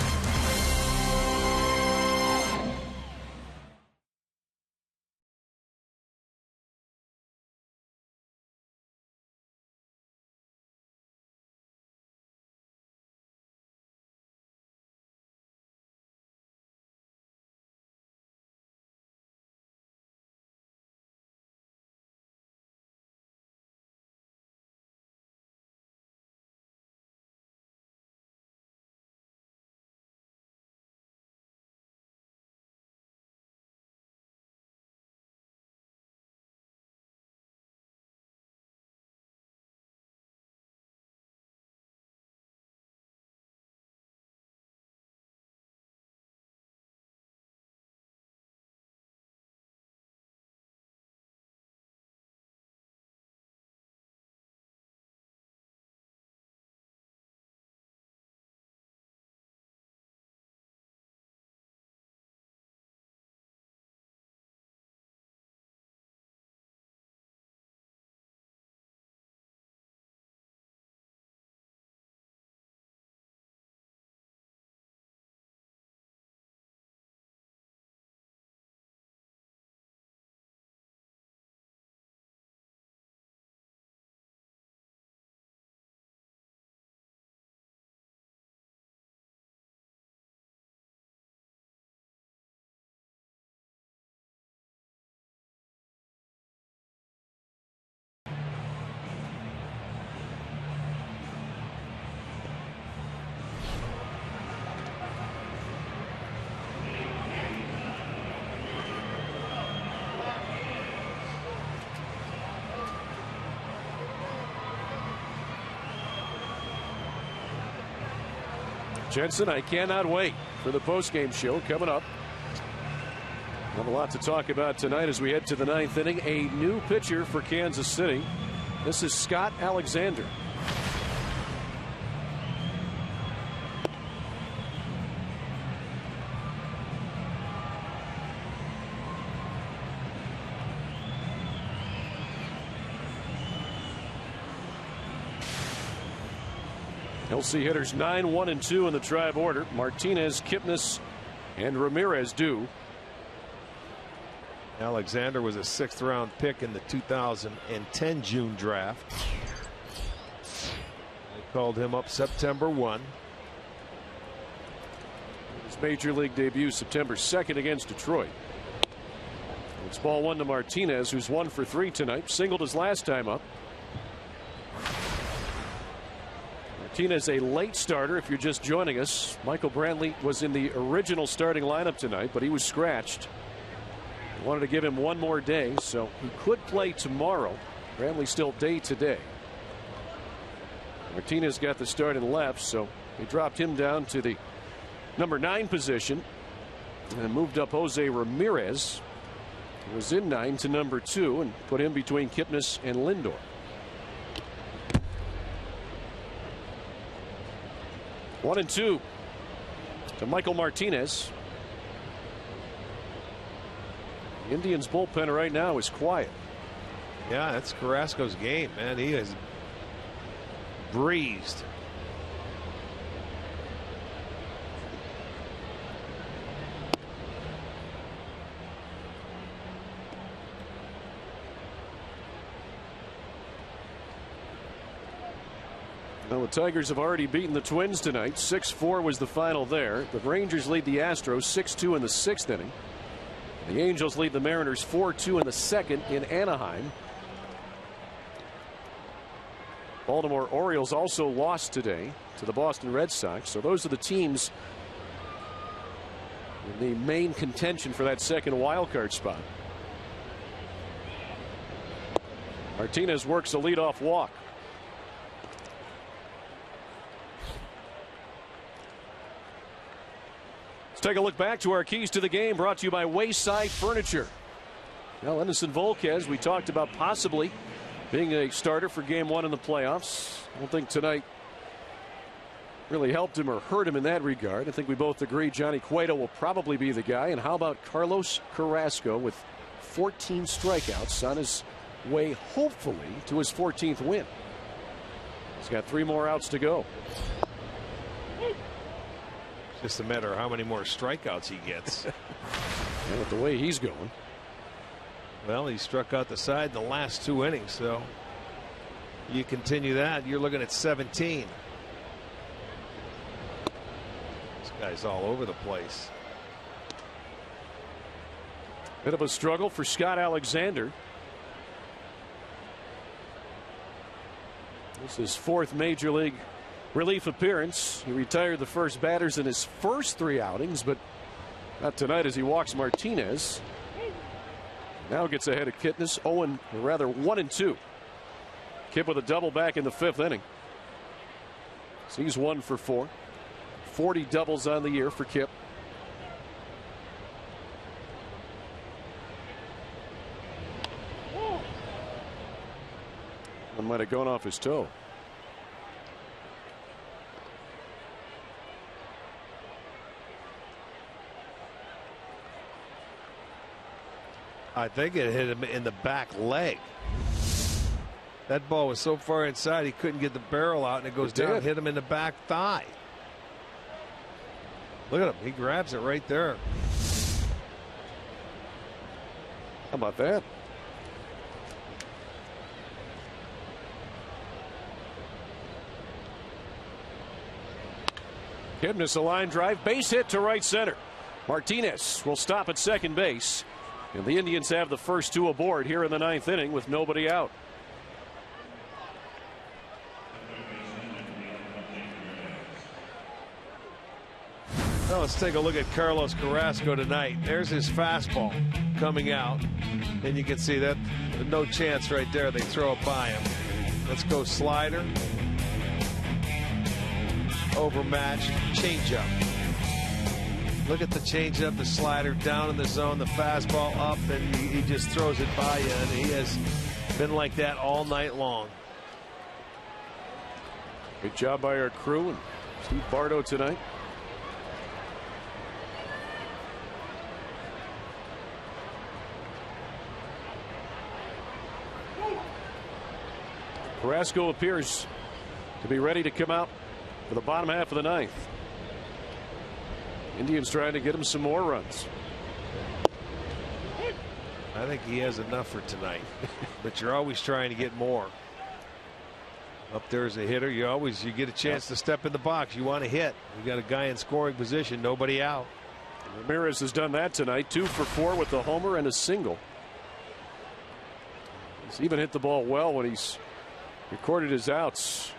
Jensen, I cannot wait for the postgame show coming up. We have a lot to talk about tonight as we head to the 9th inning. A new pitcher for Kansas City. This is Scott Alexander. He'll see hitters 9, 1, and 2 in the tribe order. Martinez, Kipnis, and Ramirez do. Alexander was a 6th round pick in the 2010 June draft. They called him up September 1. His major league debut September 2nd against Detroit. It's ball 1 to Martinez, who's 1 for 3 tonight. Singled his last time up. Martinez, a late starter if you're just joining us. Michael Brantley was in the original starting lineup tonight, but he was scratched. Wanted to give him one more day, so he could play tomorrow. Brantley still day to day. Martinez got the start in left, so they dropped him down to the number 9 position and moved up Jose Ramirez, who was in 9, to number 2 and put him between Kipnis and Lindor. 1 and 2 to Michael Martinez. The Indians bullpen right now is quiet. Yeah, that's Carrasco's game, man. He has breezed. Well, the Tigers have already beaten the Twins tonight. 6-4 was the final there. The Rangers lead the Astros 6-2 in the 6th inning. The Angels lead the Mariners 4-2 in the 2nd in Anaheim. Baltimore Orioles also lost today to the Boston Red Sox. So those are the teams in the main contention for that second wild card spot. Martinez works a leadoff walk. Let's take a look back to our keys to the game, brought to you by Wayside Furniture. Well, Edinson Volquez, we talked about possibly being a starter for game 1 in the playoffs. I don't think tonight really helped him or hurt him in that regard. I think we both agree Johnny Cueto will probably be the guy. And how about Carlos Carrasco with 14 strikeouts on his way, hopefully, to his 14th win? He's got 3 more outs to go. It's just a matter of how many more strikeouts he gets. And with the way he's going. Well, he struck out the side in the last 2 innings, so you continue that, you're looking at 17. This guy's all over the place. Bit of a struggle for Scott Alexander. This is his 4th major league relief appearance. He retired the first batters in his first 3 outings, but not tonight as he walks Martinez. Now gets ahead of Kitness, 1-2. Kip with a double back in the 5th inning. So he's 1 for 4. 40 doubles on the year for Kip. One might have gone off his toe. I think it hit him in the back leg. That ball was so far inside he couldn't get the barrel out, and it goes down and hit him in the back thigh. Look at him. He grabs it right there. How about that? Kipnis, a line drive, base hit to right center. Martinez will stop at second base. And the Indians have the first 2 aboard here in the 9th inning with nobody out. Well, let's take a look at Carlos Carrasco tonight. There's his fastball coming out, and you can see that no chance right there. They throw it by him. Let's go slider, overmatched, changeup. Look at the changeup, the slider down in the zone, the fastball up, and he just throws it by you. And he has been like that all night long. Good job by our crew and Steve Bardo tonight. Carrasco appears to be ready to come out for the bottom half of the 9th. Indians trying to get him some more runs. I think he has enough for tonight, but you're always trying to get more. Up there as a hitter, you get a chance to step in the box. You want to hit. You got a guy in scoring position, nobody out. Ramirez has done that tonight, 2 for 4 with a homer and a single. He's even hit the ball well when he's recorded his outs.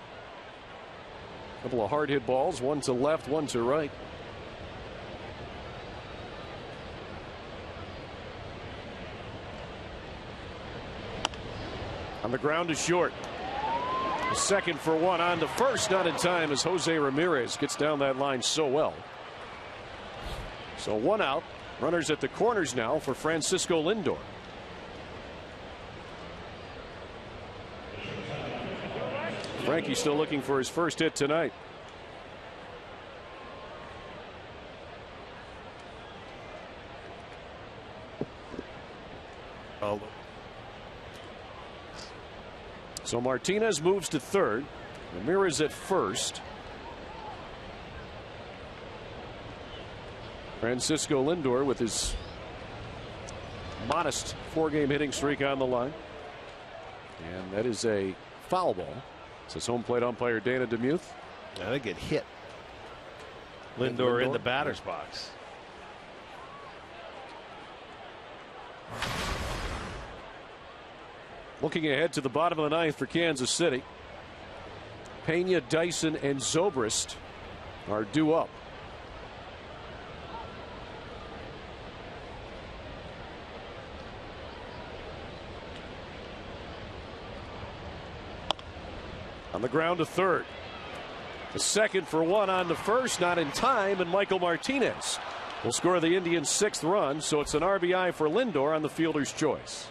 A couple of hard hit balls, one to left, one to right. On the ground to short. Second for 1 on to first, not in time as Jose Ramirez gets down that line so well. So 1 out. Runners at the corners now for Francisco Lindor. Frankie still looking for his first hit tonight. So Martinez moves to third. Ramirez at first. Francisco Lindor with his modest 4-game hitting streak on the line. And that is a foul ball, says home plate umpire Dana DeMuth. I think it hit Lindor in the batter's box. Looking ahead to the bottom of the 9th for Kansas City. Pena, Dyson, and Zobrist are due up. On the ground to third. The second for one on the first, not in time, and Michael Martinez will score the Indians' 6th run, so it's an RBI for Lindor on the fielder's choice.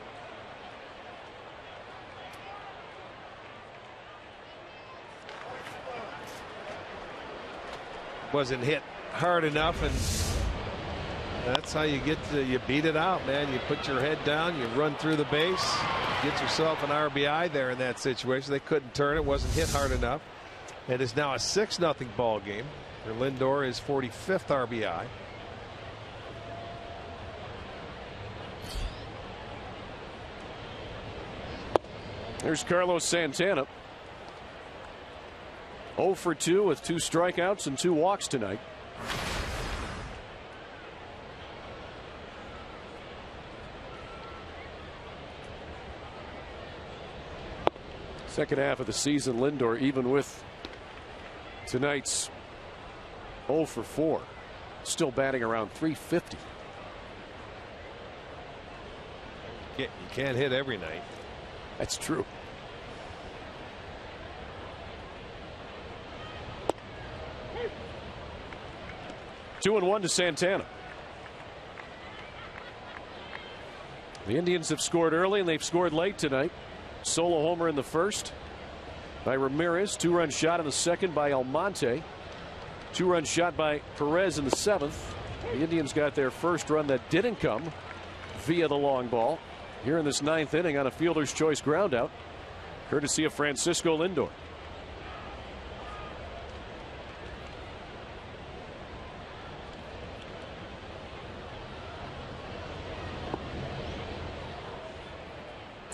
Wasn't hit hard enough, and that's how you you beat it out, man. You put your head down, you run through the base, get yourself an RBI there in that situation. They couldn't turn it, wasn't hit hard enough. It is now a 6-0 ball game for Lindor, his 45th RBI. There's Carlos Santana. 0 for 2 with 2 strikeouts and 2 walks tonight. Second half of the season, Lindor, even with tonight's 0 for 4, still batting around .350. You can't hit every night. That's true. Two and one to Santana. The Indians have scored early and they've scored late tonight. Solo homer in the first by Ramirez. 2-run shot in the second by Almonte. 2-run shot by Perez in the 7th. The Indians got their first run that didn't come via the long ball here in this 9th inning on a fielder's choice groundout, courtesy of Francisco Lindor.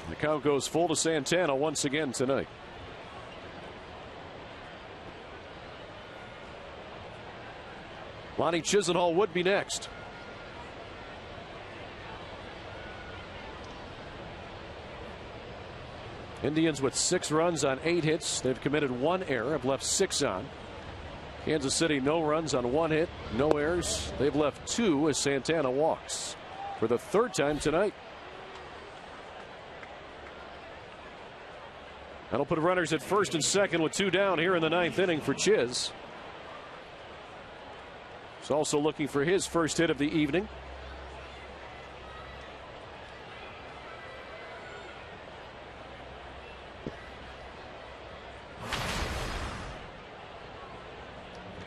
The count goes full to Santana once again tonight. Lonnie Chisenhall would be next. Indians with 6 runs on 8 hits. They've committed 1 error, have left 6 on. Kansas City, no runs on 1 hit, no errors. They've left 2 as Santana walks for the 3rd time tonight. That'll put runners at first and second with 2 down here in the 9th inning for Chiz. He's also looking for his first hit of the evening.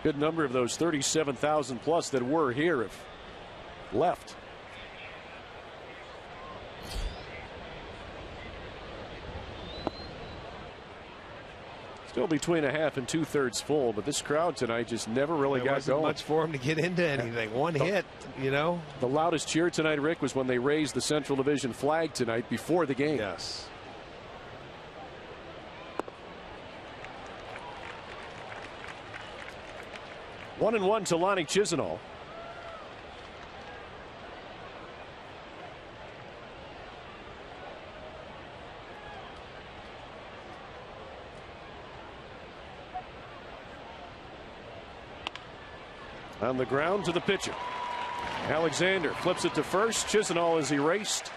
Good number of those 37,000 plus that were here have left. Still between a half and 2/3 full, but this crowd tonight just never really got wasn't going. much for him to get into anything. One hit, you know. The loudest cheer tonight, Rick, was when they raised the Central Division flag tonight before the game. Yes. One and one to Lonnie Chisenhall. On the ground to the pitcher. Alexander flips it to first. Chisenhall is erased.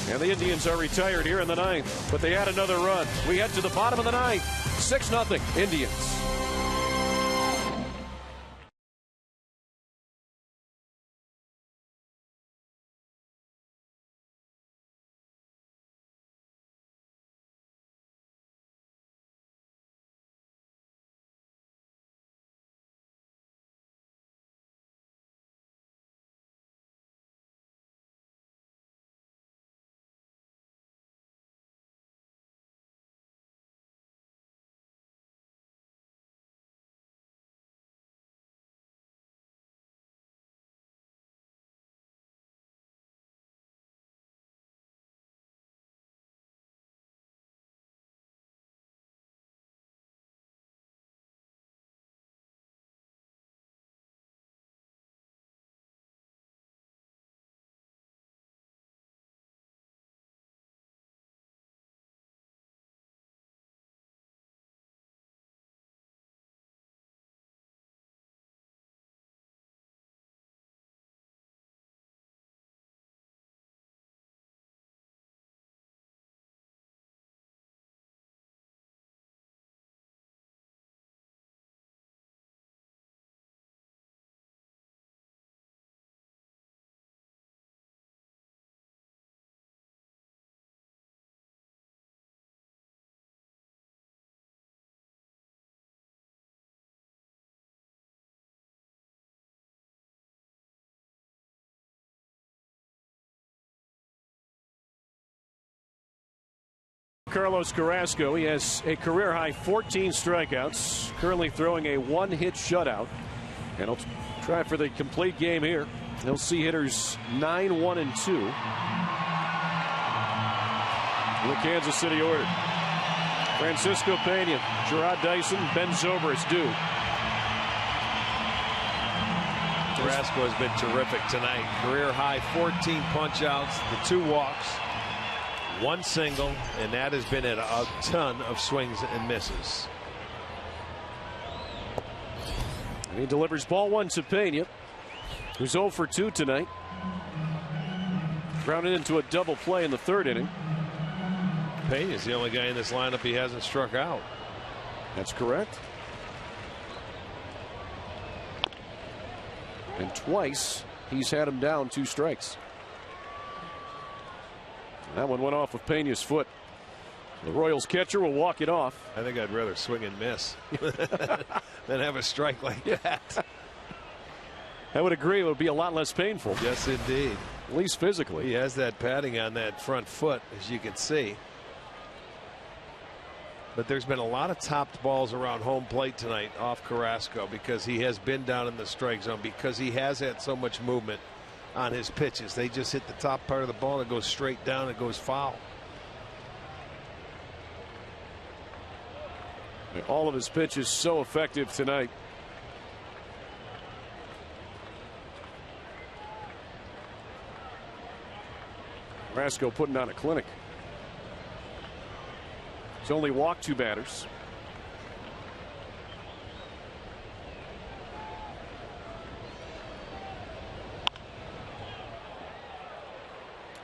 And the Indians are retired here in the 9th. But they had another run. We head to the bottom of the 9th. 6-0 Indians. Carlos Carrasco, he has a career-high 14 strikeouts, currently throwing a one-hit shutout. And he'll try for the complete game here. He'll see hitters 9, 1, and 2 in the Kansas City order. Francisco Pena, Jarrod Dyson, Ben Zobrist due. Carrasco has been terrific tonight. Career-high 14 punch-outs, the 2 walks, 1 single, and that has been at a ton of swings and misses. And he delivers ball 1 to Pena, who's 0 for 2 tonight. Grounded into a double play in the 3rd inning. Pena is the only guy in this lineup he hasn't struck out. That's correct. And twice he's had him down 2 strikes. That one went off of Pena's foot. The Royals catcher will walk it off. I think I'd rather swing and miss than have a strike like that. I would agree. It would be a lot less painful. Yes, indeed. At least physically. He has that padding on that front foot, as you can see. But there's been a lot of topped balls around home plate tonight off Carrasco because he has been down in the strike zone, because he has had so much movement on his pitches. They just hit the top part of the ball and it goes straight down and goes foul. All of his pitches so effective tonight. Carrasco putting on a clinic. He's only walked 2 batters.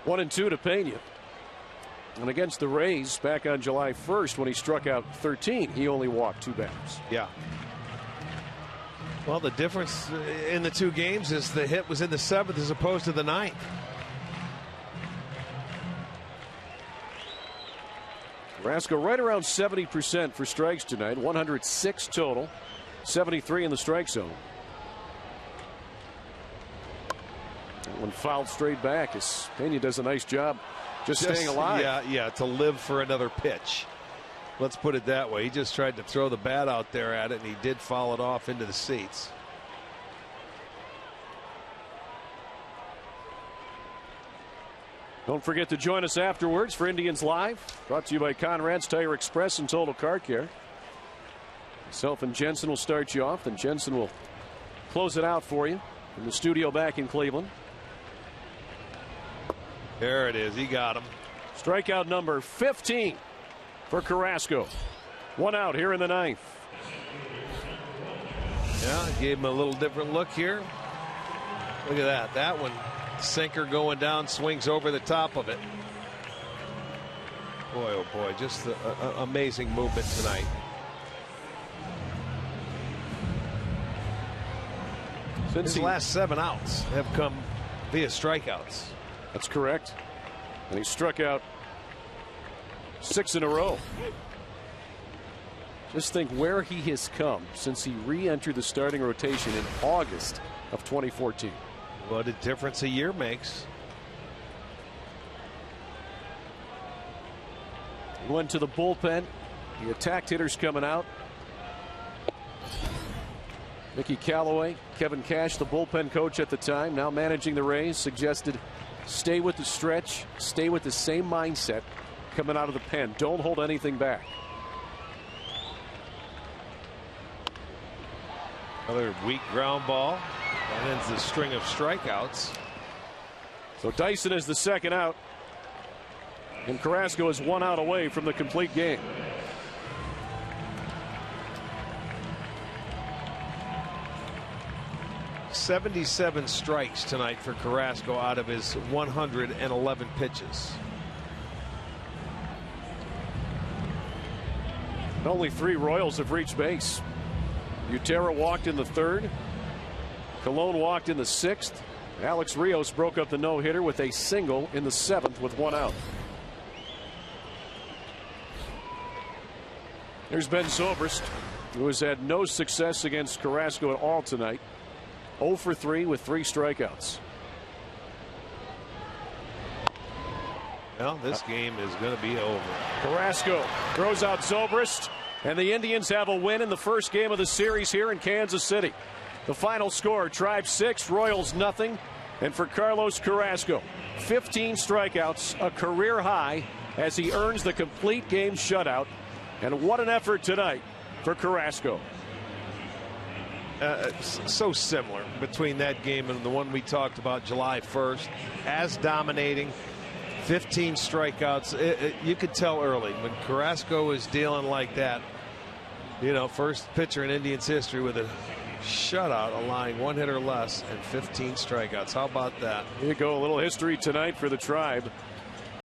One and 2 to Pena. And against the Rays back on July 1st, when he struck out 13, he only walked 2 batters. Yeah. Well, the difference in the 2 games is the hit was in the 7th as opposed to the 9th. Carrasco right around 70% for strikes tonight. 106 total. 73 in the strike zone. That one fouled straight back as Pena does a nice job just staying alive. Yeah, to live for another pitch. Let's put it that way. He just tried to throw the bat out there at it, and he did foul it off into the seats. Don't forget to join us afterwards for Indians Live. Brought to you by Conrad's Tire Express and Total Car Care. Myself and Jensen will start you off, then Jensen will close it out for you from the studio back in Cleveland. There it is. He got him. Strikeout number 15 for Carrasco. 1 out here in the 9th. Yeah, gave him a little different look here. Look at that. That one, sinker going down, swings over the top of it. Boy, oh boy, just amazing movement tonight. His last 7 outs have come via strikeouts. That's correct. And he struck out 6 in a row. Just think where he has come since he re-entered the starting rotation in August of 2014. What a difference a year makes. He went to the bullpen. He attacked hitters coming out. Mickey Callaway, Kevin Cash, the bullpen coach at the time, now managing the Rays, suggested stay with the stretch, stay with the same mindset coming out of the pen. Don't hold anything back. Another weak ground ball. That ends the string of strikeouts. So Dyson is the 2nd out. And Carrasco is 1 out away from the complete game. .77 strikes tonight for Carrasco out of his 111 pitches. Only 3 Royals have reached base. Utera walked in the 3rd. Colon walked in the 6th. Alex Rios broke up the no-hitter with a single in the 7th with 1 out. There's Ben Zobrist, who has had no success against Carrasco at all tonight. 0 for 3 with 3 strikeouts. Well, this game is going to be over. Carrasco throws out Zobrist, and the Indians have a win in the first game of the series here in Kansas City. The final score, Tribe 6, Royals nothing. And for Carlos Carrasco, 15 strikeouts, a career high, as he earns the complete game shutout. And what an effort tonight for Carrasco. So similar between that game and the one we talked about July 1st. As dominating, 15 strikeouts. You could tell early when Carrasco is dealing like that. You know, first pitcher in Indians history with a shutout, allowing 1 hit or less and 15 strikeouts. How about that? Here you go, a little history tonight for the Tribe.